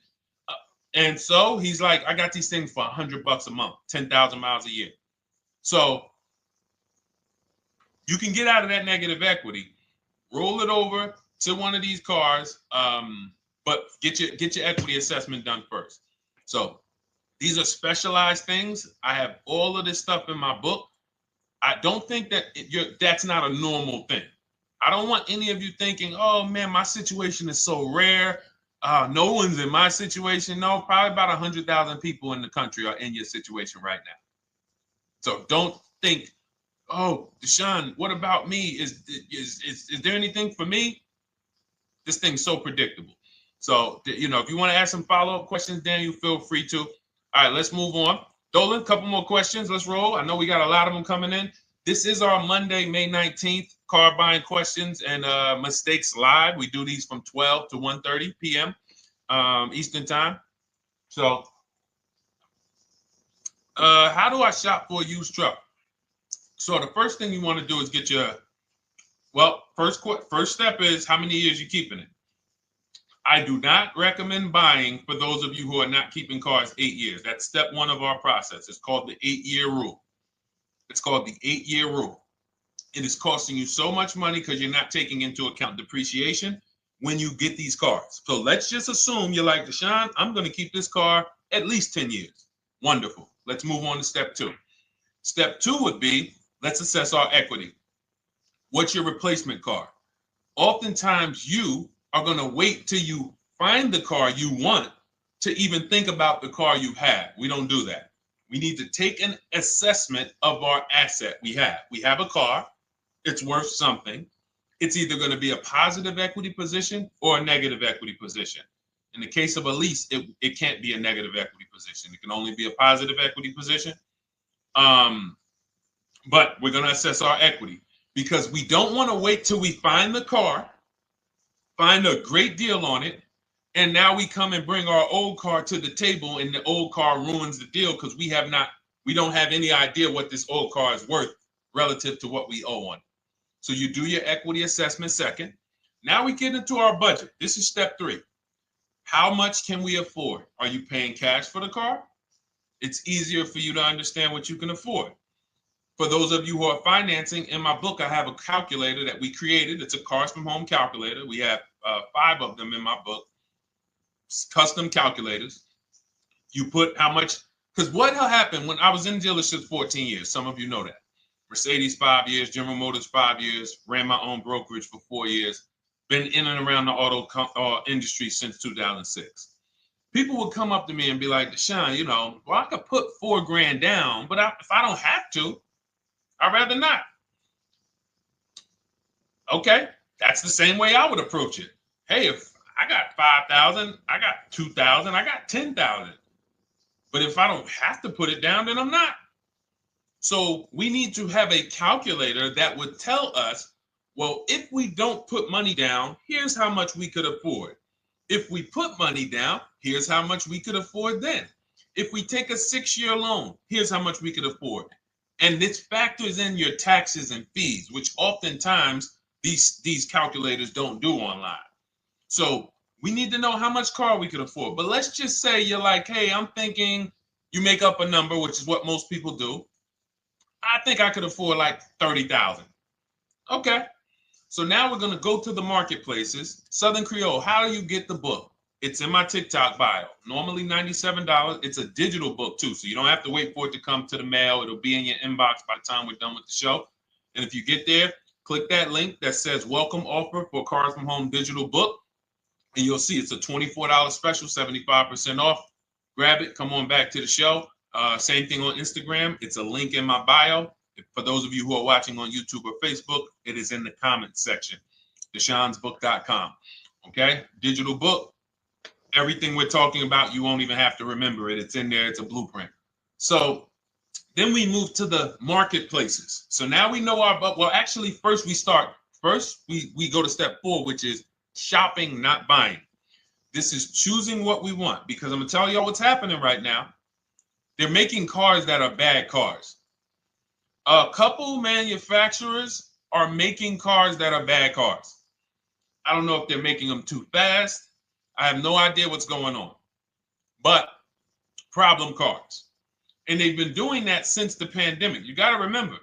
and so he's like, I got these things for $100 a month, 10,000 miles a year. So you can get out of that negative equity, roll it over to one of these cars, but get your equity assessment done first. So these are specialized things. I have all of this stuff in my book. I don't think that that's not a normal thing. I don't want any of you thinking, oh man, my situation is so rare. No one's in my situation. No, probably about 100,000 people in the country are in your situation right now. So don't think, oh, Deshone, what about me? Is there anything for me? This thing's so predictable. So, if you want to ask some follow-up questions, Daniel, feel free to. All right, let's move on. Dolan, a couple more questions. Let's roll. I know we got a lot of them coming in. This is our Monday, May 19th, car buying questions and mistakes live. We do these from 12 to 1:30 p.m. Eastern time. So, how do I shop for a used truck? So the first thing you want to do is get your, first step is how many years you keeping it. I do not recommend buying for those of you who are not keeping cars 8 years. That's step one of our process. It's called the 8-year rule. It's called the 8-year rule. It is costing you so much money because you're not taking into account depreciation when you get these cars. So let's just assume you're like, Deshone, I'm going to keep this car at least 10 years. Wonderful. Let's move on to step two. Step two would be, let's assess our equity. What's your replacement car? Oftentimes you are going to wait till you find the car you want to even think about the car you have. We don't do that. We need to take an assessment of our asset we have. We have a car. It's worth something. It's either going to be a positive equity position or a negative equity position. In the case of a lease, it can't be a negative equity position. It can only be a positive equity position. But we're going to assess our equity because we don't want to wait till we find the car, find a great deal on it, and now we come and bring our old car to the table and the old car ruins the deal because we don't have any idea what this old car is worth relative to what we owe on it. So you do your equity assessment second. Now we get into our budget. This is step three. How much can we afford? Are you paying cash for the car? It's easier for you to understand what you can afford. For those of you who are financing, in my book, I have a calculator that we created. It's a Cars from Home calculator. We have 5 of them in my book, custom calculators. You put how much, because what happened when I was in dealerships 14 years, some of you know that. Mercedes 5 years, General Motors 5 years, ran my own brokerage for 4 years, been in and around the auto industry since 2006. People would come up to me and be like, Deshone, I could put $4,000 down, but if I don't have to, I'd rather not. Okay, that's the same way I would approach it. Hey, if I got 5,000, I got 2,000, I got 10,000. But if I don't have to put it down, then I'm not. So we need to have a calculator that would tell us, well, if we don't put money down, here's how much we could afford. If we put money down, here's how much we could afford then. If we take a 6-year loan, here's how much we could afford. And this factors in your taxes and fees, which oftentimes these calculators don't do online. So we need to know how much car we could afford. But let's just say you're like, hey, I'm thinking, you make up a number, which is what most people do. I think I could afford like 30,000. Okay. So now we're going to go to the marketplaces. Southern Creole, how do you get the book? It's in my TikTok bio. Normally $97. It's a digital book too, so you don't have to wait for it to come to the mail. It'll be in your inbox by the time we're done with the show. And if you get there, click that link that says welcome offer for Cars from Home digital book. And you'll see it's a $24 special, 75% off. Grab it. Come on back to the show. Same thing on Instagram. It's a link in my bio. For those of you who are watching on YouTube or Facebook, it is in the comments section. DeshonesBook.com. Okay? Digital book. Everything we're talking about, you won't even have to remember it. It's in there. It's a blueprint. So then we move to the marketplaces. So now we know actually first we go to step 4, which is shopping, not buying. This is choosing what we want, because I'm gonna tell y'all what's happening right now. They're making cars that are bad cars. A couple manufacturers are making cars that are bad cars. I don't know if they're making them too fast. I have no idea what's going on, but problem cars. And they've been doing that since the pandemic. You got to remember,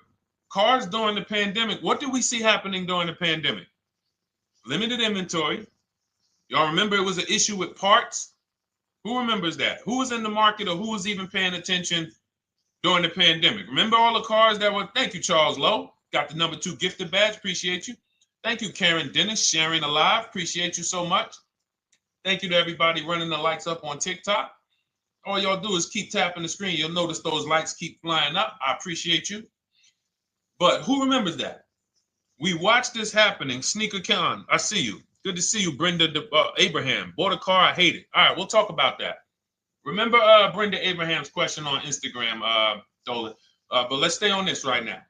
cars during the pandemic, what did we see happening during the pandemic? Limited inventory. Y'all remember it was an issue with parts? Who remembers that? Who was in the market, or who was even paying attention during the pandemic? Remember all the cars that were, thank you, Charles Lowe. Got the number 2 gifted badge, appreciate you. Thank you, Karen Dennis, sharing alive, appreciate you so much. Thank you to everybody running the likes up on TikTok. All y'all do is keep tapping the screen. You'll notice those likes keep flying up. I appreciate you. But who remembers that? We watched this happening. Sneaker Con, I see you. Good to see you, Brenda Abraham. Bought a car, I hate it. All right, we'll talk about that. Remember Brenda Abraham's question on Instagram, Dolan. But let's stay on this right now.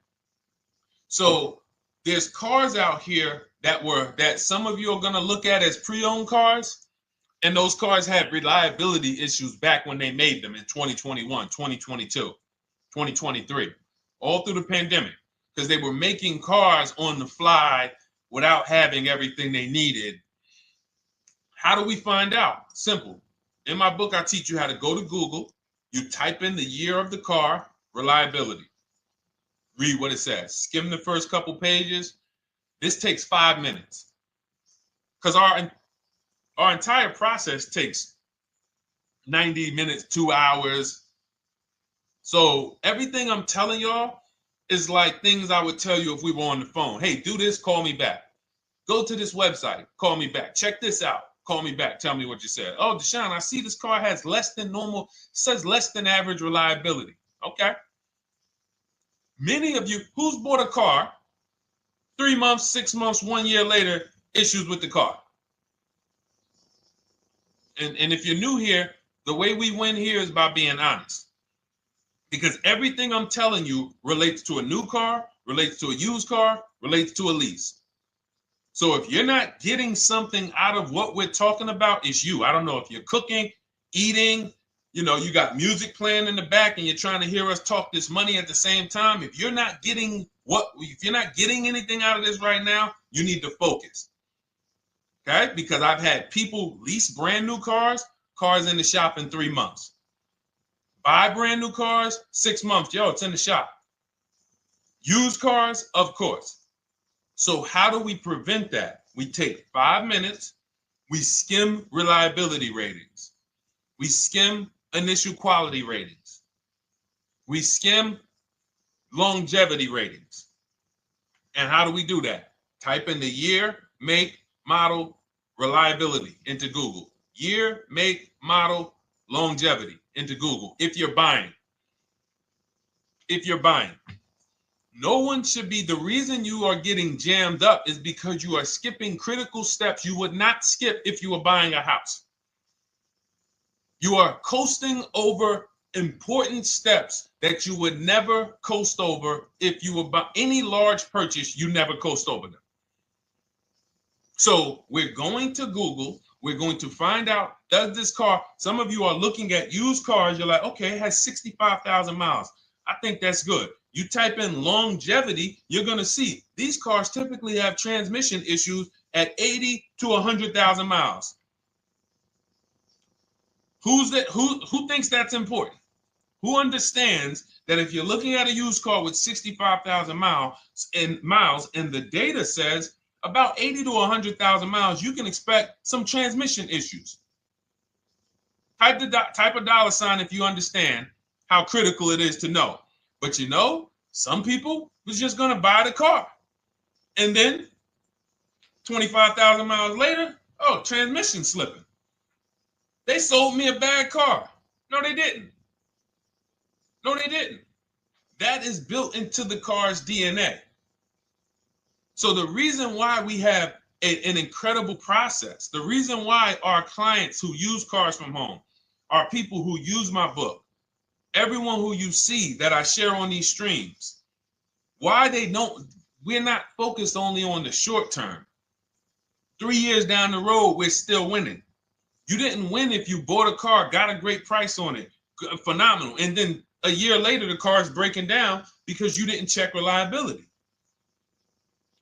So there's cars out here that some of you are going to look at as pre-owned cars, and those cars had reliability issues back when they made them in 2021, 2022, 2023, all through the pandemic, because they were making cars on the fly without having everything they needed. How do we find out? Simple. In my book, I teach you how to go to Google. You type in the year of the car, reliability. Read what it says. Skim the first couple pages. This takes 5 minutes, because our entire process takes 90 minutes, 2 hours. So everything I'm telling y'all is like things I would tell you if we were on the phone. Hey, do this, call me back. Go to this website, call me back. Check this out, call me back. Tell me what you said. Oh, Deshone, I see this car has less than normal, says less than average reliability. Okay. Many of you, who's bought a car 3 months, 6 months, 1 year later, issues with the car? And if you're new here, the way we win here is by being honest. Because everything I'm telling you relates to a new car, relates to a used car, relates to a lease. So if you're not getting something out of what we're talking about, it's you. I don't know if you're cooking, eating, you got music playing in the back and you're trying to hear us talk this money at the same time. If you're not getting anything out of this right now, you need to focus. Okay? Because I've had people lease brand new cars in the shop in 3 months. Buy brand new cars, 6 months. Yo, it's in the shop. Used cars, of course. So how do we prevent that? We take 5 minutes. We skim reliability ratings. We skim initial quality ratings. We skim longevity ratings. And how do we do that? Type in the year, make, model, reliability into Google. Year, make, model, longevity into Google. If you're buying. No one should be, the reason you are getting jammed up is because you are skipping critical steps you would not skip if you were buying a house. You are coasting over important steps that you would never coast over if you were buying any large purchase. You never coast over them. So we're going to Google. We're going to find out, does this car, some of you are looking at used cars. You're like, okay, it has 65,000 miles. I think that's good. You type in longevity, you're going to see these cars typically have transmission issues at 80 to 100,000 miles. Who thinks that's important? Who understands that if you're looking at a used car with 65,000 miles and the data says about 80 to 100,000 miles, you can expect some transmission issues. Type a dollar sign if you understand how critical it is to know. But some people was just going to buy the car. And then 25,000 miles later, transmission slipping. They sold me a bad car. No, they didn't. That is built into the car's DNA. So the reason why we have an incredible process, the reason why our clients who use cars from home are people who use my book, everyone who you see that I share on these streams, we're not focused only on the short term. 3 years down the road, we're still winning. You didn't win if you bought a car, got a great price on it, phenomenal, and then a year later the car is breaking down because you didn't check reliability.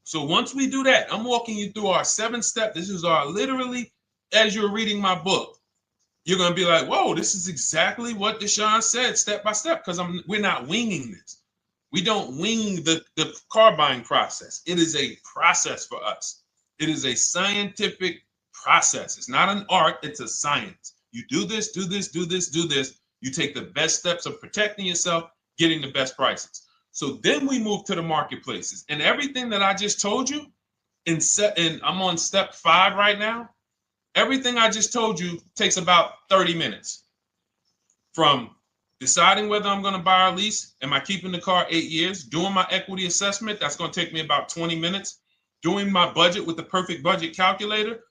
So once we do that, I'm walking you through our 7-step. This is our literally, as you're reading my book, you're going to be like, whoa, this is exactly what Deshone said, step by step, because we're not winging this. We don't wing the car buying process. It is a process for us. It is a scientific process. It's not an art, it's a science. You do this, do this, do this, do this. You take the best steps of protecting yourself, getting the best prices. So then we move to the marketplaces. And everything that I just told you, and I'm on step 5 right now, everything I just told you takes about 30 minutes. From deciding whether I'm going to buy or lease, am I keeping the car 8 years, doing my equity assessment, that's going to take me about 20 minutes, doing my budget with the perfect budget calculator.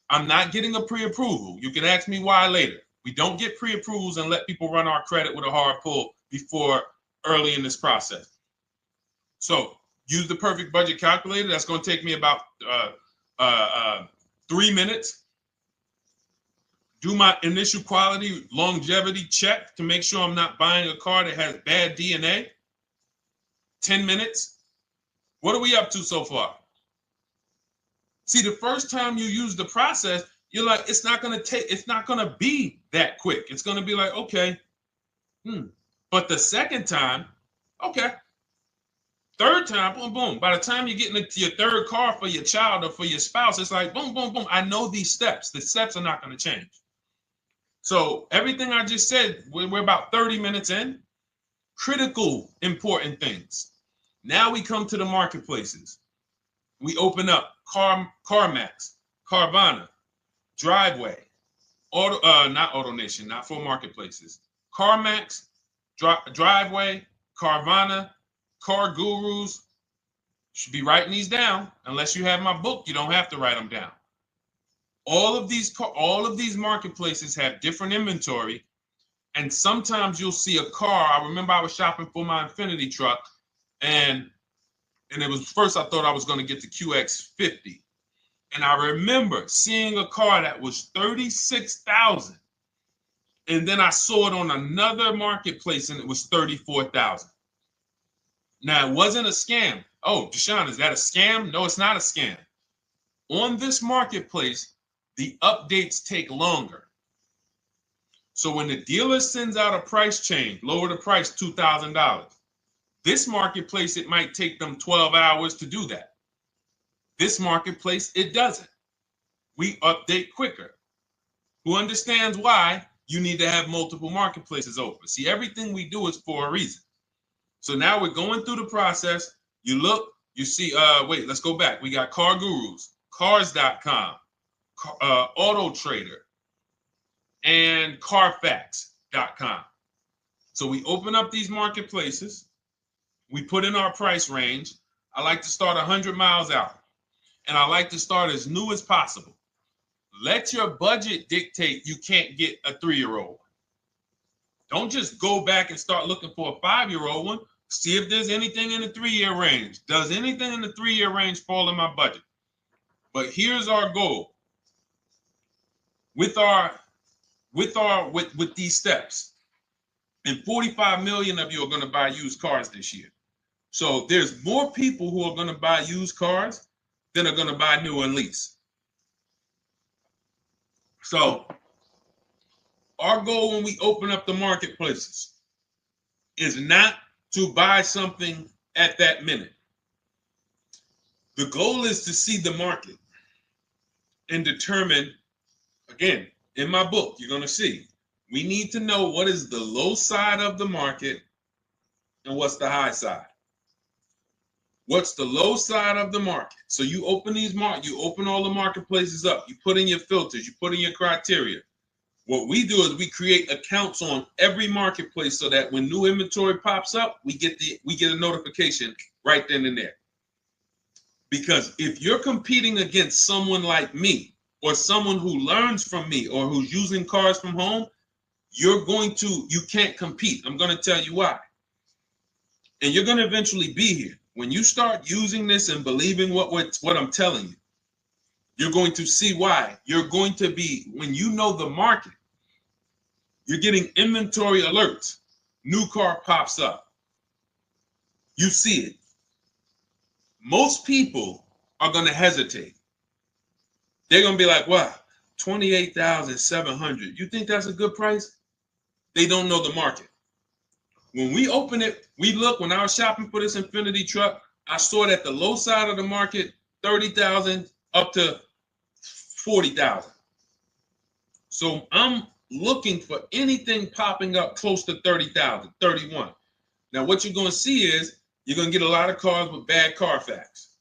I'm not getting a pre-approval. You can ask me why later. We don't get pre-approvals and let people run our credit with a hard pull before early in this process. So use the perfect budget calculator. That's going to take me about 3 minutes. Do my initial quality longevity check to make sure I'm not buying a car that has bad DNA. 10 minutes. What are we up to so far? See, the first time you use the process, you're like, it's not going to be that quick. It's going to be like, okay. But the second time, okay. Third time, boom, boom. By the time you're getting into your third car for your child or for your spouse, it's like, boom, boom, boom. I know these steps. The steps are not going to change. So everything I just said, we're about 30 minutes in. Critical, important things. Now we come to the marketplaces. We open up CarMax, Carvana, Driveway, not AutoNation, not for marketplaces. CarMax, Driveway, Carvana, Car Gurus. Should be writing these down. Unless you have my book, you don't have to write them down. All of these marketplaces have different inventory, and sometimes you'll see a car. I remember I was shopping for my Infinity truck, and it was first I thought I was going to get the QX50, and I remember seeing a car that was $36,000, and then I saw it on another marketplace, and it was $34,000. Now it wasn't a scam. Oh, Deshone, is that a scam? No, it's not a scam. On this marketplace, the updates take longer. So when the dealer sends out a price change, lower the price $2,000. This marketplace, it might take them 12 hours to do that. This marketplace, it doesn't. We update quicker. Who understands why you need to have multiple marketplaces open? See, everything we do is for a reason. So now we're going through the process. You look, you see, wait, let's go back. We got Car Gurus, Cars.com, Auto Trader, and Carfax.com. So we open up these marketplaces. We put in our price range. I like to start 100 miles out, and I like to start as new as possible. Let your budget dictate you can't get a 3-year-old. Don't just go back and start looking for a 5-year-old one. See if there's anything in the 3-year range. Does anything in the 3-year range fall in my budget? But here's our goal. With these steps, and 45 million of you are going to buy used cars this year. So there's more people who are going to buy used cars than are going to buy new and lease. So our goal when we open up the marketplaces is not to buy something at that minute. The goal is to see the market and determine, again, in my book, you're going to see, we need to know what is the low side of the market and what's the high side. What's the low side of the market? So you open you open all the marketplaces up. You put in your filters. You put in your criteria. What we do is we create accounts on every marketplace so that when new inventory pops up, we get a notification right then and there. Because if you're competing against someone like me or someone who learns from me or who's using cars from home, you can't compete. I'm going to tell you why. And you're going to eventually be here. When you start using this and believing what I'm telling you, You're going to see why. You're going to be, when you know the market, you're getting inventory alerts. New car pops up. You see it. Most people are going to hesitate. They're going to be like, wow, 28,700. You think that's a good price? They don't know the market. When we open it, we look, when I was shopping for this Infinity truck, I saw it at the low side of the market, 30,000 up to 40,000. So I'm looking for anything popping up close to 30,000, 31. Now, what you're going to see is you're going to get a lot of cars with bad Carfax,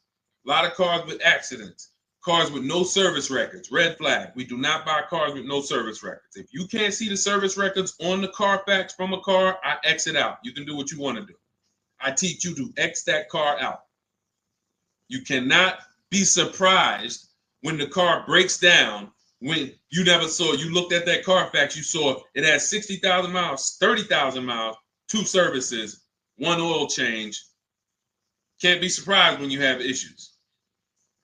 a lot of cars with accidents, cars with no service records, red flag. We do not buy cars with no service records. If you can't see the service records on the Carfax from a car, I exit out. You can do what you want to do. I teach you to X that car out. You cannot be surprised when the car breaks down, when you never saw, you looked at that Carfax, you saw it has 60,000 miles, 30,000 miles, 2 services, 1 oil change. Can't be surprised when you have issues.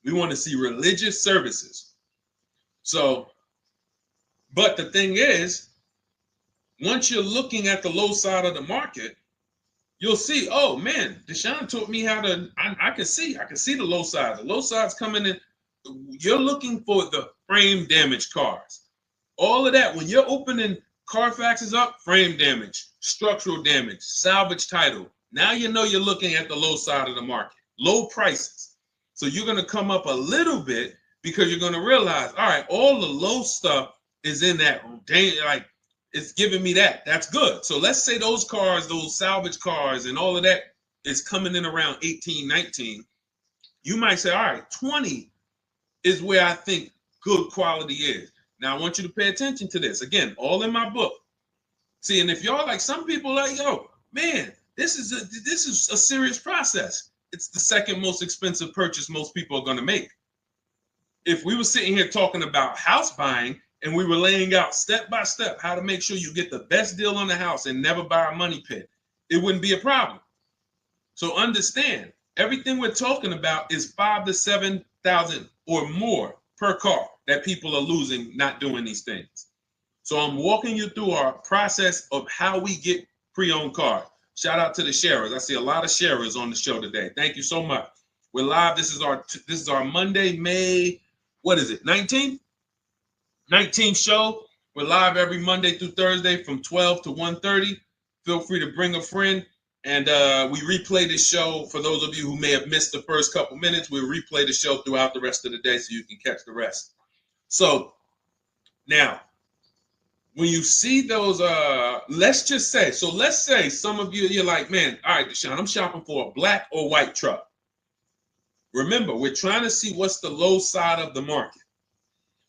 We want to see religious services. So, but the thing is, once you're looking at the low side of the market, you'll see, oh man, Deshone taught me how to, I can see the low side. The low side's coming in. You're looking for the frame damage cars. All of that, when you're opening Carfaxes up, frame damage, structural damage, salvage title. Now you know you're looking at the low side of the market, low prices. So you're going to come up a little bit because you're going to realize, all right, all the low stuff is in that, like, it's giving me that. That's good. So let's say those cars, those salvage cars and all of that is coming in around 18, 19. You might say, all right, 20 is where I think good quality is. Now, I want you to pay attention to this. Again, all in my book. See, and if y'all like, some people like, yo, man, this is a serious process. It's the second most expensive purchase most people are going to make. If we were sitting here talking about house buying and we were laying out step by step how to make sure you get the best deal on the house and never buy a money pit, it wouldn't be a problem. So understand, everything we're talking about is 5,000 to 7,000 or more per car that people are losing not doing these things. So I'm walking you through our process of how we get pre-owned cars. Shout out to the sharers. I see a lot of sharers on the show today. Thank you so much. We're live. This is our Monday, May, what is it, 19th? 19th show. We're live every Monday through Thursday from 12 to 1:30. Feel free to bring a friend. And we replay this show. For those of you who may have missed the first couple minutes, we'll replay the show throughout the rest of the day so you can catch the rest. So now, when you see those, let's say some of you, you're like, man, all right, Deshone, I'm shopping for a black or white truck. Remember, we're trying to see what's the low side of the market.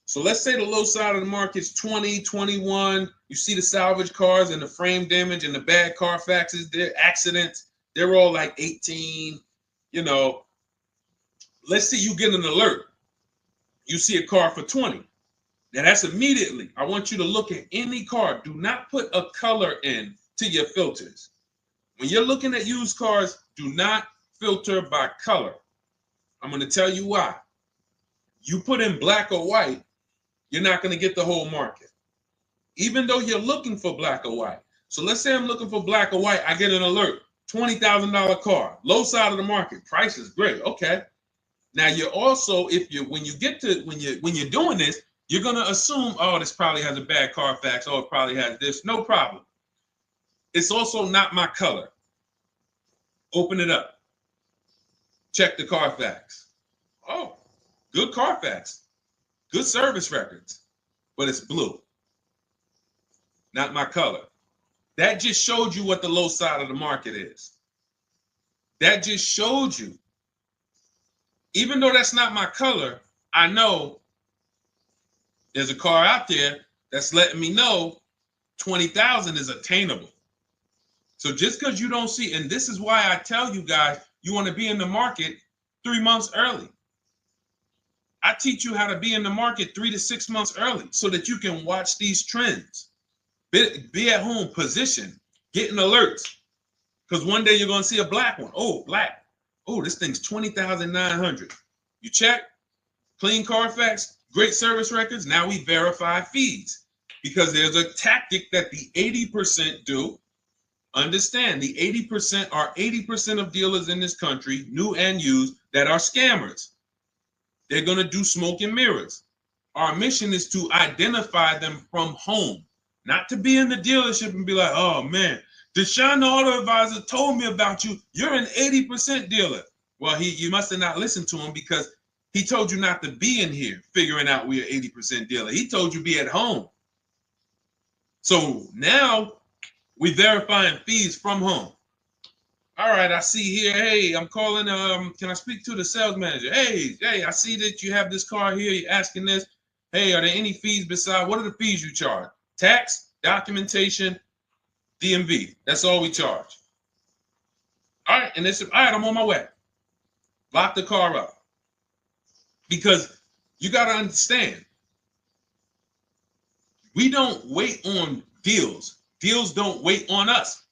So let's say the low side of the market is 20, 21. You see the salvage cars and the frame damage and the bad Carfaxes, their accidents, they're all like 18, you know. Let's say you get an alert. You see a car for 20. Now that's immediately, I want you to look at any car. Do not put a color in to your filters. When you're looking at used cars, do not filter by color. I'm going to tell you why. You put in black or white, you're not going to get the whole market, even though you're looking for black or white. So let's say I'm looking for black or white. I get an alert, $20,000 car, low side of the market. Price is great. Okay. Now you're also, when you're doing this, you're going to assume, oh, this probably has a bad Carfax. Oh, it probably has this. No problem. It's also not my color. Open it up. Check the Carfax. Oh, good Carfax. Good service records. But it's blue. Not my color. That just showed you what the low side of the market is. That just showed you. Even though that's not my color, I know there's a car out there that's letting me know 20,000 is attainable. So just because you don't see, and this is why I tell you guys, you want to be in the market 3 months early. I teach you how to be in the market 3 to 6 months early so that you can watch these trends. Be at home, position, getting alerts. Because one day you're going to see a black one. Oh, black. Oh, this thing's 20,900. You check. clean Carfax, great service records. Now we verify fees because there's a tactic that the 80% do. Understand, the 80% are 80% of dealers in this country, new and used, that are scammers. They're going to do smoke and mirrors. Our mission is to identify them from home, not to be in the dealership and be like, oh man, Deshone the Auto Advisor told me about you. You're an 80% dealer. Well, you must have not listened to him because he told you not to be in here figuring out we're 80% dealer. He told you be at home. So now we verifying fees from home. All right, I see here. Hey, I'm calling. Can I speak to the sales manager? Hey, I see that you have this car here. You're asking this. Hey, are there any fees besides? What are the fees you charge? Tax, documentation, DMV. That's all we charge. All right, and they said, all right, I'm on my way. Lock the car up. Because you got to understand, we don't wait on deals. Deals don't wait on us.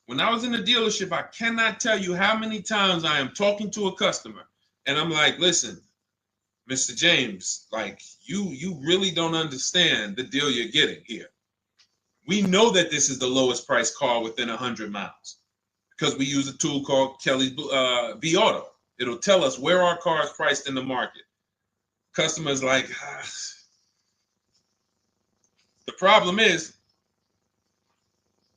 When I was in the dealership, I cannot tell you how many times I am talking to a customer and I'm like, listen, Mr. James, like you really don't understand the deal you're getting here. We know that this is the lowest price car within 100 miles because we use a tool called Kelly's V Auto. It'll tell us where our car is priced in the market. Customers like, the problem is,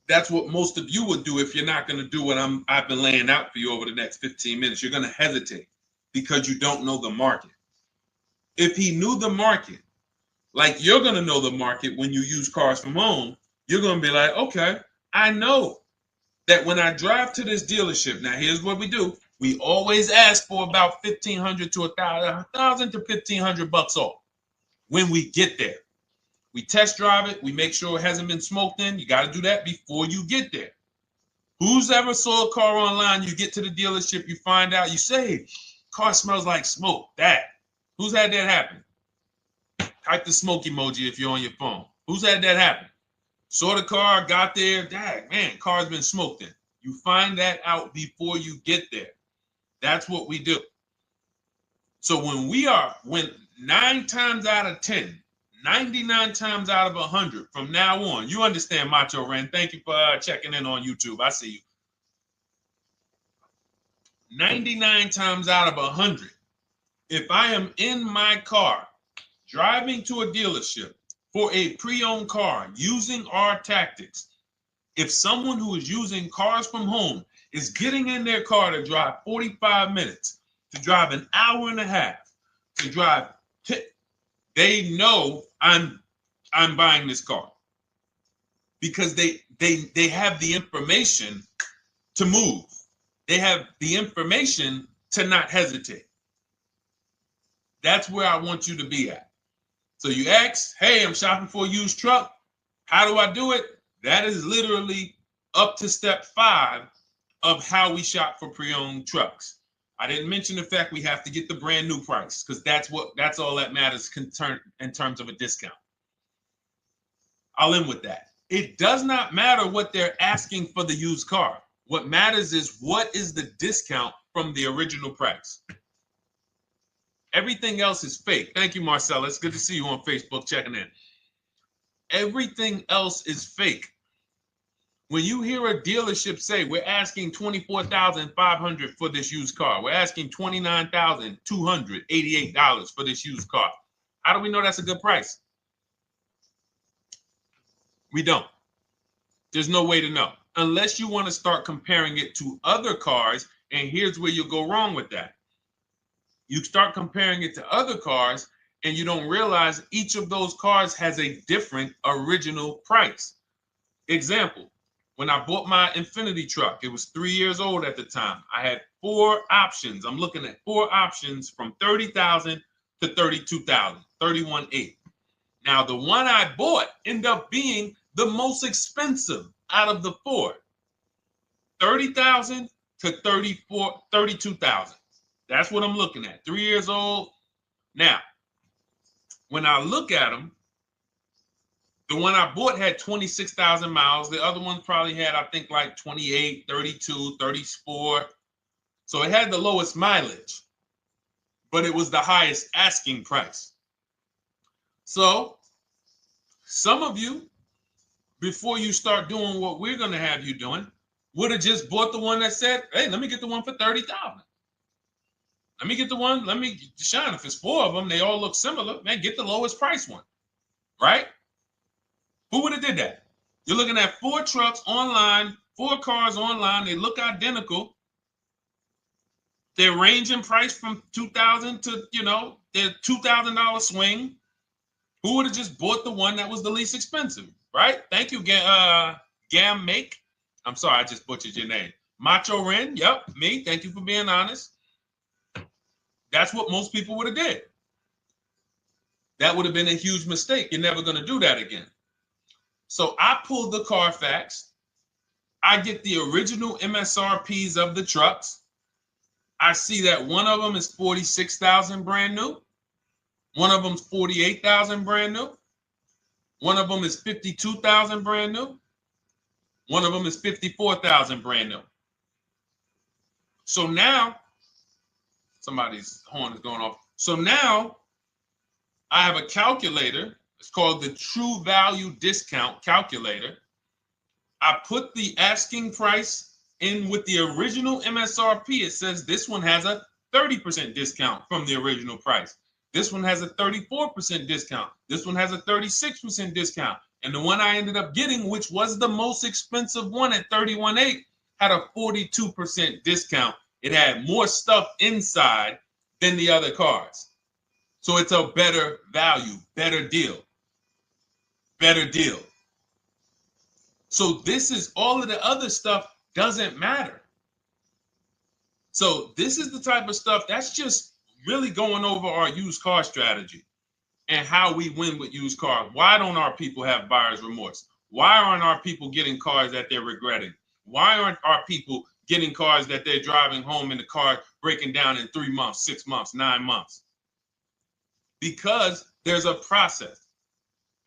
that's what most of you would do if you're not going to do what I've been laying out for you over the next 15 minutes. You're going to hesitate because you don't know the market. If he knew the market, like you're going to know the market when you use cars from home, you're going to be like, okay, I know that when I drive to this dealership, now here's what we do. We always ask for about $1,500 to $1,000 to $1,500 off when we get there. We test drive it. We make sure it hasn't been smoked in. You got to do that before you get there. Who's ever saw a car online? You get to the dealership, you find out, you say, car smells like smoke. That. Who's had that happen? Type the smoke emoji if you're on your phone. Who's had that happen? Saw the car, got there, dang, man, car's been smoked in. You find that out before you get there. That's what we do. So when 9 times out of 10, 99 times out of 100 from now on, you understand, Macho Ren. Thank you for checking in on YouTube. I see you. 99 times out of 100, if I am in my car driving to a dealership for a pre-owned car using our tactics, if someone who is using cars from home is getting in their car to drive 45 minutes, to drive an hour and a half, to drive, they know I'm buying this car because they have the information to move. They have the information to not hesitate. That's where I want you to be at. So you ask, hey, I'm shopping for a used truck. How do I do it? That is literally up to step 5 of how we shop for pre-owned trucks. I didn't mention the fact we have to get the brand new price because that's all that matters in terms of a discount. I'll end with that. It does not matter what they're asking for the used car. What matters is what is the discount from the original price. Everything else is fake. Thank you, Marcella. It's good to see you on Facebook checking in. Everything else is fake. When you hear a dealership say, we're asking $24,500 for this used car, we're asking $29,288 for this used car, how do we know that's a good price? We don't. There's no way to know. Unless you want to start comparing it to other cars, and here's where you'll go wrong with that. You start comparing it to other cars, and you don't realize each of those cars has a different original price. Example. When I bought my Infinity truck, it was 3 years old at the time. I had 4 options. I'm looking at 4 options from $30,000 to $32,000, $31,800. Now, the one I bought ended up being the most expensive out of the 4. $30,000 to $32,000. That's what I'm looking at. 3 years old. Now, when I look at them, the one I bought had 26,000 miles. The other one probably had, I think, like 28, 32, 34. So it had the lowest mileage. but it was the highest asking price. So some of you, before you start doing what we're going to have you doing, would have just bought the one that said, hey, let me get the one for $30,000. Let me get the one, Deshone, if it's 4 of them, they all look similar, man, get the lowest price one, right? Who would have did that? You're looking at 4 trucks online, 4 cars online, they look identical. They range in price from $2,000 to, their $2,000 swing. Who would have just bought the one that was the least expensive, right? Thank you, Gam Make. I'm sorry, I just butchered your name. Macho Ren, yep, me. Thank you for being honest. That's what most people would have did. That would have been a huge mistake. You're never going to do that again. So I pulled the Carfax. I get the original MSRPs of the trucks. I see that one of them is $46,000 brand new. One of them's $48,000 brand new. One of them is $52,000 brand new. One of them is $54,000 brand new. So now, somebody's horn is going off. So now I have a calculator. It's called the True Value Discount Calculator. I put the asking price in with the original MSRP. It says this one has a 30% discount from the original price. This one has a 34% discount. This one has a 36% discount. And the one I ended up getting, which was the most expensive one at $31,800, had a 42% discount. It had more stuff inside than the other cars. So it's a better value, better deal. Better deal. So this is all of the other stuff doesn't matter. So this is the type of stuff that's just really going over our used car strategy and how we win with used cars. Why don't our people have buyer's remorse? Why aren't our people getting cars that they're regretting? Why aren't our people getting cars that they're driving home and the car breaking down in 3 months, 6 months, 9 months? Because there's a process.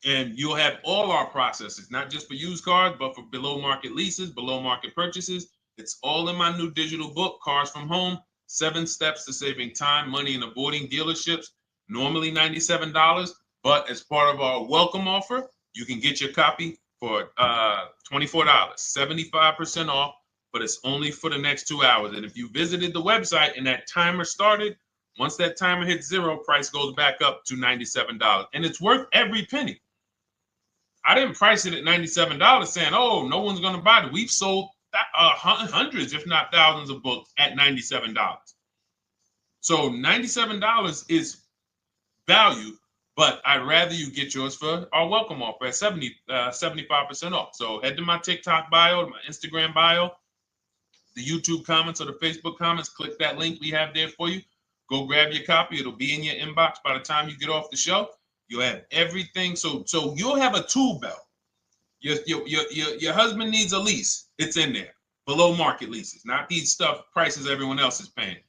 And you'll have all our processes, not just for used cars, but for below market leases, below market purchases. It's all in my new digital book, Cars from Home, 7 Steps to Saving Time, Money, and Avoiding Dealerships. Normally $97, but as part of our welcome offer, you can get your copy for $24, 75% off, but it's only for the next 2 hours. And if you visited the website and that timer started, once that timer hits 0, price goes back up to $97. And it's worth every penny. I didn't price it at $97 saying, oh, no one's going to buy it. We've sold hundreds, if not thousands of books at $97. So $97 is value, but I'd rather you get yours for our welcome offer at 75% off. So head to my TikTok bio, my Instagram bio, the YouTube comments or the Facebook comments, click that link we have there for you. Go grab your copy. It'll be in your inbox by the time you get off the show. You'll have everything. So you'll have a tool belt. Your husband needs a lease. It's in there. Below market leases, not these stuff prices everyone else is paying.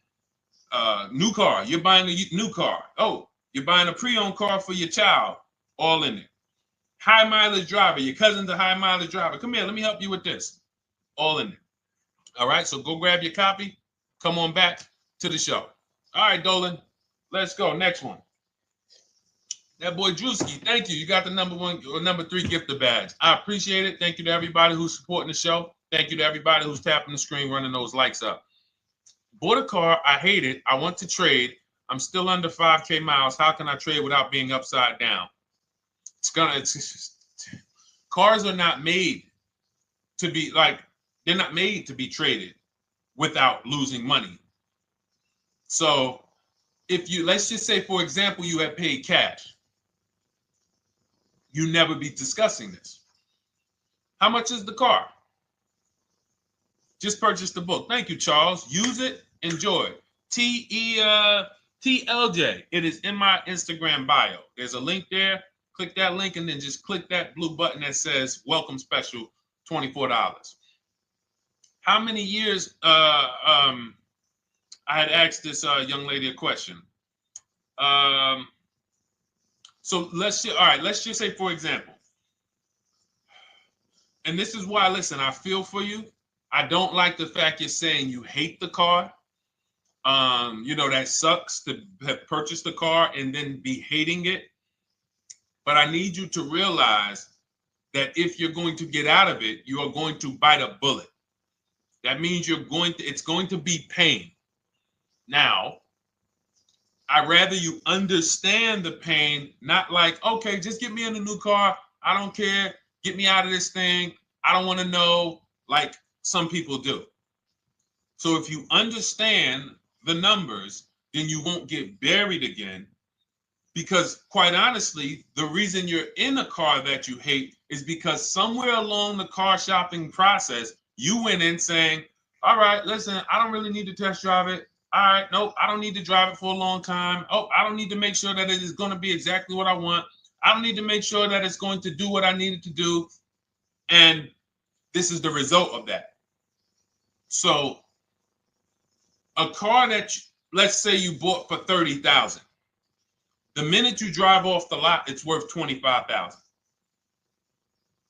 New car. You're buying a new car. Oh, you're buying a pre-owned car for your child. All in there. High mileage driver. Your cousin's a high mileage driver. Come here. Let me help you with this. All in there. All right. So go grab your copy. Come on back to the show. All right, Dolan. Let's go. Next one. That boy Drewski, thank you. You got the number 1 or number 3 gifter badge. I appreciate it. Thank you to everybody who's supporting the show. Thank you to everybody who's tapping the screen, running those likes up. Bought a car. I hate it. I want to trade. I'm still under 5K miles. How can I trade without being upside down? Cars are not made to be they're not made to be traded without losing money. So if you, let's just say, for example, you have paid cash, you never be discussing this. How much is the car? Just purchase the book. Thank you, Charles. Use it. Enjoy it. TLJ. It is in my Instagram bio. There's a link there. Click that link and then just click that blue button that says welcome special, $24. How many years? I had asked this young lady a question. So let's just say, for example, and this is why, listen, I feel for you. I don't like the fact you're saying you hate the car. That sucks to have purchased a car and then be hating it. But I need you to realize that if you're going to get out of it, you are going to bite a bullet. That means it's going to be pain. Now, I'd rather you understand the pain, not like, okay, just get me in a new car. I don't care. Get me out of this thing. I don't want to know, like some people do. So if you understand the numbers, then you won't get buried again. Because quite honestly, the reason you're in a car that you hate is because somewhere along the car shopping process, you went in saying, all right, listen, I don't really need to test drive it. All right, nope, I don't need to drive it for a long time. Oh, I don't need to make sure that it is going to be exactly what I want. I don't need to make sure that it's going to do what I need it to do. And this is the result of that. So a car that, let's say you bought for $30,000. The minute you drive off the lot, it's worth $25,000.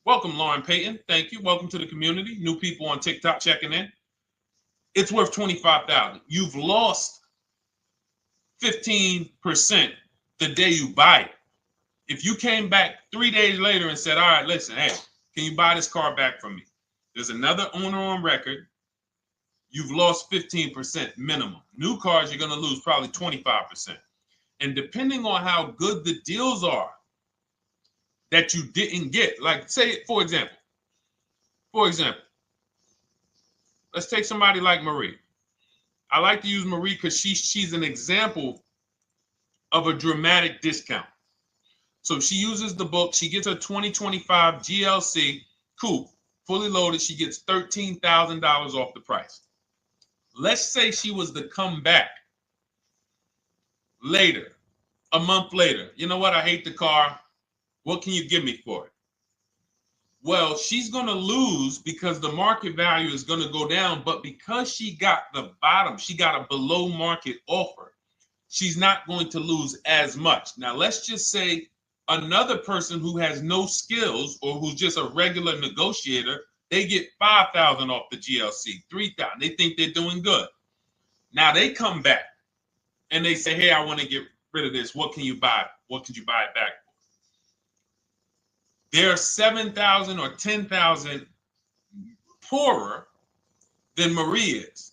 Welcome, Lauren Payton. Thank you. Welcome to the community. New people on TikTok checking in. It's worth $25,000. You've lost 15% the day you buy it. If you came back 3 days later and said, all right, listen, hey, can you buy this car back from me? There's another owner on record. You've lost 15% minimum. New cars, you're going to lose probably 25%. And depending on how good the deals are that you didn't get, like say, for example, let's take somebody like Marie. I like to use Marie because she's an example of a dramatic discount. So she uses the book. She gets her 2025 GLC coupe, fully loaded. She gets $13,000 off the price. Let's say she was to come back later, a month later. You know what? I hate the car. What can you give me for it? Well, she's going to lose because the market value is going to go down. But because she got the bottom, she got a below market offer, she's not going to lose as much. Now, let's just say another person who has no skills or who's just a regular negotiator, they get $5,000 off the GLC, $3,000. They think they're doing good. Now they come back and they say, hey, I want to get rid of this. What can you buy? What could you buy it back for? They're 7,000 or 10,000 poorer than Marie is.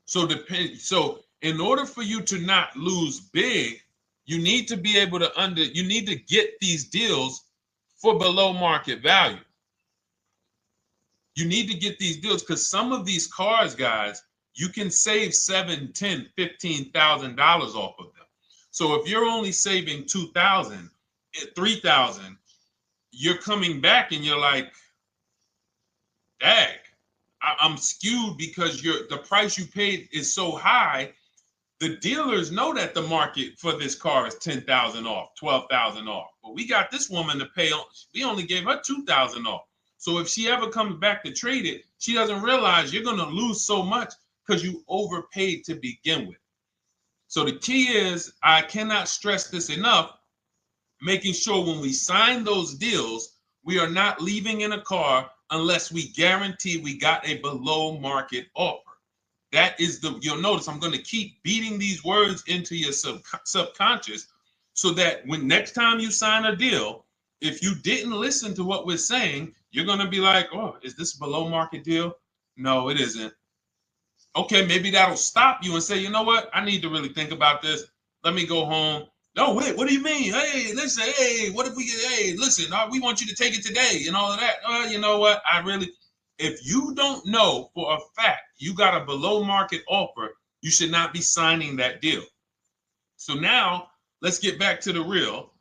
So in order for you to not lose big, you need to be able to you need to get these deals for below market value. You need to get these deals because some of these cars, guys, you can save $7,000, $10,000, $15,000 off of them. So if you're only saving $2,000, $3,000, you're coming back and you're like, dang, I'm skewed because the price you paid is so high. The dealers know that the market for this car is $10,000 off, $12,000 off. But we got this woman to pay. We only gave her $2,000 off. So if she ever comes back to trade it, she doesn't realize you're going to lose so much because you overpaid to begin with. So the key is, I cannot stress this enough, making sure when we sign those deals, we are not leaving in a car unless we guarantee we got a below market offer. That is you'll notice I'm going to keep beating these words into your subconscious so that when next time you sign a deal, if you didn't listen to what we're saying, you're going to be like, oh, is this a below market deal? No, it isn't. Okay, maybe that'll stop you and say, you know what? I need to really think about this. Let me go home. No, wait, what do you mean? Hey, listen, hey, what if we get, hey, listen, we want you to take it today and all of that. You know what? If you don't know for a fact you got a below market offer, you should not be signing that deal. So now let's get back to the real.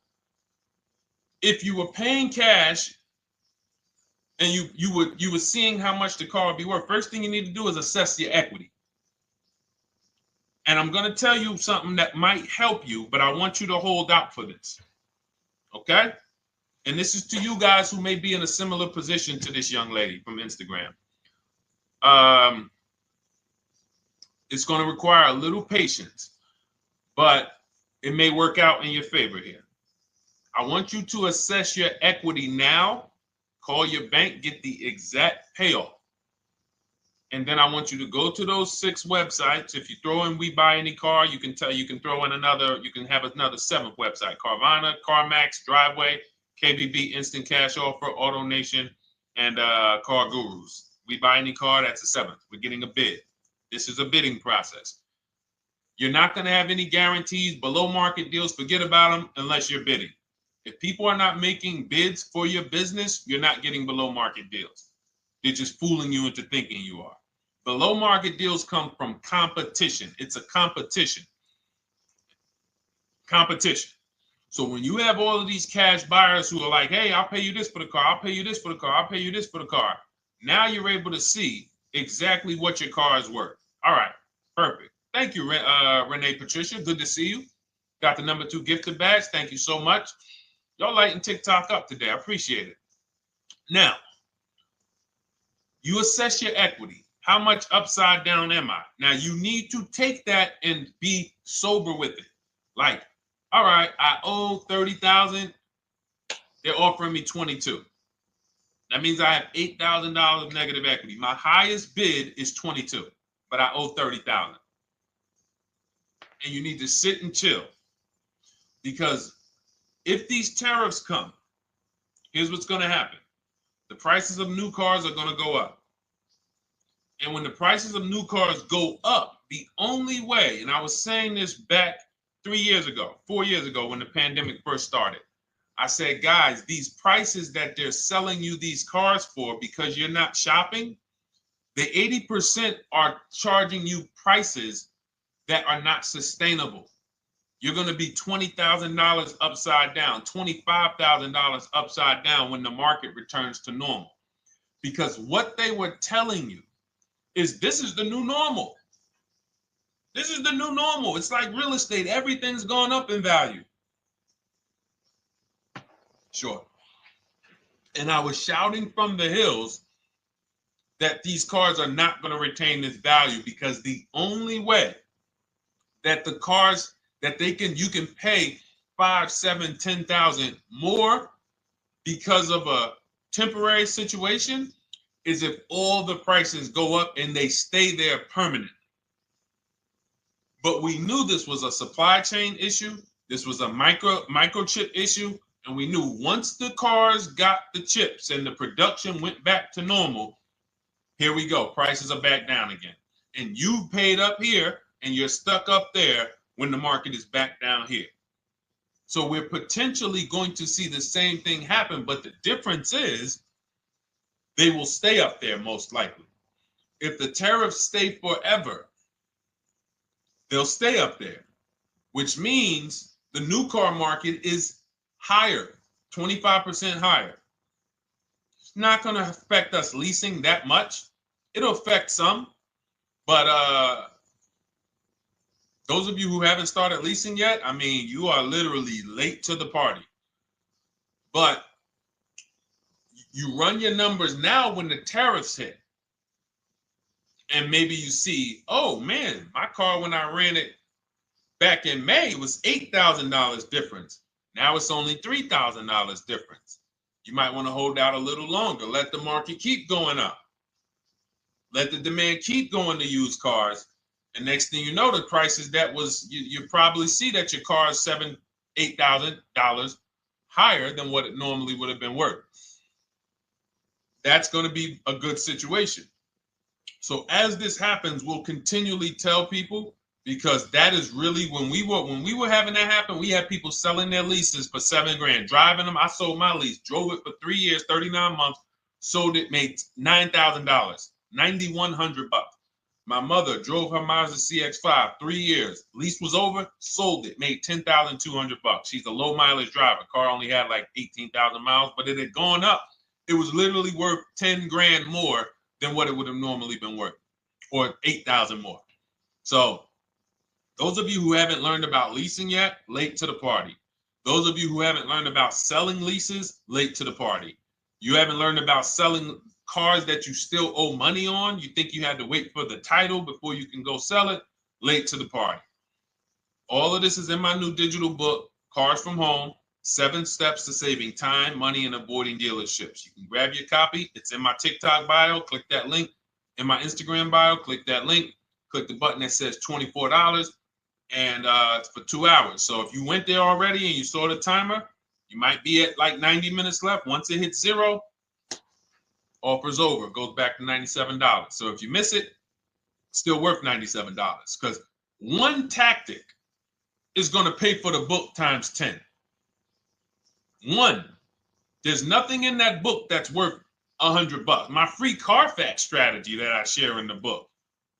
If you were paying cash and you were seeing how much the car would be worth, first thing you need to do is assess your equity. And I'm going to tell you something that might help you, but I want you to hold out for this. Okay? And this is to you guys who may be in a similar position to this young lady from Instagram. It's going to require a little patience, but it may work out in your favor here. I want you to assess your equity now. Call your bank, get the exact payoff. And then I want you to go to those 6 websites. If you throw in We Buy Any Car, you can throw in another, you can have another 7th website: Carvana, CarMax, Driveway, KBB, Instant Cash Offer, AutoNation, and Car Gurus. We Buy Any Car, that's the 7th. We're getting a bid. This is a bidding process. You're not going to have any guarantees, below market deals. Forget about them unless you're bidding. If people are not making bids for your business, you're not getting below market deals. They're just fooling you into thinking you are. Below market deals come from competition. It's a competition. Competition. So when you have all of these cash buyers who are like, hey, I'll pay you this for the car, I'll pay you this for the car, I'll pay you this for the car. Now you're able to see exactly what your car is worth. All right, perfect. Thank you, Renee Patricia. Good to see you. Got the number 2 gifted badge. Thank you so much. Y'all lighting TikTok up today. I appreciate it. Now, you assess your equity. How much upside down am I? Now, you need to take that and be sober with it. Like, all right, I owe $30,000. They're offering me 22. That means I have $8,000 of negative equity. My highest bid is 22, but I owe 30,000. And you need to sit and chill, because if these tariffs come, here's what's going to happen. The prices of new cars are going to go up. And when the prices of new cars go up, the only way, and I was saying this back 4 years ago, when the pandemic first started, I said, guys, these prices that they're selling you these cars for, because you're not shopping, the 80% are charging you prices that are not sustainable. You're going to be $20,000 upside down, $25,000 upside down when the market returns to normal. Because what they were telling you is this is the new normal. This is the new normal. It's like real estate. Everything's gone up in value. Sure. And I was shouting from the hills that these cars are not going to retain this value, because the only way that the cars that you can pay 5, 7, 10,000 more because of a temporary situation is if all the prices go up and they stay there permanently. But we knew this was a supply chain issue. This was a microchip issue. And we knew once the cars got the chips and the production went back to normal, here we go. Prices are back down again. And you paid up here and you're stuck up there when the market is back down here. So we're potentially going to see the same thing happen, but the difference is they will stay up there most likely. If the tariffs stay forever, they'll stay up there, which means the new car market is higher, 25% higher. It's not going to affect us leasing that much. It'll affect some, but those of you who haven't started leasing yet, I mean, you are literally late to the party. But you run your numbers now when the tariffs hit. And maybe you see, oh man, my car when I ran it back in May was $8,000 difference. Now it's only $3,000 difference. You might want to hold out a little longer. Let the market keep going up. Let the demand keep going to used cars. And next thing you know, the prices that was, you probably see that your car is $7,000, $8,000 higher than what it normally would have been worth. That's going to be a good situation. So as this happens, we'll continually tell people, because that is really when we were having that happen, we had people selling their leases for $7,000, driving them. I sold my lease, drove it for 3 years, 39 months, sold it, made $9,000, $9,100. My mother drove her Mazda CX-5, 3 years. Lease was over, sold it, made $10,200. She's a low mileage driver. Car only had like 18,000 miles, but it had gone up. It was literally worth $10,000 more than what it would have normally been worth, or 8,000 more. So those of you who haven't learned about leasing yet, late to the party. Those of you who haven't learned about selling leases, late to the party. You haven't learned about selling cars that you still owe money on. You think you had to wait for the title before you can go sell it, late to the party. All of this is in my new digital book, Cars from Home, 7 Steps to Saving Time, Money, and Avoiding Dealerships. You can grab your copy. It's in my TikTok bio. Click that link in my Instagram bio. Click that link. Click the button that says $24, and it's for 2 hours. So if you went there already and you saw the timer, you might be at like 90 minutes left. Once it hits 0, offer's over. It goes back to $97. So if you miss it, still worth $97, because one tactic is going to pay for the book times 10. One. There's nothing in that book that's worth $100. My free Carfax strategy that I share in the book.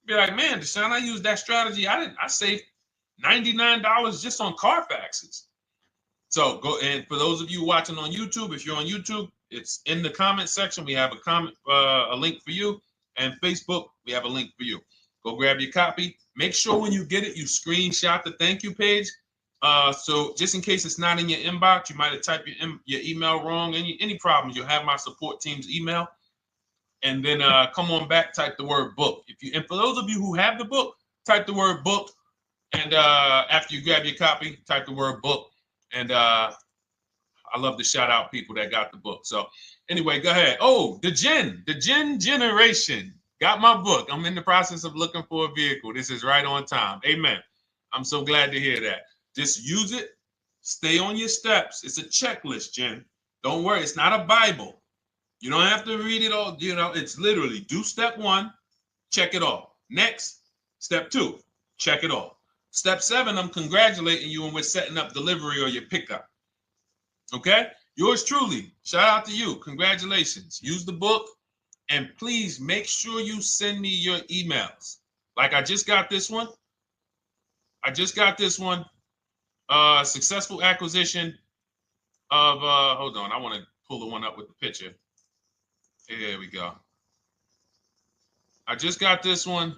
Be like, man, Deshone, I used that strategy. I saved $99 just on Carfaxes. So go, and for those of you watching on YouTube, if you're on YouTube, it's in the comment section. We have a link for you, and Facebook, we have a link for you. Go grab your copy. Make sure when you get it, you screenshot the thank you page. So just in case it's not in your inbox, you might have typed your email wrong. Any problems, you'll have my support team's email. And then come on back, type the word book. And for those of you who have the book, type the word book. And after you grab your copy, type the word book. And I love to shout out people that got the book. So anyway, go ahead. Oh, the Gen Generation got my book. I'm in the process of looking for a vehicle. This is right on time. Amen. I'm so glad to hear that. Just use it. Stay on your steps. It's a checklist, Jen. Don't worry. It's not a Bible. You don't have to read it all. You know, it's literally do step 1, check it off. Next, step 2, check it off. Step 7, I'm congratulating you and we're setting up delivery or your pickup. Okay? Yours truly. Shout out to you. Congratulations. Use the book, and please make sure you send me your emails. Like I just got this one. Successful acquisition of, hold on, I want to pull the one up with the picture. There we go. I just got this one.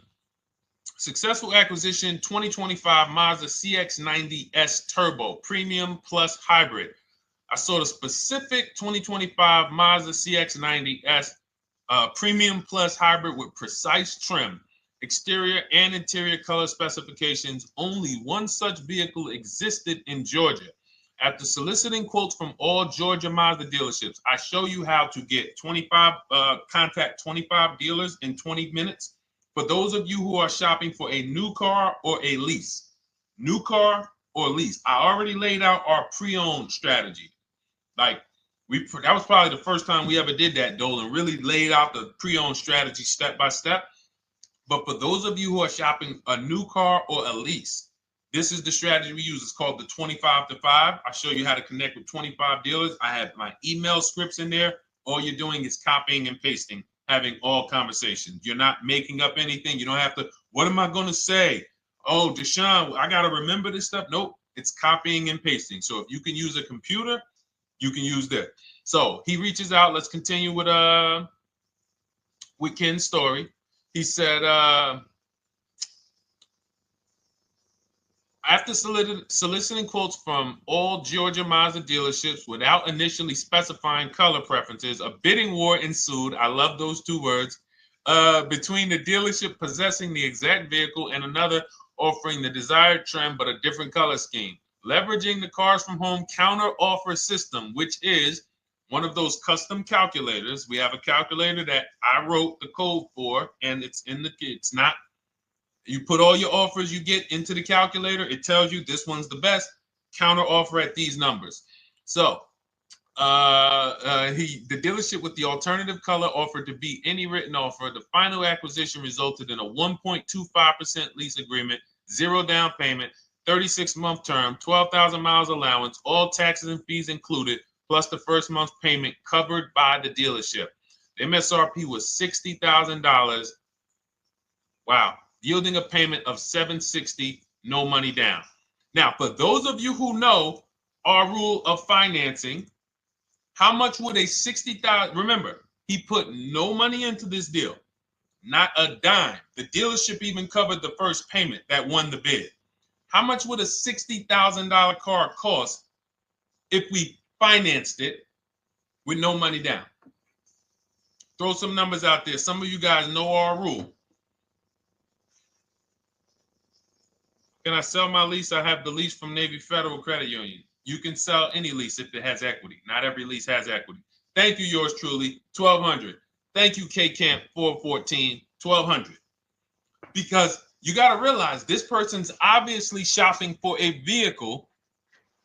Successful acquisition 2025 Mazda CX-90S Turbo Premium Plus Hybrid. I saw the specific 2025 Mazda CX-90S Premium Plus Hybrid with precise trim, exterior and interior color specifications. Only one such vehicle existed in Georgia. After soliciting quotes from all Georgia Mazda dealerships, I show you how to get contact 25 dealers in 20 minutes. For those of you who are shopping for a new car or a lease, new car or lease, I already laid out our pre-owned strategy. Like that was probably the first time we ever did that, Dolan, really laid out the pre-owned strategy step by step. But for those of you who are shopping a new car or a lease, this is the strategy we use. It's called the 25 to 5. I show you how to connect with 25 dealers. I have my email scripts in there. All you're doing is copying and pasting, having all conversations. You're not making up anything. You don't have to, what am I going to say? Oh, Deshone, I got to remember this stuff. Nope, it's copying and pasting. So if you can use a computer, you can use that. So he reaches out. Let's continue with Ken's story. He said, after soliciting quotes from all Georgia Mazda dealerships without initially specifying color preferences, a bidding war ensued. I love those 2 words. Between the dealership possessing the exact vehicle and another offering the desired trim but a different color scheme. Leveraging the Cars from Home counter offer system, which is one of those custom calculators. We have a calculator that I wrote the code for, and it's not. You put all your offers you get into the calculator. It tells you this one's the best. Counter offer at these numbers. So the dealership with the alternative color offered to beat any written offer. The final acquisition resulted in a 1.25% lease agreement, 0 down payment, 36-month term, 12,000 miles allowance, all taxes and fees included, plus the first month's payment covered by the dealership. The MSRP was $60,000. Wow. Yielding a payment of $760, no money down. Now, for those of you who know our rule of financing, how much would a $60,000, remember, he put no money into this deal, not a dime. The dealership even covered the first payment that won the bid. How much would a $60,000 car cost if we financed it with no money down? Throw some numbers out there. Some of you guys know our rule. Can I sell my lease? I have the lease from Navy Federal Credit Union. You can sell any lease if it has equity. Not every lease has equity. Thank you, yours truly, 1200. Thank you, K Camp 414. $1,200. Because you got to realize this person's obviously shopping for a vehicle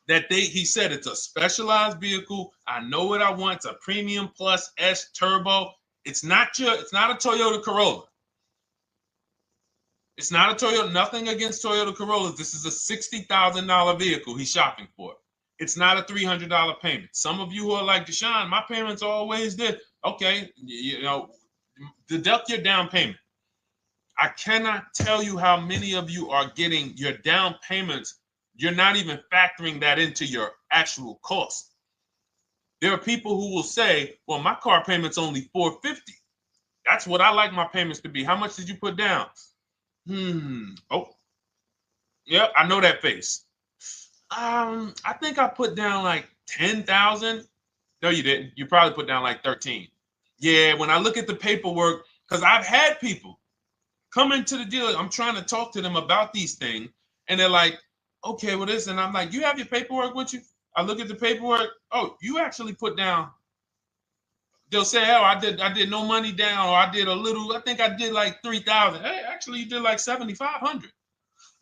that he said it's a specialized vehicle. I know what I want. It's a premium plus S turbo. It's not a Toyota Corolla. It's not a Toyota, nothing against Toyota Corollas. This is a $60,000 vehicle he's shopping for. It's not a $300 payment. Some of you who are like, Deshone, my payments are always this. Okay, deduct your down payment. I cannot tell you how many of you are getting your down payments. You're not even factoring that into your actual cost. There are people who will say, well, my car payment's only $450. That's what I like my payments to be. How much did you put down? Oh, yeah, I know that face. I think I put down like 10,000. No, you didn't. You probably put down like 13. Yeah, when I look at the paperwork, because I've had people come into the dealer, I'm trying to talk to them about these things, and they're like, okay, well, this, and I'm like, you have your paperwork with you? I look at the paperwork. Oh, you actually put down. They'll say, oh, I did no money down, or I did a little. I think I did like 3,000. Hey, actually, you did like 7,500.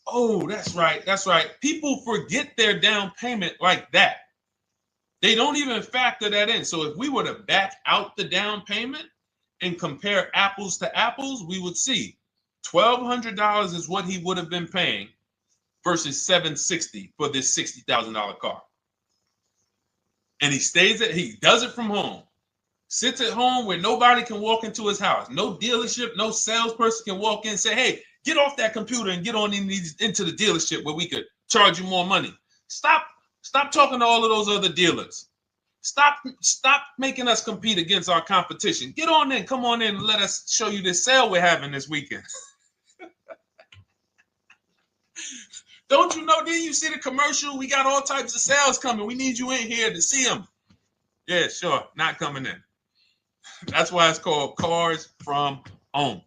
Oh, that's right. That's right. People forget their down payment like that. They don't even factor that in. So if we were to back out the down payment and compare apples to apples, we would see $1,200 is what he would have been paying versus $760 for this $60,000 car. And he does it from home. Sits at home where nobody can walk into his house. No dealership, no salesperson can walk in and say, hey, get off that computer and get on into the dealership where we could charge you more money. Stop talking to all of those other dealers. Stop making us compete against our competition. Get on in, come on in and let us show you this sale we're having this weekend. Don't you know, didn't you see the commercial? We got all types of sales coming. We need you in here to see them. Yeah, sure, not coming in. That's why it's called Cars from Home.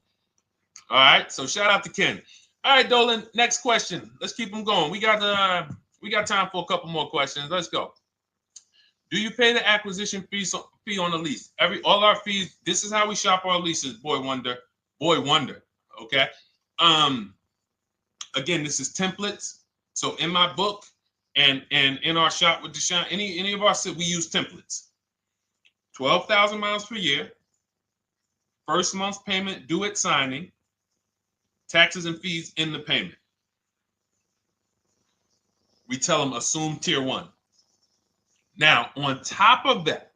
All right, so shout out to Ken. All right, Dolan, next question. Let's keep them going. We got time for a couple more questions. Let's go. Do you pay the acquisition fee on the lease? All our fees, this is how we shop our leases, Boy Wonder. Okay. Again, this is templates. So in my book and in our shop with Deshone, any of our, we use templates. 12,000 miles per year, first month's payment due at signing, taxes and fees in the payment. We tell them assume tier 1. Now, on top of that,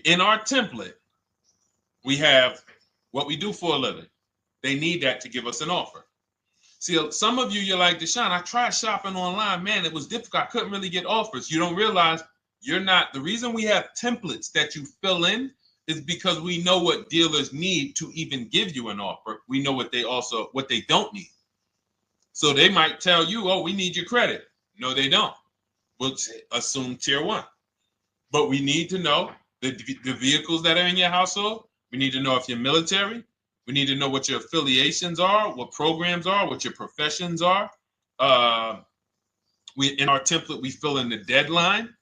in our template, we have what we do for a living. They need that to give us an offer. See, some of you, you're like, Deshone, I tried shopping online. Man, it was difficult. I couldn't really get offers. You don't realize you're not. The reason we have templates that you fill in is because we know what dealers need to even give you an offer. We know what they don't need. So they might tell you, oh, we need your credit. No, they don't. We'll assume tier 1. But we need to know the vehicles that are in your household. We need to know if you're military. We need to know what your affiliations are, what programs are, what your professions are. In our template, we fill in the deadline.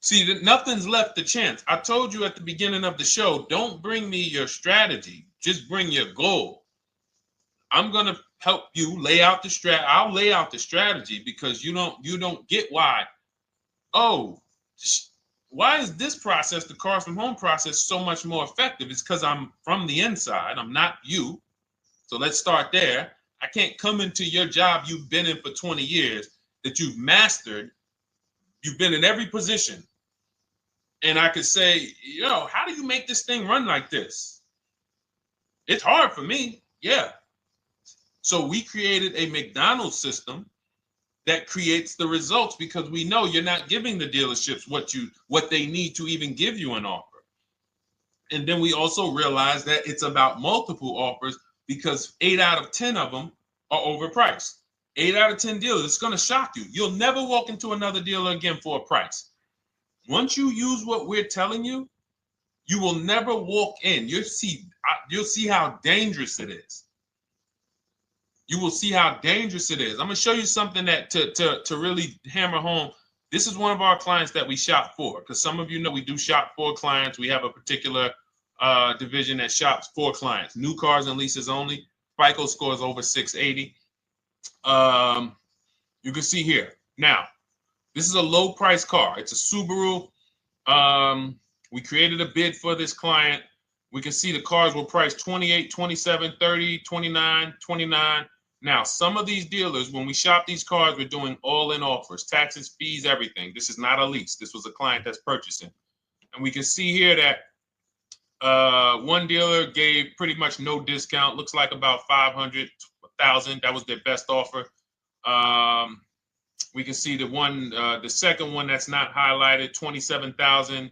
See, nothing's left to chance. I told you at the beginning of the show, don't bring me your strategy. Just bring your goal. I'm going to help you lay out the strategy. I'll lay out the strategy because you don't get why. Oh, why is this process, the Cars from Home process, so much more effective? It's because I'm from the inside. I'm not you. So let's start there. I can't come into your job you've been in for 20 years that you've mastered. You've been in every position. And I could say, how do you make this thing run like this? It's hard for me. Yeah. So we created a McDonald's system that creates the results because we know you're not giving the dealerships what they need to even give you an offer. And then we also realize that it's about multiple offers because 8 out of 10 of them are overpriced. 8 out of 10 dealers, it's going to shock you. You'll never walk into another dealer again for a price. Once you use what we're telling you, you will never walk in. You'll see how dangerous it is. You will see how dangerous it is. I'm going to show you something that to really hammer home. This is one of our clients that we shop for, because some of you know we do shop for clients. We have a particular division that shops for clients. New cars and leases only. FICO scores over 680. You can see here. Now, this is a low price car. It's a Subaru. We created a bid for this client. We can see the cars were priced 28, 27, 30, 29, 29. Now, some of these dealers, when we shop these cars, we're doing all-in offers, taxes, fees, everything. This is not a lease. This was a client that's purchasing. And we can see here that one dealer gave pretty much no discount. Looks like about 500,000. That was their best offer. We can see the second one that's not highlighted, 27,000.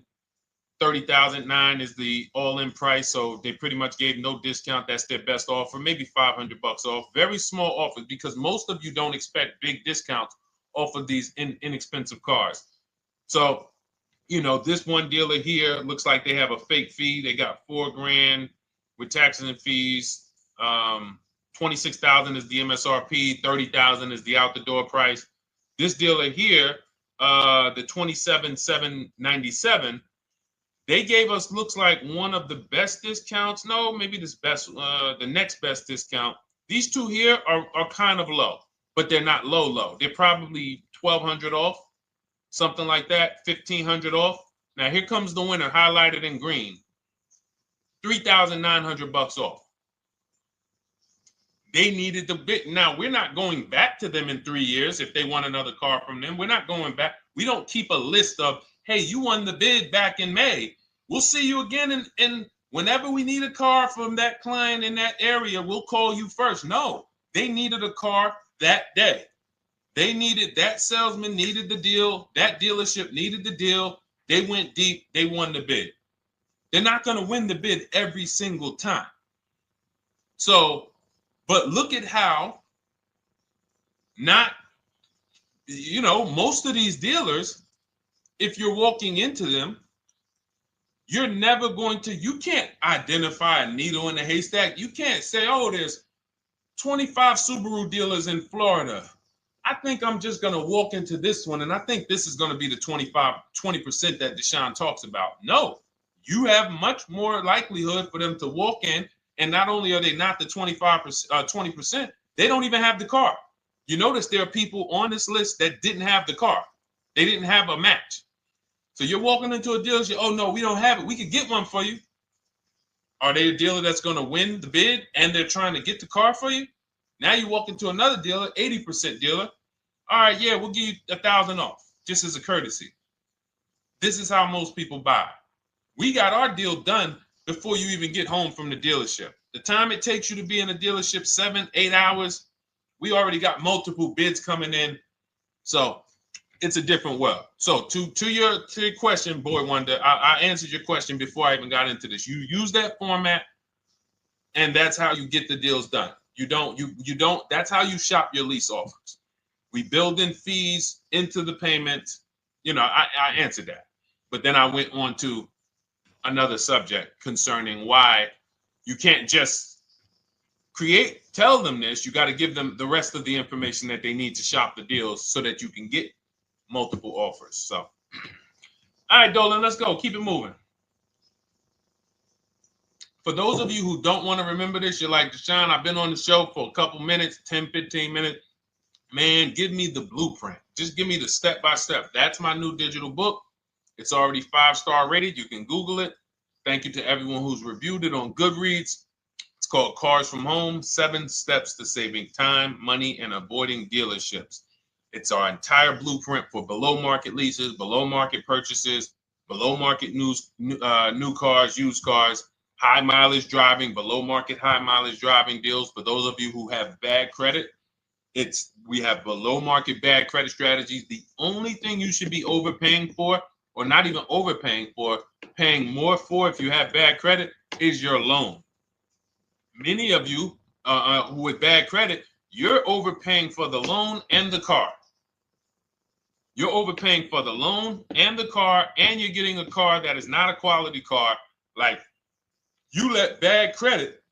30,009 is the all-in price, so they pretty much gave no discount. That's their best offer, maybe $500 off. Very small offers, because most of you don't expect big discounts off of these inexpensive cars. So, you know, this one dealer here looks like they have a fake fee. They got $4,000 with taxes and fees. 26,000 is the MSRP. 30,000 is the out the door price. This dealer here, the 27,797. They gave us, looks like, one of the best discounts. No, maybe the next best discount. These two here are kind of low, but they're not low. They're probably 1,200 off, something like that, 1,500 off. Now here comes the winner, highlighted in green, 3,900 bucks off. They needed the bid. Now we're not going back to them in 3 years if they want another car from them. We're not going back. We don't keep a list of, hey, you won the bid back in May. We'll see you again. And whenever we need a car from that client in that area, we'll call you first. No, they needed a car that day. They needed, that salesman needed the deal. That dealership needed the deal. They went deep. They won the bid. They're not going to win the bid every single time. So, but look at how most of these dealers, if you're walking into them, you're never going to, you can't identify a needle in a haystack. You can't say, oh, there's 25 Subaru dealers in Florida. I think I'm just going to walk into this one, and I think this is going to be the 20% that Deshone talks about. No, you have much more likelihood for them to walk in, and not only are they not the 20%, they don't even have the car. You notice there are people on this list that didn't have the car. They didn't have a match. So you're walking into a dealership, oh no, we don't have it. We could get one for you. Are they a dealer that's going to win the bid and they're trying to get the car for you? Now you walk into another dealer, 80% dealer. All right, yeah, we'll give you 1,000 off, just as a courtesy. This is how most people buy. We got our deal done before you even get home from the dealership. The time it takes you to be in a dealership, 7-8 hours, we already got multiple bids coming in. So it's a different world. So to your question, Boy Wonder, I answered your question before I even got into this. You use that format, and that's how you get the deals done. You don't, that's how you shop your lease offers. We build in fees into the payments. I answered that. But then I went on to another subject concerning why you can't just tell them this. You got to give them the rest of the information that they need to shop the deals so that you can get multiple offers. So, all right, Dolan, let's go. Keep it moving. For those of you who don't want to remember this, you're like, Deshone, I've been on the show for a couple minutes, 10, 15 minutes. Man, give me the blueprint. Just give me the step-by-step. That's my new digital book. It's already 5-star rated. You can Google it. Thank you to everyone who's reviewed it on Goodreads. It's called Cars from Home, 7 Steps to Saving Time, Money, and Avoiding Dealerships. It's our entire blueprint for below market leases, below market purchases, below market new cars, used cars, high mileage driving, below market high mileage driving deals. For those of you who have bad credit, we have below market bad credit strategies. The only thing you should be overpaying for, or not even overpaying for, paying more for if you have bad credit, is your loan. Many of you who with bad credit, you're overpaying for the loan and the car. You're overpaying for the loan and the car, and you're getting a car that is not a quality car. Like, you let bad credit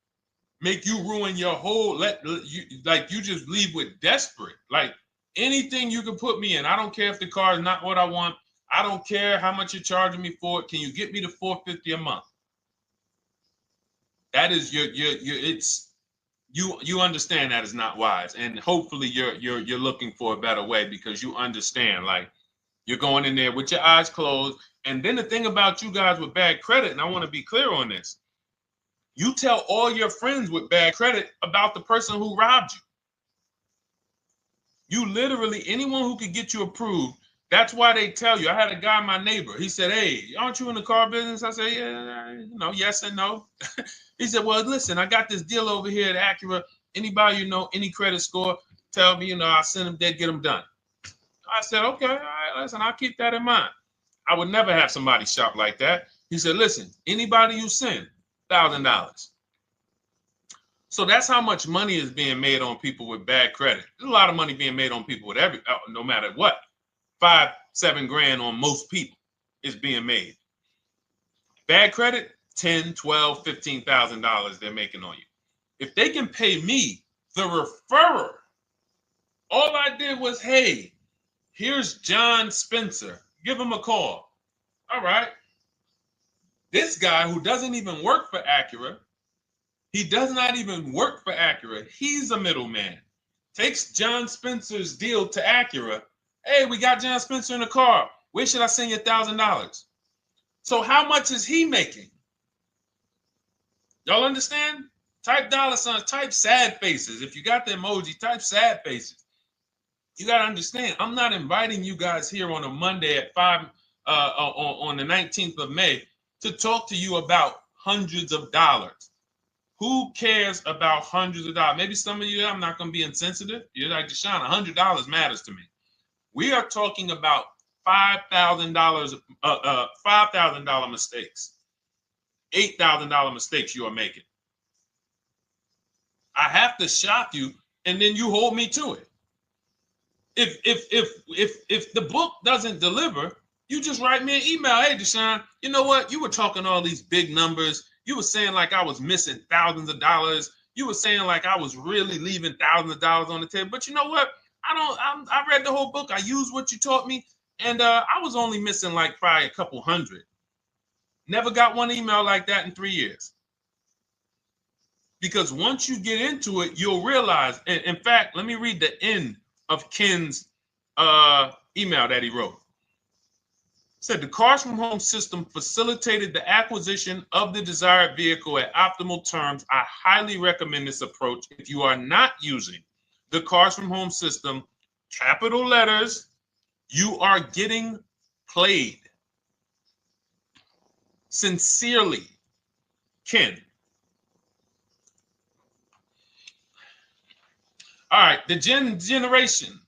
make you ruin your whole, you just leave with desperate. Like, anything you can put me in. I don't care if the car is not what I want. I don't care how much you're charging me for it. Can you get me to $450 a month? That is you understand that is not wise, and hopefully you're looking for a better way, because you understand, like, you're going in there with your eyes closed. And then the thing about you guys with bad credit, and I want to be clear on this, you tell all your friends with bad credit about the person who robbed you. You literally, anyone who could get you approved, that's why they tell you. I had a guy, my neighbor, he said, "Hey, aren't you in the car business?" I said, "Yeah, yes and no." He said, "Well, listen, I got this deal over here at Acura. Anybody any credit score, tell me, I'll send them there, get them done." I said, "Okay, all right, listen, I'll keep that in mind." I would never have somebody shop like that. He said, "Listen, anybody you send, $1,000. So that's how much money is being made on people with bad credit. There's a lot of money being made on people with no matter what. 5, 7 grand on most people is being made. Bad credit, $10, $12, $15,000 they're making on you. If they can pay me, the referrer, all I did was, hey, here's John Spencer. Give him a call. All right. This guy who doesn't even work for Acura, he does not even work for Acura. He's a middleman. Takes John Spencer's deal to Acura. Hey, we got John Spencer in the car. Where should I send you $1,000? So how much is he making? Y'all understand? Type dollar signs, type sad faces. If you got the emoji, type sad faces. You got to understand, I'm not inviting you guys here on a Monday at 5 on the 19th of May to talk to you about hundreds of dollars. Who cares about hundreds of dollars? Maybe some of you, I'm not going to be insensitive. You're like, Deshone, $100 matters to me. We are talking about $5,000, $5,000 mistakes, $8,000 mistakes you are making. I have to shock you, and then you hold me to it. If the book doesn't deliver, you just write me an email. Hey, Deshone, you know what? You were talking all these big numbers. You were saying like I was missing thousands of dollars. You were saying like I was really leaving thousands of dollars on the table. But you know what? I read the whole book. I used what you taught me. And I was only missing like probably a couple hundred. Never got one email like that in 3 years. Because once you get into it, you'll realize. In fact, let me read the end of Ken's email that he wrote. Said the Cars from Home system facilitated the acquisition of the desired vehicle at optimal terms. I highly recommend this approach. If you are not using the Cars from Home system, capital letters, you are getting played. Sincerely, Ken. All right, the Gen generation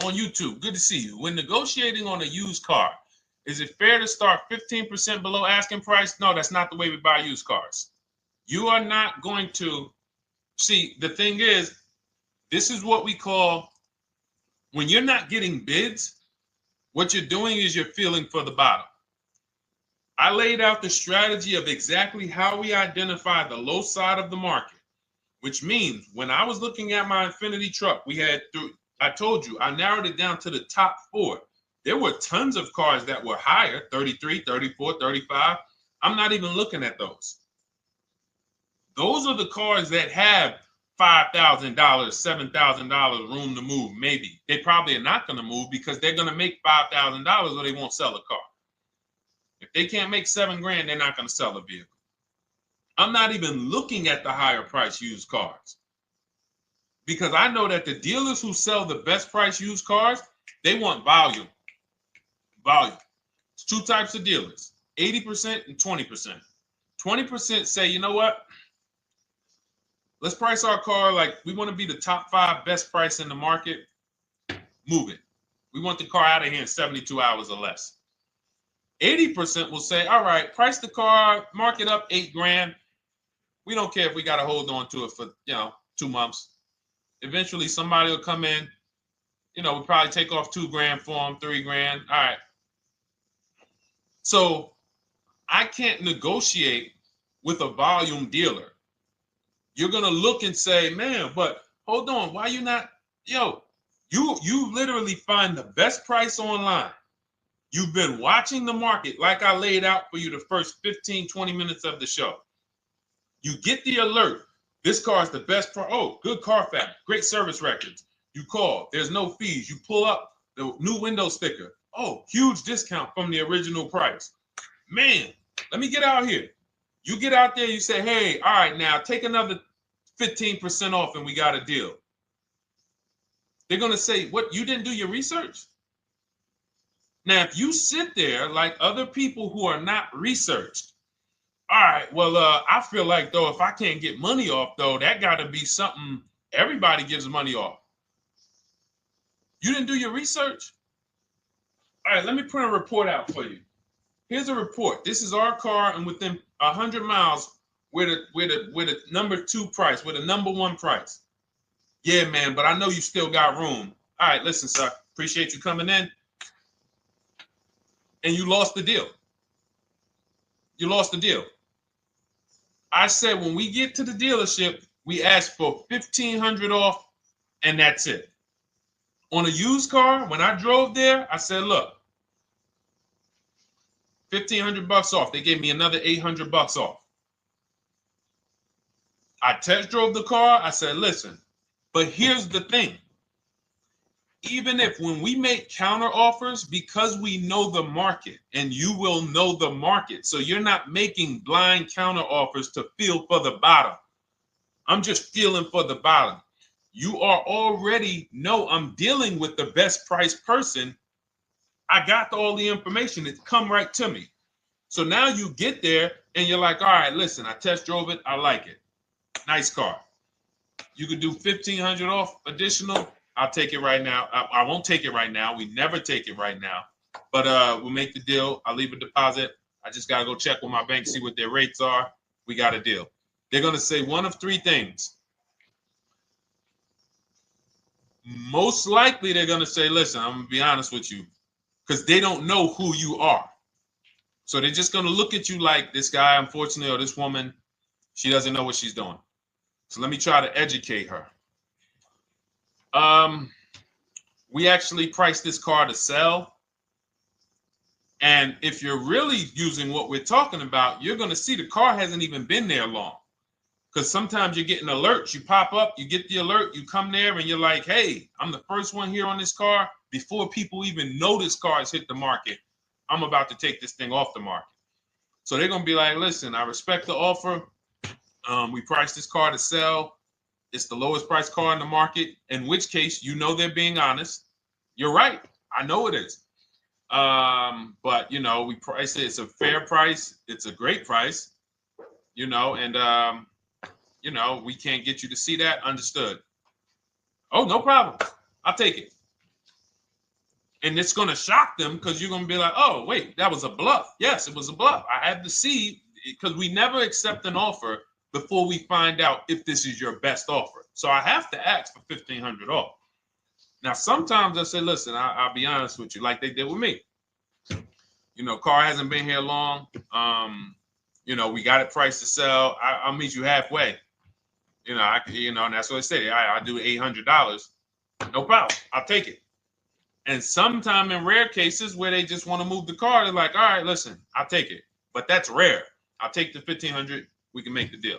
on YouTube. Good to see you. When negotiating on a used car, is it fair to start 15% below asking price? No, that's not the way we buy used cars. You are not going to see. The thing is, this is what we call, when you're not getting bids, what you're doing is you're feeling for the bottom. I laid out the strategy of exactly how we identify the low side of the market, which means when I was looking at my Infiniti truck, I told you, I narrowed it down to the top 4. There were tons of cars that were higher, 33, 34, 35. I'm not even looking at those. Those are the cars that have $5,000, $7,000 room to move, maybe. They probably are not going to move because they're going to make $5,000 or they won't sell a car. If they can't make $7 grand, they're not going to sell a vehicle. I'm not even looking at the higher price used cars because I know that the dealers who sell the best price used cars, they want volume. Volume. It's 2 types of dealers, 80% and 20%. 20% say, you know what? Let's price our car like we want to be the top 5 best price in the market. Move it. We want the car out of here in 72 hours or less. 80% will say, all right, price the car, mark it up $8 grand. We don't care if we got to hold on to it for, 2 months. Eventually, somebody will come in. We'll probably take off $2 grand for them, $3 grand. All right. So I can't negotiate with a volume dealer. You're going to look and say, man, but hold on. Why you not? You literally find the best price online. You've been watching the market like I laid out for you the first 15, 20 minutes of the show. You get the alert. This car is the best. Oh, good Carfax, great service records. You call. There's no fees. You pull up the new window sticker. Oh, huge discount from the original price. Man, let me get out here. You get out there. You say, hey, all right, now take another 15% off and we got a deal. They're going to say, what, you didn't do your research? Now, if you sit there like other people who are not researched, all right, well, I feel like, though, if I can't get money off, though, that got to be something everybody gives money off. You didn't do your research? All right, let me print a report out for you. Here's a report. This is our car, and within 100 miles, we're the number 2 price, we're the number 1 price. Yeah, man, but I know you still got room. All right, listen, sir, appreciate you coming in. And you lost the deal. You lost the deal. I said when we get to the dealership, we ask for $1,500 off, and that's it. On a used car, when I drove there, I said, look, $1,500 off. They gave me another $800 off. I test drove the car. I said, listen, but here's the thing. Even if when we make counter offers, because we know the market, and you will know the market, so you're not making blind counter offers to feel for the bottom. I'm just feeling for the bottom. You are already know I'm dealing with the best price person. I got all the information. It come right to me. So now you get there and you're like, all right, listen, I test drove it. I like it. Nice car. You could do $1,500 off additional. I'll take it right now. I won't take it right now. We never take it right now. But we'll make the deal. I'll leave a deposit. I just got to go check with my bank, see what their rates are. We got a deal. They're going to say one of 3 things. Most likely they're going to say, listen, I'm going to be honest with you, because they don't know who you are. So they're just going to look at you like this guy, unfortunately, or this woman, she doesn't know what she's doing. So let me try to educate her. We actually priced this car to sell. And if you're really using what we're talking about, you're going to see the car hasn't even been there long. Because sometimes you're getting alerts. You pop up, you get the alert, you come there, and you're like, hey, I'm the first one here on this car. Before people even know this car has hit the market, I'm about to take this thing off the market. So they're going to be like, listen, I respect the offer. We priced this car to sell. It's the lowest price car in the market, in which case, you know, they're being honest. You're right. I know it is. But, you know, we price it. It's a fair price. It's a great price, you know, and, you know, we can't get you to see that. Understood. Oh, no problem. I'll take it. And it's going to shock them because you're going to be like, oh, wait, that was a bluff. Yes, it was a bluff. I had to see, because we never accept an offer before we find out if this is your best offer. So I have to ask for $1,500 off. Now, sometimes I say, listen, I'll be honest with you, like they did with me. You know, car hasn't been here long. You know, we got it priced to sell. I'll meet you halfway. You know, and that's what I say. I do $800. No problem. I'll take it. And sometime in rare cases where they just want to move the car, they're like, all right, listen, I'll take it. But that's rare. I'll take the $1,500. We can make the deal.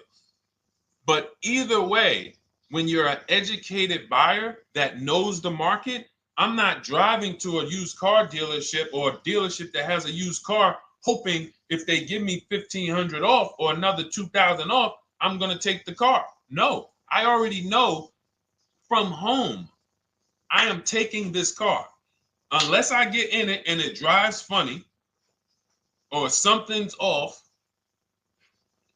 But either way, when you're an educated buyer that knows the market, I'm not driving to a used car dealership or a dealership that has a used car hoping if they give me $1,500 off or another $2,000 off, I'm going to take the car. No, I already know from home I am taking this car. Unless I get in it and it drives funny or something's off,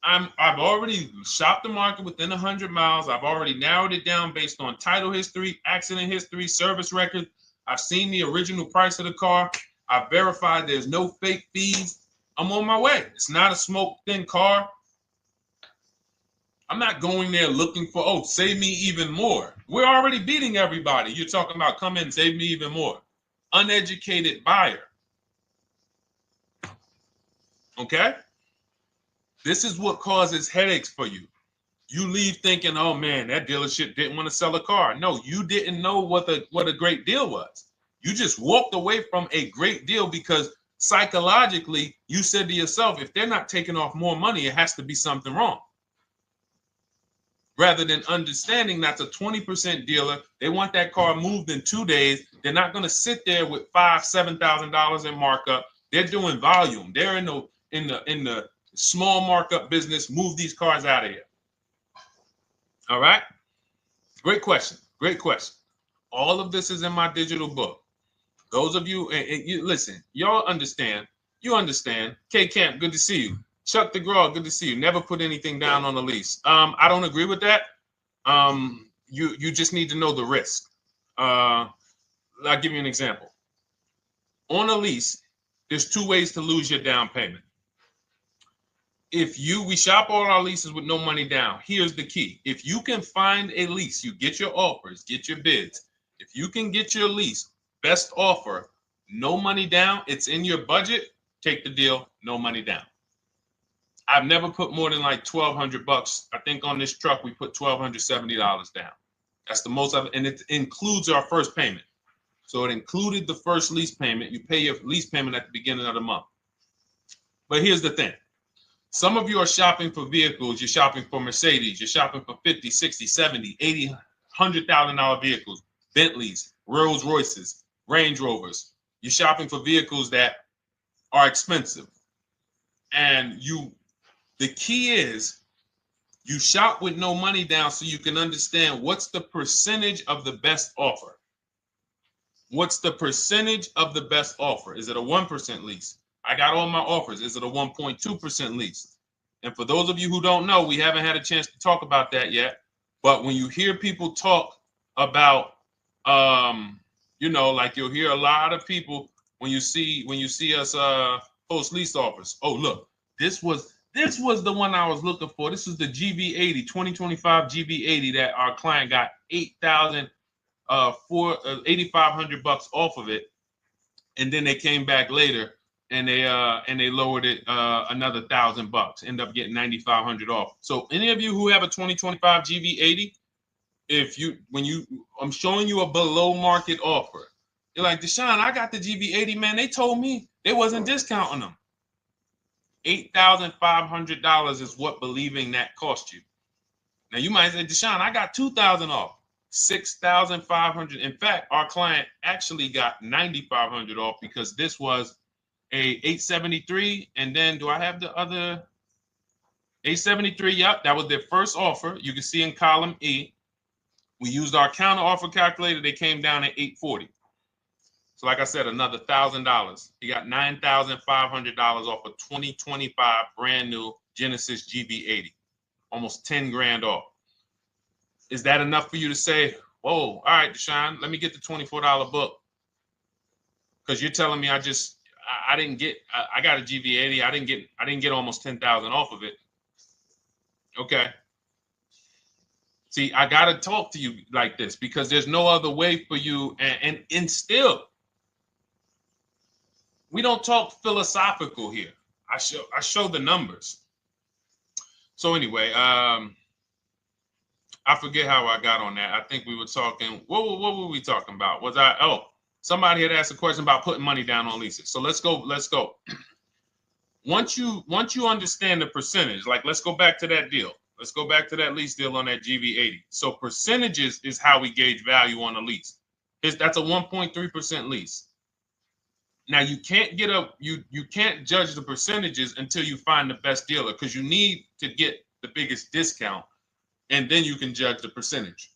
I've already shopped the market within 100 miles. I've already narrowed it down based on title history, accident history, service record. I've seen the original price of the car. I've verified there's no fake fees. I'm on my way. It's not a smoke thin car. I'm not going there looking for, oh, save me even more. We're already beating everybody. You're talking about come in, save me even more. Uneducated buyer. Okay? This is what causes headaches for you. You leave thinking, oh man, that dealership didn't want to sell a car. No, you didn't know what a great deal was. You just walked away from a great deal because psychologically you said to yourself, if they're not taking off more money, it has to be something wrong. Rather than understanding that's a 20% dealer, they want that car moved in 2 days. They're not going to sit there with $5,000-$7,000 in markup. They're doing volume. They're in the small markup business. Move these cars out of here. All right. Great question. Great question. All of this is in my digital book. Those of you, and you listen, y'all understand. You understand. K Camp, good to see you. Chuck DeGraw, good to see you. Never put anything down on a lease. I don't agree with that. You just need to know the risk. I'll give you an example. On a lease, there's 2 ways to lose your down payment. We shop all our leases with no money down. Here's the key. If you can find a lease, you get your offers, get your bids. If you can get your lease, best offer, no money down, it's in your budget, take the deal, no money down. I've never put more than like $1,200. I think on this truck, we put $1,270 down. That's the most of it. And it includes our first payment. So it included the first lease payment. You pay your lease payment at the beginning of the month. But here's the thing. Some of you are shopping for vehicles. You're shopping for Mercedes. You're shopping for 50, 60, 70, 80, $100,000 vehicles, Bentleys, Rolls Royces, Range Rovers. You're shopping for vehicles that are expensive. And the key is you shop with no money down so you can understand what's the percentage of the best offer. What's the percentage of the best offer? Is it a 1% lease? I got all my offers. Is it a 1.2% lease? And for those of you who don't know, we haven't had a chance to talk about that yet. But when you hear people talk about, like you'll hear a lot of people when you see us post lease offers. Oh, look, this was the one I was looking for. This is the GV80, 2025 GV80 that our client got $8,500 off of it, and then they came back later and they lowered it another $1,000. End up getting $9,500 off. So any of you who have a 2025 GV80, I'm showing you a below market offer. You're like, Deshone, I got the GV80, man. They told me they wasn't discounting them. $8,500 is what believing that cost you. Now you might say, Deshone, I got $2,000 off. $6,500. In fact, our client actually got $9,500 off because this was a 873. And then do I have the other 873? Yep, that was their first offer. You can see in column E. We used our counter offer calculator. They came down at 840. So like I said, another $1,000. He got $9,500 off a 2025 brand new Genesis GV80, almost 10 grand off. Is that enough for you to say, whoa, all right, Deshone, let me get the $24 book? Because you're telling me I got a GV80. I didn't get almost 10,000 off of it. Okay. See, I got to talk to you like this because there's no other way for you. And still, we don't talk philosophical here. I show the numbers. So anyway, I forget how I got on that. I think we were talking. What were we talking about? Somebody had asked a question about putting money down on leases. So let's go. Once you understand the percentage, like let's go back to that deal. Let's go back to that lease deal on that GV80. So percentages is how we gauge value on a lease. That's a 1.3% lease. Now you can't you can't judge the percentages until you find the best dealer because you need to get the biggest discount, and then you can judge the percentage.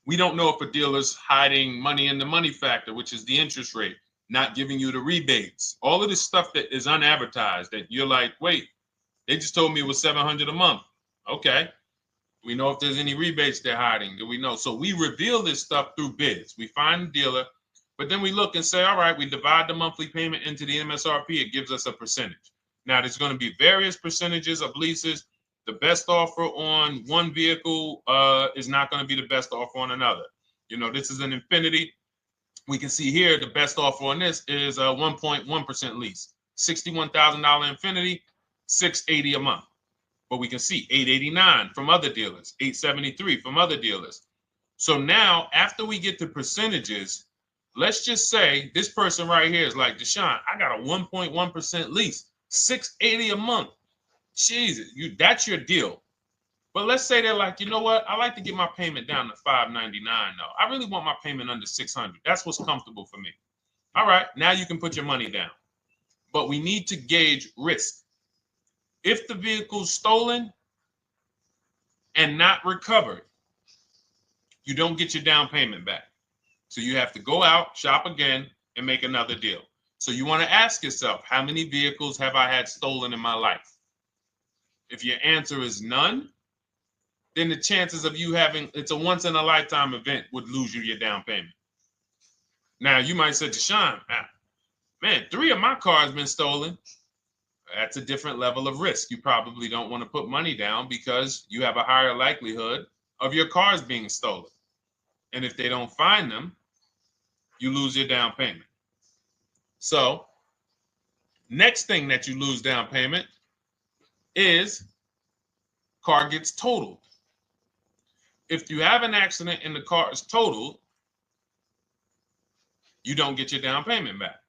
We don't know if a dealer's hiding money in the money factor, which is the interest rate, not giving you the rebates, all of this stuff that is unadvertised that you're like, wait, they just told me it was $700 a month. Okay. We know if there's any rebates they're hiding. Do we know? So we reveal this stuff through bids. We find the dealer, but then we look and say, all right, we divide the monthly payment into the MSRP. It gives us a percentage. Now, there's going to be various percentages of leases. The best offer on one vehicle is not going to be the best offer on another. This is an Infinity. We can see here the best offer on this is a 1.1% lease. $61,000 Infinity, $680 a month. But we can see $889 from other dealers, $873 from other dealers. So now, after we get the percentages, let's just say this person right here is like, Deshone, I got a 1.1% lease, $680 a month. Jesus, that's your deal. But let's say they're like, you know what? I like to get my payment down to $599 though. I really want my payment under $600. That's what's comfortable for me. All right, now you can put your money down. But we need to gauge risk. If the vehicle's stolen and not recovered, you don't get your down payment back. So you have to go out, shop again, and make another deal. So you want to ask yourself, how many vehicles have I had stolen in my life? If your answer is none, then the chances of you having, it's a once in a lifetime event, would lose you your down payment. Now you might say, Deshone, man, 3 of my cars been stolen. That's a different level of risk. You probably don't want to put money down because you have a higher likelihood of your cars being stolen. And if they don't find them, you lose your down payment. So next thing that you lose down payment is car gets totaled. If you have an accident and the car is totaled, you don't get your down payment back.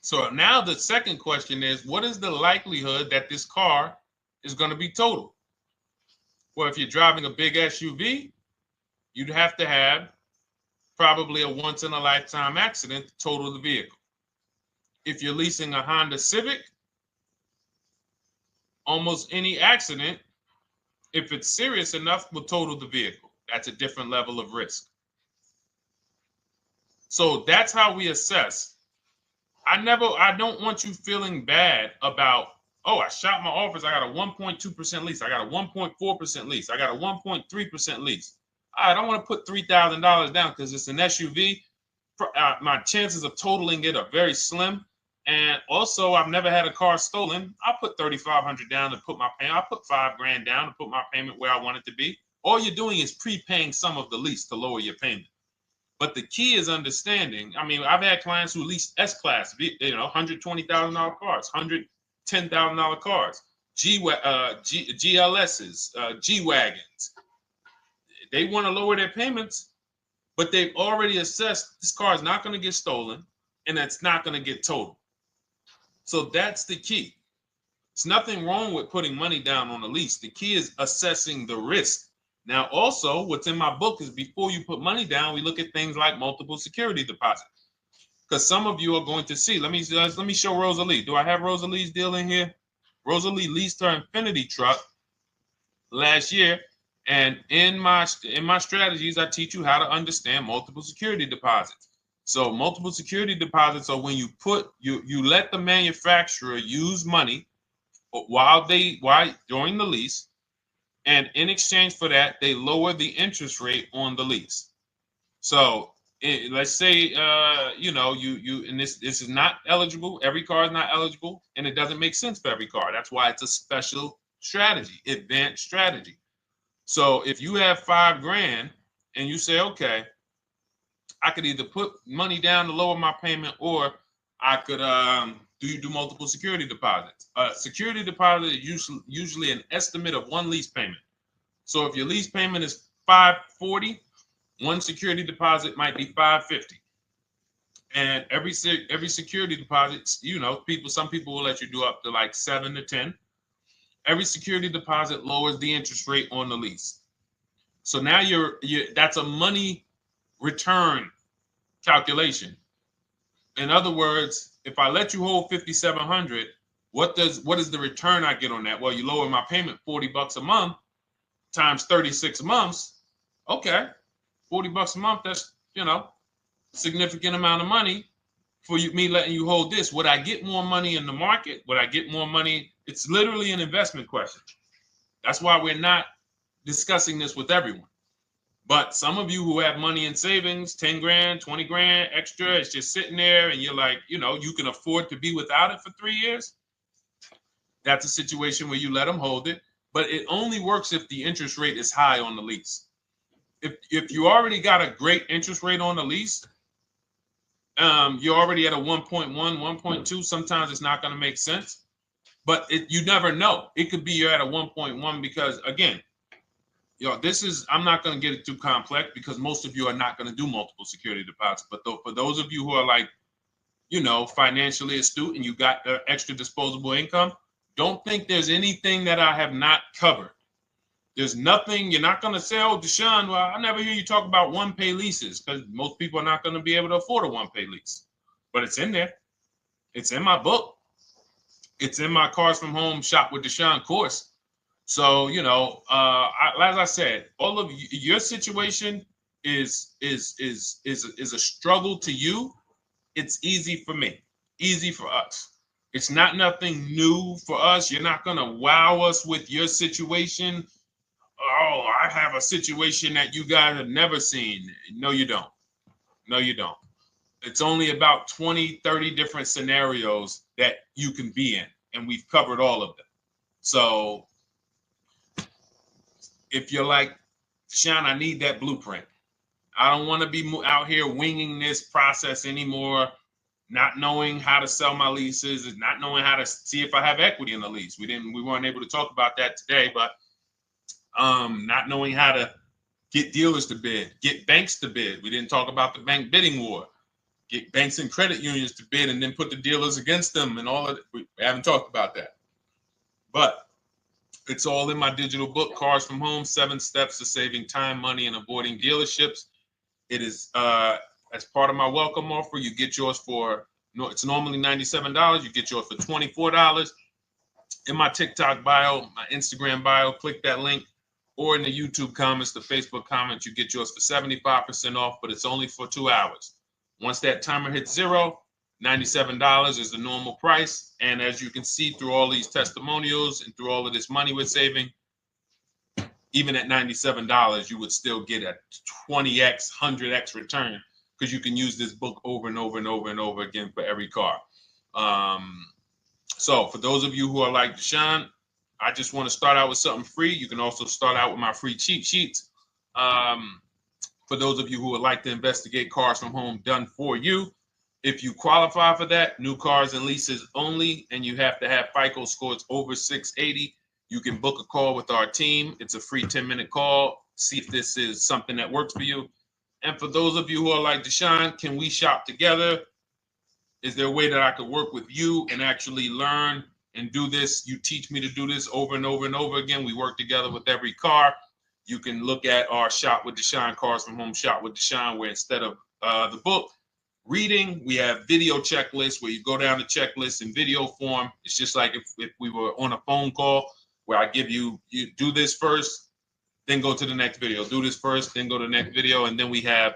So now the second question is, what is the likelihood that this car is going to be totaled? Well, if you're driving a big SUV, you'd have to have probably a once in a lifetime accident to total the vehicle. If you're leasing a Honda Civic, almost any accident, if it's serious enough, will total the vehicle. That's a different level of risk. So that's how we assess. I don't want you feeling bad about, oh, I shot my office, I got a 1.2% lease, I got a 1.4% lease, I got a 1.3% lease. I don't want to put $3,000 down because it's an SUV. My chances of totaling it are very slim. And also, I've never had a car stolen. I put $3,500 down to put my payment. I put $5,000 down to put my payment where I want it to be. All you're doing is prepaying some of the lease to lower your payment. But the key is understanding. I mean, I've had clients who lease S-Class, $120,000 cars, $110,000 cars, GLSs, G-Wagons. They want to lower their payments, but they've already assessed this car is not going to get stolen and it's not going to get totaled. So that's the key. It's nothing wrong with putting money down on a lease. The key is assessing the risk. Now, also, what's in my book is before you put money down, we look at things like multiple security deposit. Because some of you are going to see, let me show Rosalie. Do I have Rosalie's deal in here? Rosalie leased her Infinity truck last year. And in my strategies, I teach you how to understand multiple security deposits. So multiple security deposits are when you let the manufacturer use money during the lease, and in exchange for that, they lower the interest rate on the lease. So let's say and this is not eligible. Every car is not eligible, and it doesn't make sense for every car. That's why it's a special strategy, advanced strategy. So if you have $5,000 and you say, okay, I could either put money down to lower my payment, or I could do multiple security deposits. Security deposit is usually an estimate of one lease payment. So if your lease payment is $540, one security deposit might be $550. And every security deposit, some people will let you do up to like 7 to 10. Every security deposit lowers the interest rate on the lease. So now that's a money return calculation. In other words, if I let you hold $5,700, what is the return I get on that? Well, you lower my payment $40 a month times 36 months. Okay, $40 a month. That's significant amount of money for me letting you hold this. Would I get more money in the market? Would I get more money? It's literally an investment question. That's why we're not discussing this with everyone. But some of you who have money in savings, 10 grand, 20 grand extra, it's just sitting there and you're like, you can afford to be without it for 3 years. That's a situation where you let them hold it, but it only works if the interest rate is high on the lease. If you already got a great interest rate on the lease, you're already at a 1.1, 1.2. Sometimes it's not going to make sense, but you never know. It could be you're at a 1.1 because, again, this is, I'm not going to get it too complex because most of you are not going to do multiple security deposits. But for those of you who are like, financially astute and you got the extra disposable income, don't think there's anything that I have not covered. There's nothing. You're not going to say, oh, Deshone, well, I never hear you talk about one-pay leases, because most people are not going to be able to afford a one-pay lease. But it's in there. It's in my book. It's in my Cars from Home Shop with Deshone course. So, as I said, all of your situation is a struggle to you. It's easy for me, easy for us. It's not nothing new for us. You're not going to wow us with your situation. Oh, I have a situation that you guys have never seen. No, you don't. No, you don't. It's only about 20, 30 different scenarios that you can be in, and we've covered all of them. So if you're like, Deshone, I need that blueprint. I don't want to be out here winging this process anymore. Not knowing how to sell my leases, and not knowing how to see if I have equity in the lease. We weren't able to talk about that today, but not knowing how to get dealers to bid, get banks to bid. We didn't talk about the bank bidding war. Get banks and credit unions to bid and then put the dealers against them and all of it. We haven't talked about that. But it's all in my digital book, Cars from Home, 7 Steps to Saving Time, Money, and Avoiding Dealerships. It is as part of my welcome offer. You get yours for, it's normally $97. You get yours for $24. In my TikTok bio, my Instagram bio, click that link, or in the YouTube comments, the Facebook comments, you get yours for 75% off, but it's only for 2 hours. Once that timer hits 0, $97 is the normal price. And as you can see through all these testimonials and through all of this money we're saving, even at $97, you would still get a 20x, 100x return, because you can use this book over and over and over and over again for every car. So for those of you who are like, Deshone, I just want to start out with something free, you can also start out with my free cheat sheets. For those of you who would like to investigate Cars from Home done for you, if you qualify for that, new cars and leases only, and you have to have FICO scores over 680, you can book a call with our team. It's a free 10-minute call. See if this is something that works for you. And for those of you who are like, Deshone, can we shop together? Is there a way that I could work with you and actually learn and do this? You teach me to do this over and over and over again. We work together with every car. You can look at our Shop with Deshone, Cars from Home Shop with Deshone, where instead of the book reading, we have video checklists where you go down the checklist in video form. It's just like if we were on a phone call, where I give you do this first, then go to the next video. Do this first, then go to the next video. And then we have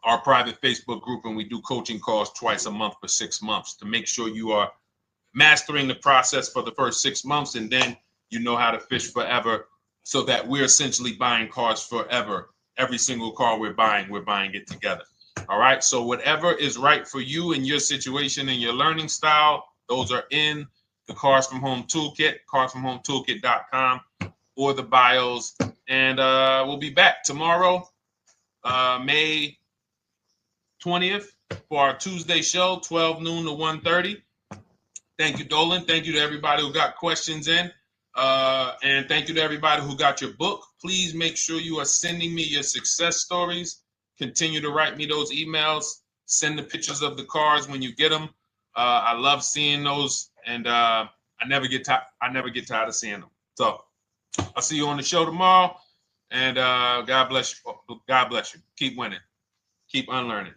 our private Facebook group, and we do coaching calls twice a month for 6 months to make sure you are mastering the process for the first 6 months, and then you know how to fish forever, so that we're essentially buying cars forever. Every single car we're buying it together. All right. So whatever is right for you and your situation and your learning style, those are in the Cars from Home Toolkit, carsfromhometoolkit.com, or the bios. And we'll be back tomorrow, May 20th, for our Tuesday show, 12 noon to 1:30. Thank you, Dolan. Thank you to everybody who got questions in. And thank you to everybody who got your book. Please make sure you are sending me your success stories. Continue to write me those emails. Send the pictures of the cars when you get them. I love seeing those, and I never get tired of seeing them. So I'll see you on the show tomorrow, and God bless you. God bless you. Keep winning. Keep unlearning.